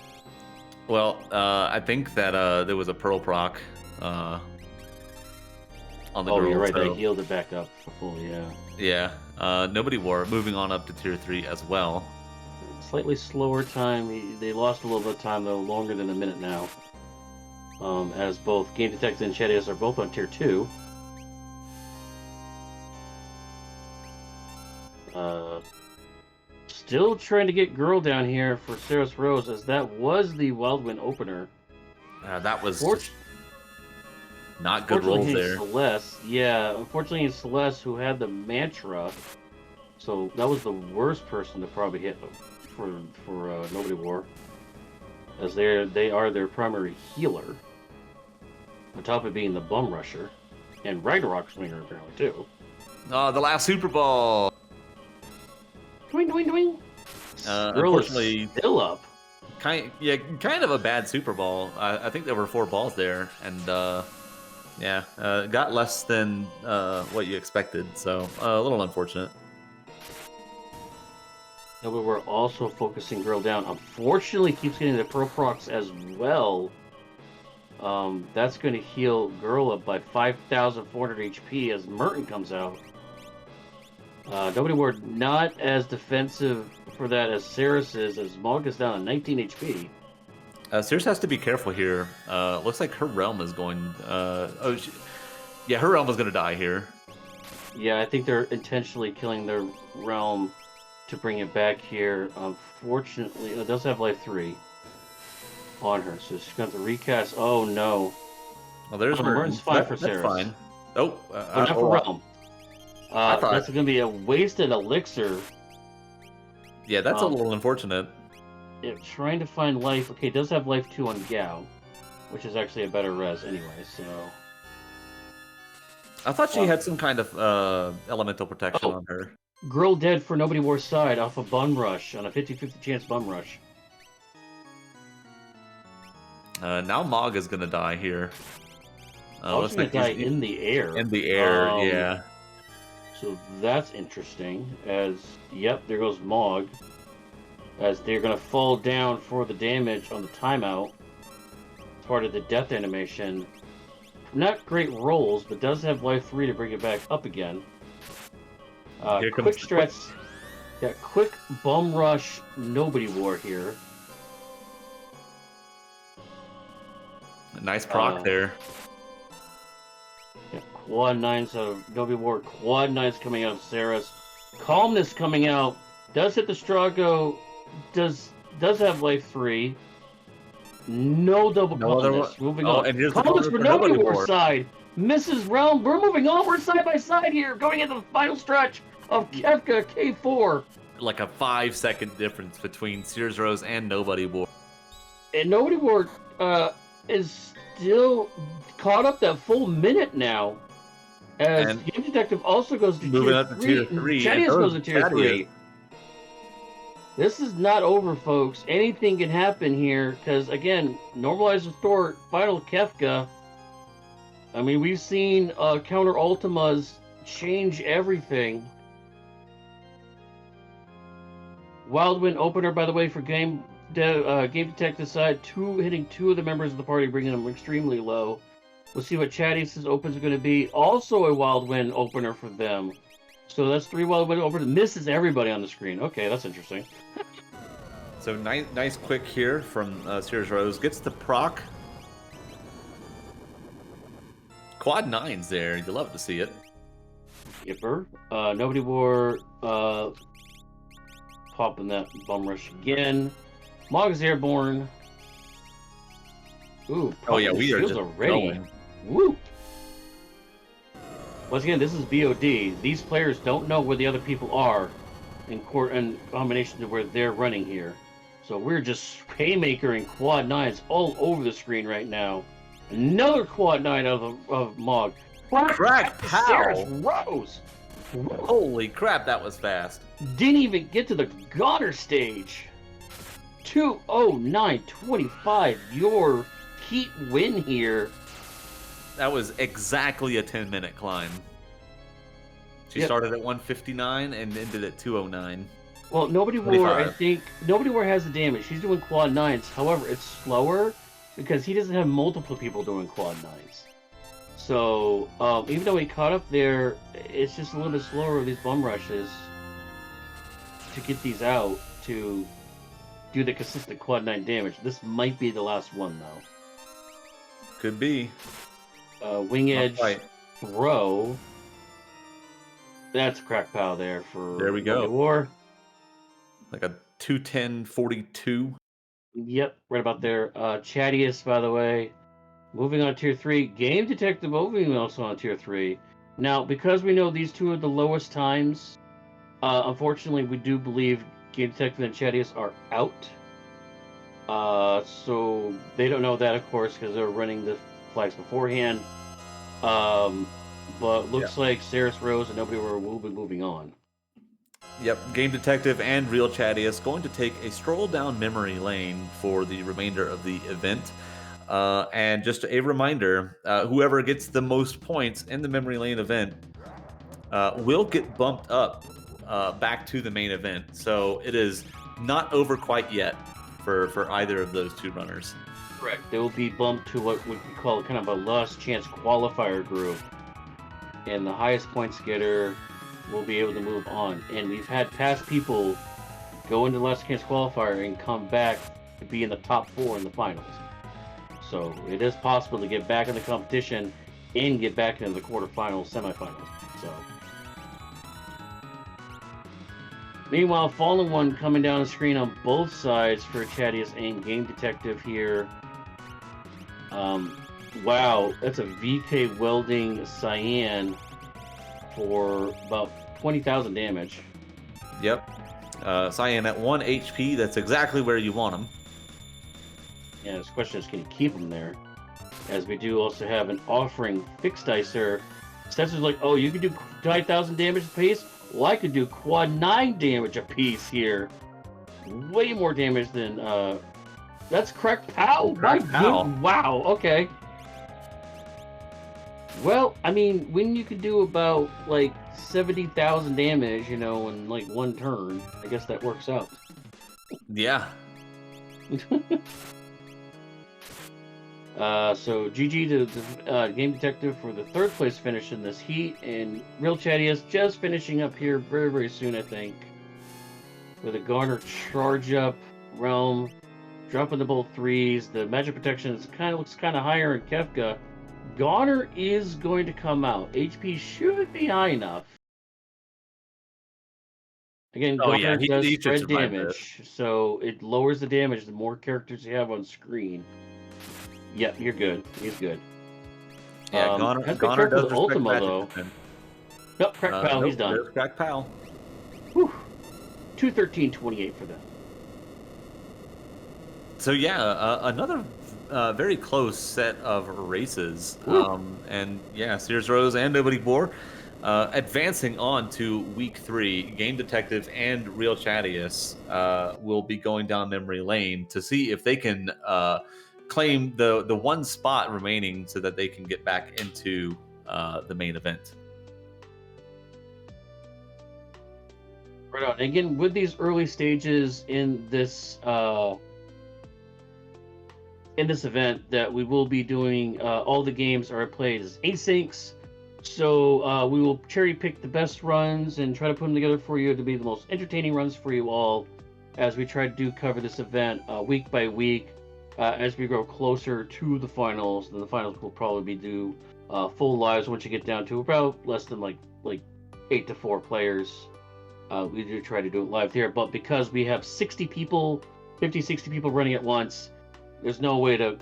Well, I think that there was a Pearl proc on the Oh, girls. you're right. So, They healed it back up fully. Yeah. yeah. Nobody War moving on up to tier 3 as well. Slightly slower time. They lost a little bit of time though, longer than a minute now. As both Game Detective and Chadius are both on tier 2. Still trying to get Girl down here for Saris Rose, as that was the Wildwind opener. That was Fort- just not good rolls there. Celeste, yeah, unfortunately, it's Celeste who had the mantra, so that was the worst person to probably hit for Nobody War, as they are their primary healer, on top of being the bum rusher, and Ragnarok swinger apparently too. Oh, the last Super Ball. Doing, doing, doing. Unfortunately, still up. Kind of a bad Super Bowl. I think there were 4 balls there, and got less than what you expected. So a little unfortunate. And we were also focusing Girl down. Unfortunately, keeps getting the Pro Procs as well. That's going to heal Girl up by 5,400 HP as Merton comes out. Nobody War not as defensive for that as Saris is, as Mog is down to 19 HP. Circe has to be careful here. Looks like her realm is going. Her realm is going to die here. Yeah, I think they're intentionally killing their realm to bring it back here. Unfortunately, it does have life 3 on her, so she's going to recast. Oh no! Well, there's Merton's fine for Saris. Saris. Fine. Oh, But not for realm. I thought that's going to be a wasted elixir. Yeah, that's a little unfortunate. Trying to find life. Okay, it does have life 2 on Gao, which is actually a better res anyway, so... I thought she had some kind of elemental protection on her. Girl dead for Nobody War's side off a bum rush, on a 50-50 chance bum rush. Now Mog is going to die here. Looks like die in the air. In the air, yeah. So that's interesting, as, yep, there goes Mog. As they're going to fall down for the damage on the timeout. Part of the death animation. Not great rolls, but does have life 3 to bring it back up again. Quick strats. Yeah, quick bum rush Nobody War here. Nice proc there. Yeah, quad 9s out of Nobody War. Quad 9s coming out of Saris. Calmness coming out. Does hit the Strago. Does have life 3. No double calmness. Moving on. And here's Calmness the for Nobody War side. Misses round. We're moving on. We're side by side here. Going into the final stretch of Kefka K4. Like a 5-second difference between Sears Rose and Nobody War. And Nobody War is still caught up that full minute now. As Game Detective also goes to moving tier up to tier 3. Chadius goes to tier 3. This is not over, folks. Anything can happen here, because, again, Normalize Restore, Final Kefka. I mean, we've seen counter Ultimas change everything. Wildwind opener, by the way, for Game Detective side. Hitting 2 of the members of the party, bringing them extremely low. We'll see what Chadius' opens are going to be. Also a Wildwind opener for them. So that's 3 Wildwind openers. Misses everybody on the screen. Okay, that's interesting. So nice quick here from Sears Rose. Gets the proc. Quad 9s there. You love to see it. Yipper. Nobody War popping that bum rush again. Mog is airborne. Ooh. Oh yeah, we are just already. going. Woo! Once again, this is VOD. These players don't know where the other people are in combination to where they're running here. So we're just haymakering quad 9s all over the screen right now. Another quad 9 of Mog. Crack! Pow! Saris Rose! Holy crap, that was fast. Didn't even get to the Goner stage. 2:09:25. Your Heat win here. That was exactly a 10-minute climb. She started at 159 and ended at 209. Well, Nobody War, I think, Nobody War has the damage. She's doing quad 9s. However, it's slower because he doesn't have multiple people doing quad 9s. So even though we caught up there, it's just a little bit slower with these bum rushes to get these out to do the consistent quad 9 damage. This might be the last one though. Could be. Wing Not edge quite. throw. That's crack pow there for There we go. War. Like a 210-42. Yep, right about there. Chadius, by the way, moving on to tier 3. Game Detective moving also on tier 3. Now, because we know these two are the lowest times, unfortunately, we do believe Game Detective and Chadius are out. So they don't know that, of course, because they're running the flags beforehand. But looks like Saris Rose and nobody will be moving on. Yep, Game Detective and Real Chadius going to take a stroll down memory lane for the remainder of the event. And just a reminder, whoever gets the most points in the memory lane event will get bumped up back to the main event. So it is not over quite yet for either of those two runners. Correct. They will be bumped to what we call kind of a last chance qualifier group. And the highest points getter will be able to move on. And we've had past people go into the last chance qualifier and come back to be in the top 4 in the finals. So it is possible to get back in the competition and get back into the quarterfinals, semifinals. So meanwhile, Fallen One coming down the screen on both sides for Chadius and Game Detective here. Wow, that's a VK Welding Cyan for about 20,000 damage. Yep. Cyan at 1 HP, that's exactly where you want him. Yeah, this question is, can you keep him there? As we do also have an offering fixed dicer. Stetser's like, oh, you can do 5,000 damage apiece? Well, I could do quad 9 damage apiece here. Way more damage than, that's crack pow? Crack pow. Wow, okay. Well, I mean, when you could do about, like, 70,000 damage, you know, in, like, one turn, I guess that works out. Yeah. So GG to the Game Detective for the 3rd place finish in this heat, and Real Chadius just finishing up here very, very soon, I think. With a Garner charge up, Realm, dropping the both 3s. The magic protection looks kind of higher in Kefka. Garner is going to come out. HP should be high enough. Again, Garner does spread damage, so it lowers the damage the more characters you have on screen. Yep, you're good. He's good. Yeah, Garner does Ultima, though. Nope, crack pal, he's done. Crack pal. Whew. 213.28 for them. So yeah, another very close set of races. And yeah, Sears Rose and Nobody Bore advancing on to week 3. Game Detective and Real Chadius will be going down memory lane to see if they can claim the one spot remaining so that they can get back into the main event. Right on. Again, with these early stages in this event, that we will be doing, all the games are played as asyncs. So we will cherry pick the best runs and try to put them together for you to be the most entertaining runs for you all, as we try to cover this event week by week. As we grow closer to the finals, then the finals will probably be full lives once you get down to about less than like 8 to 4 players. We do try to do it live here, but because we have 60 people running at once, there's no way to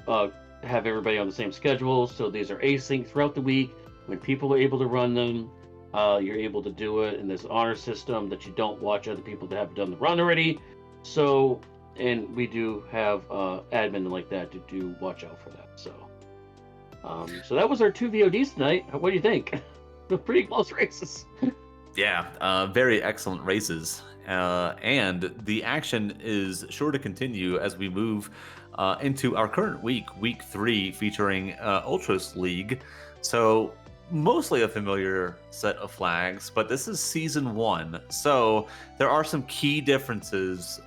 have everybody on the same schedule. So these are async throughout the week. When people are able to run them, you're able to do it, and there's an honor system that you don't watch other people that have done the run already. So, and we do have admin like that to do watch out for that. So, so that was our 2 VODs tonight. What do you think? Pretty close races. Yeah, very excellent races. And the action is sure to continue as we move into our current week 3, featuring Ultras League. So mostly a familiar set of flags, but this is season 1, so there are some key differences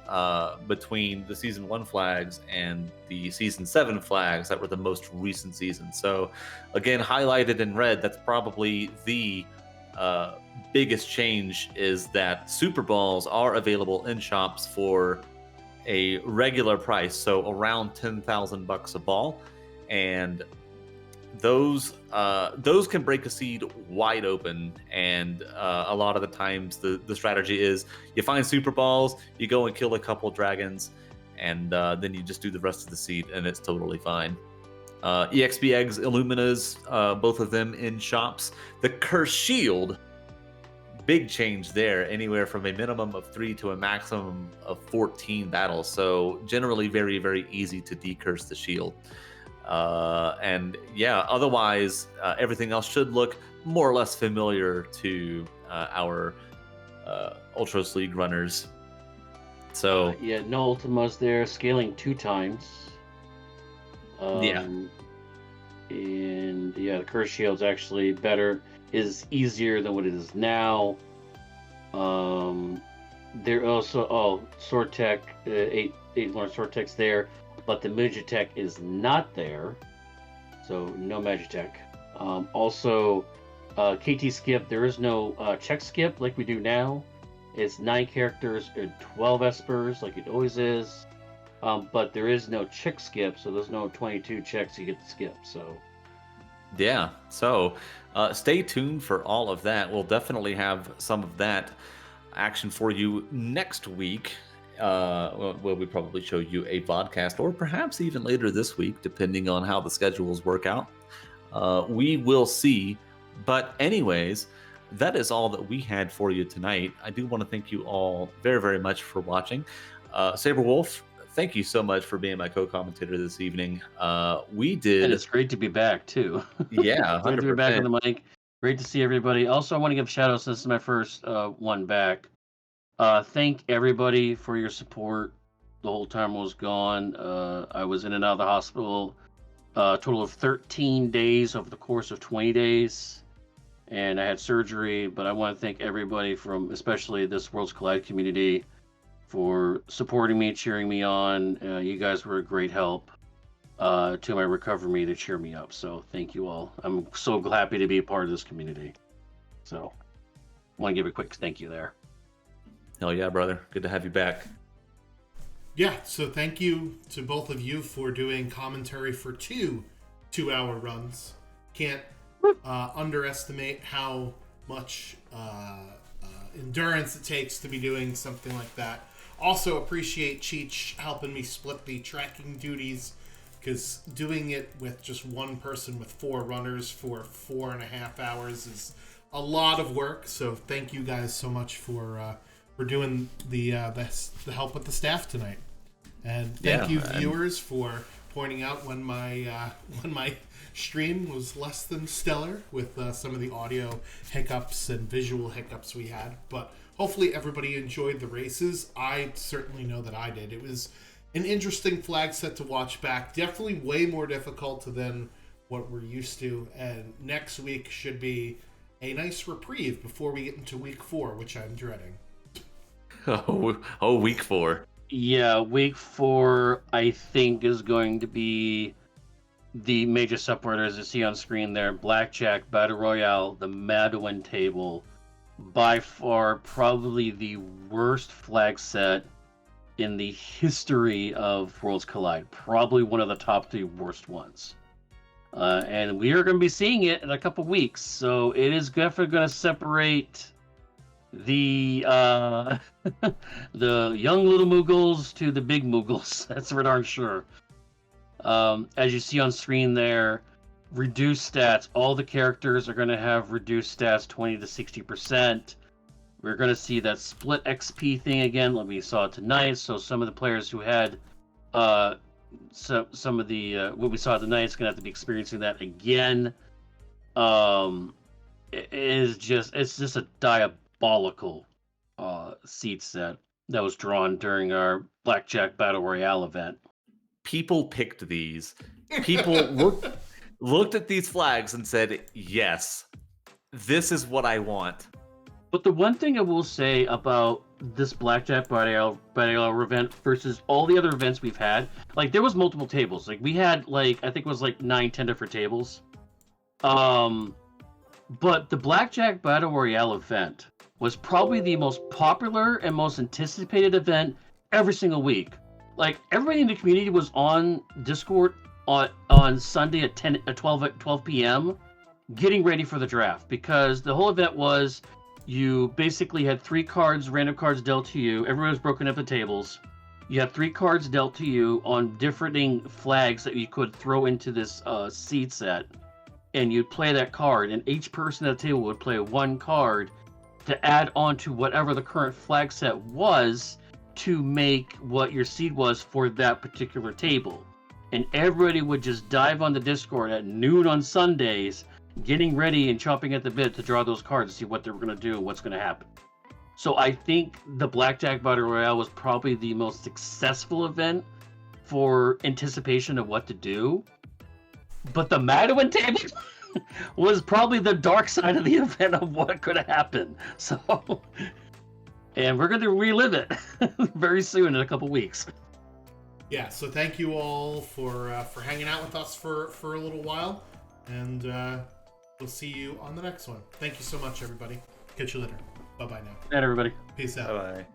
between the season 1 flags and the season 7 flags that were the most recent season. So again, highlighted in red, that's probably the biggest change, is that Super Balls are available in shops for a regular price, so around $10,000 a ball, and those can break a seed wide open. And a lot of the times the strategy is you find Super Balls, you go and kill a couple dragons, and then you just do the rest of the seed, and it's totally fine. EXP eggs, Illuminas, both of them in shops. The Curse Shield, big change there, anywhere from a minimum of 3 to a maximum of 14 battles. So generally very, very easy to decurse the shield. And yeah, otherwise, everything else should look more or less familiar to our Ultros League runners. So yeah, no Ultimas there, scaling 2 times. Yeah. And yeah, the Curse Shield's actually better, is easier than what it is now. There also, Sword Tech, 8 Lawrence Sword Tech's there, but the Magitech is not there, so no Magitech. Also, KT Skip, there is no check skip like we do now. It's 9 characters and 12 espers like it always is. But there is no check skip, so there's no 22 checks you get to skip. So yeah, so stay tuned for all of that. We'll definitely have some of that action for you next week. Well, we probably show you a VODcast, or perhaps even later this week, depending on how the schedules work out. We will see. But anyways, that is all that we had for you tonight. I do want to thank you all very, very much for watching. Saber Wolf, thank you so much for being my co-commentator this evening. We did. And it's great to be back too. Yeah, 100%. Great to be back on the mic. Great to see everybody. Also, I want to give shout outs. This is my first one back. Thank everybody for your support the whole time I was gone. I was in and out of the hospital a total of 13 days over the course of 20 days. And I had surgery, but I want to thank everybody from, especially this Worlds Collide community, for supporting me, cheering me on. You guys were a great help to my recovery, to cheer me up. So thank you all. I'm so happy to be a part of this community. So I want to give a quick thank you there. Hell yeah, brother. Good to have you back. Yeah, so thank you to both of you for doing commentary for 2 2-hour runs. Can't underestimate how much endurance it takes to be doing something like that. Also appreciate Cheech helping me split the tracking duties, because doing it with just one person with 4 runners for 4.5 hours is a lot of work. So thank you guys so much for doing the help with the staff tonight, and thank you viewers for pointing out when my stream was less than stellar with some of the audio hiccups and visual hiccups we had. But hopefully everybody enjoyed the races. I certainly know that I did. It was an interesting flag set to watch back. Definitely way more difficult than what we're used to. And next week should be a nice reprieve before we get into week 4, which I'm dreading. Oh, week 4. Yeah, week 4, I think, is going to be the major subreddit, as you see on screen there. Blackjack Battle Royale, the Madwin table. By far, probably the worst flag set in the history of Worlds Collide. Probably one of the top 3 worst ones. And we are going to be seeing it in a couple weeks. So it is definitely going to separate the the young little Mughals to the big Mughals. That's for darn sure. As you see on screen there, reduced stats. All the characters are going to have reduced stats 20 to 60%. We're going to see that split XP thing again, like we saw tonight. So some of the players who had some of the what we saw tonight is going to have to be experiencing that again. It's just a diabolical seed set that was drawn during our Blackjack Battle Royale event. People picked these. People looked at these flags and said, yes, this is what I want. But the one thing I will say about this Blackjack Battle Royale event versus all the other events we've had, like there was multiple tables. Like we had like I think it was like 9-10 different tables. But the Blackjack Battle Royale event was probably the most popular and most anticipated event every single week. Like everybody in the community was on Discord on Sunday at 12 p.m. getting ready for the draft, because the whole event was you basically had 3 cards, random cards dealt to you. Everyone was broken up at tables. You had 3 cards dealt to you on different flags that you could throw into this seed set, and you'd play that card, and each person at the table would play 1 card to add on to whatever the current flag set was to make what your seed was for that particular table. And everybody would just dive on the Discord at noon on Sundays, getting ready and chomping at the bit to draw those cards to see what they were going to do and what's going to happen. So I think the Blackjack Battle Royale was probably the most successful event for anticipation of what to do. But the Madwin table was probably the dark side of the event of what could have happened. So, and we're going to relive it very soon in a couple weeks. Yeah, so thank you all for hanging out with us for a little while, and we'll see you on the next one. Thank you so much, everybody. Catch you later. Bye-bye now. Good night, everybody. Peace out. Bye-bye.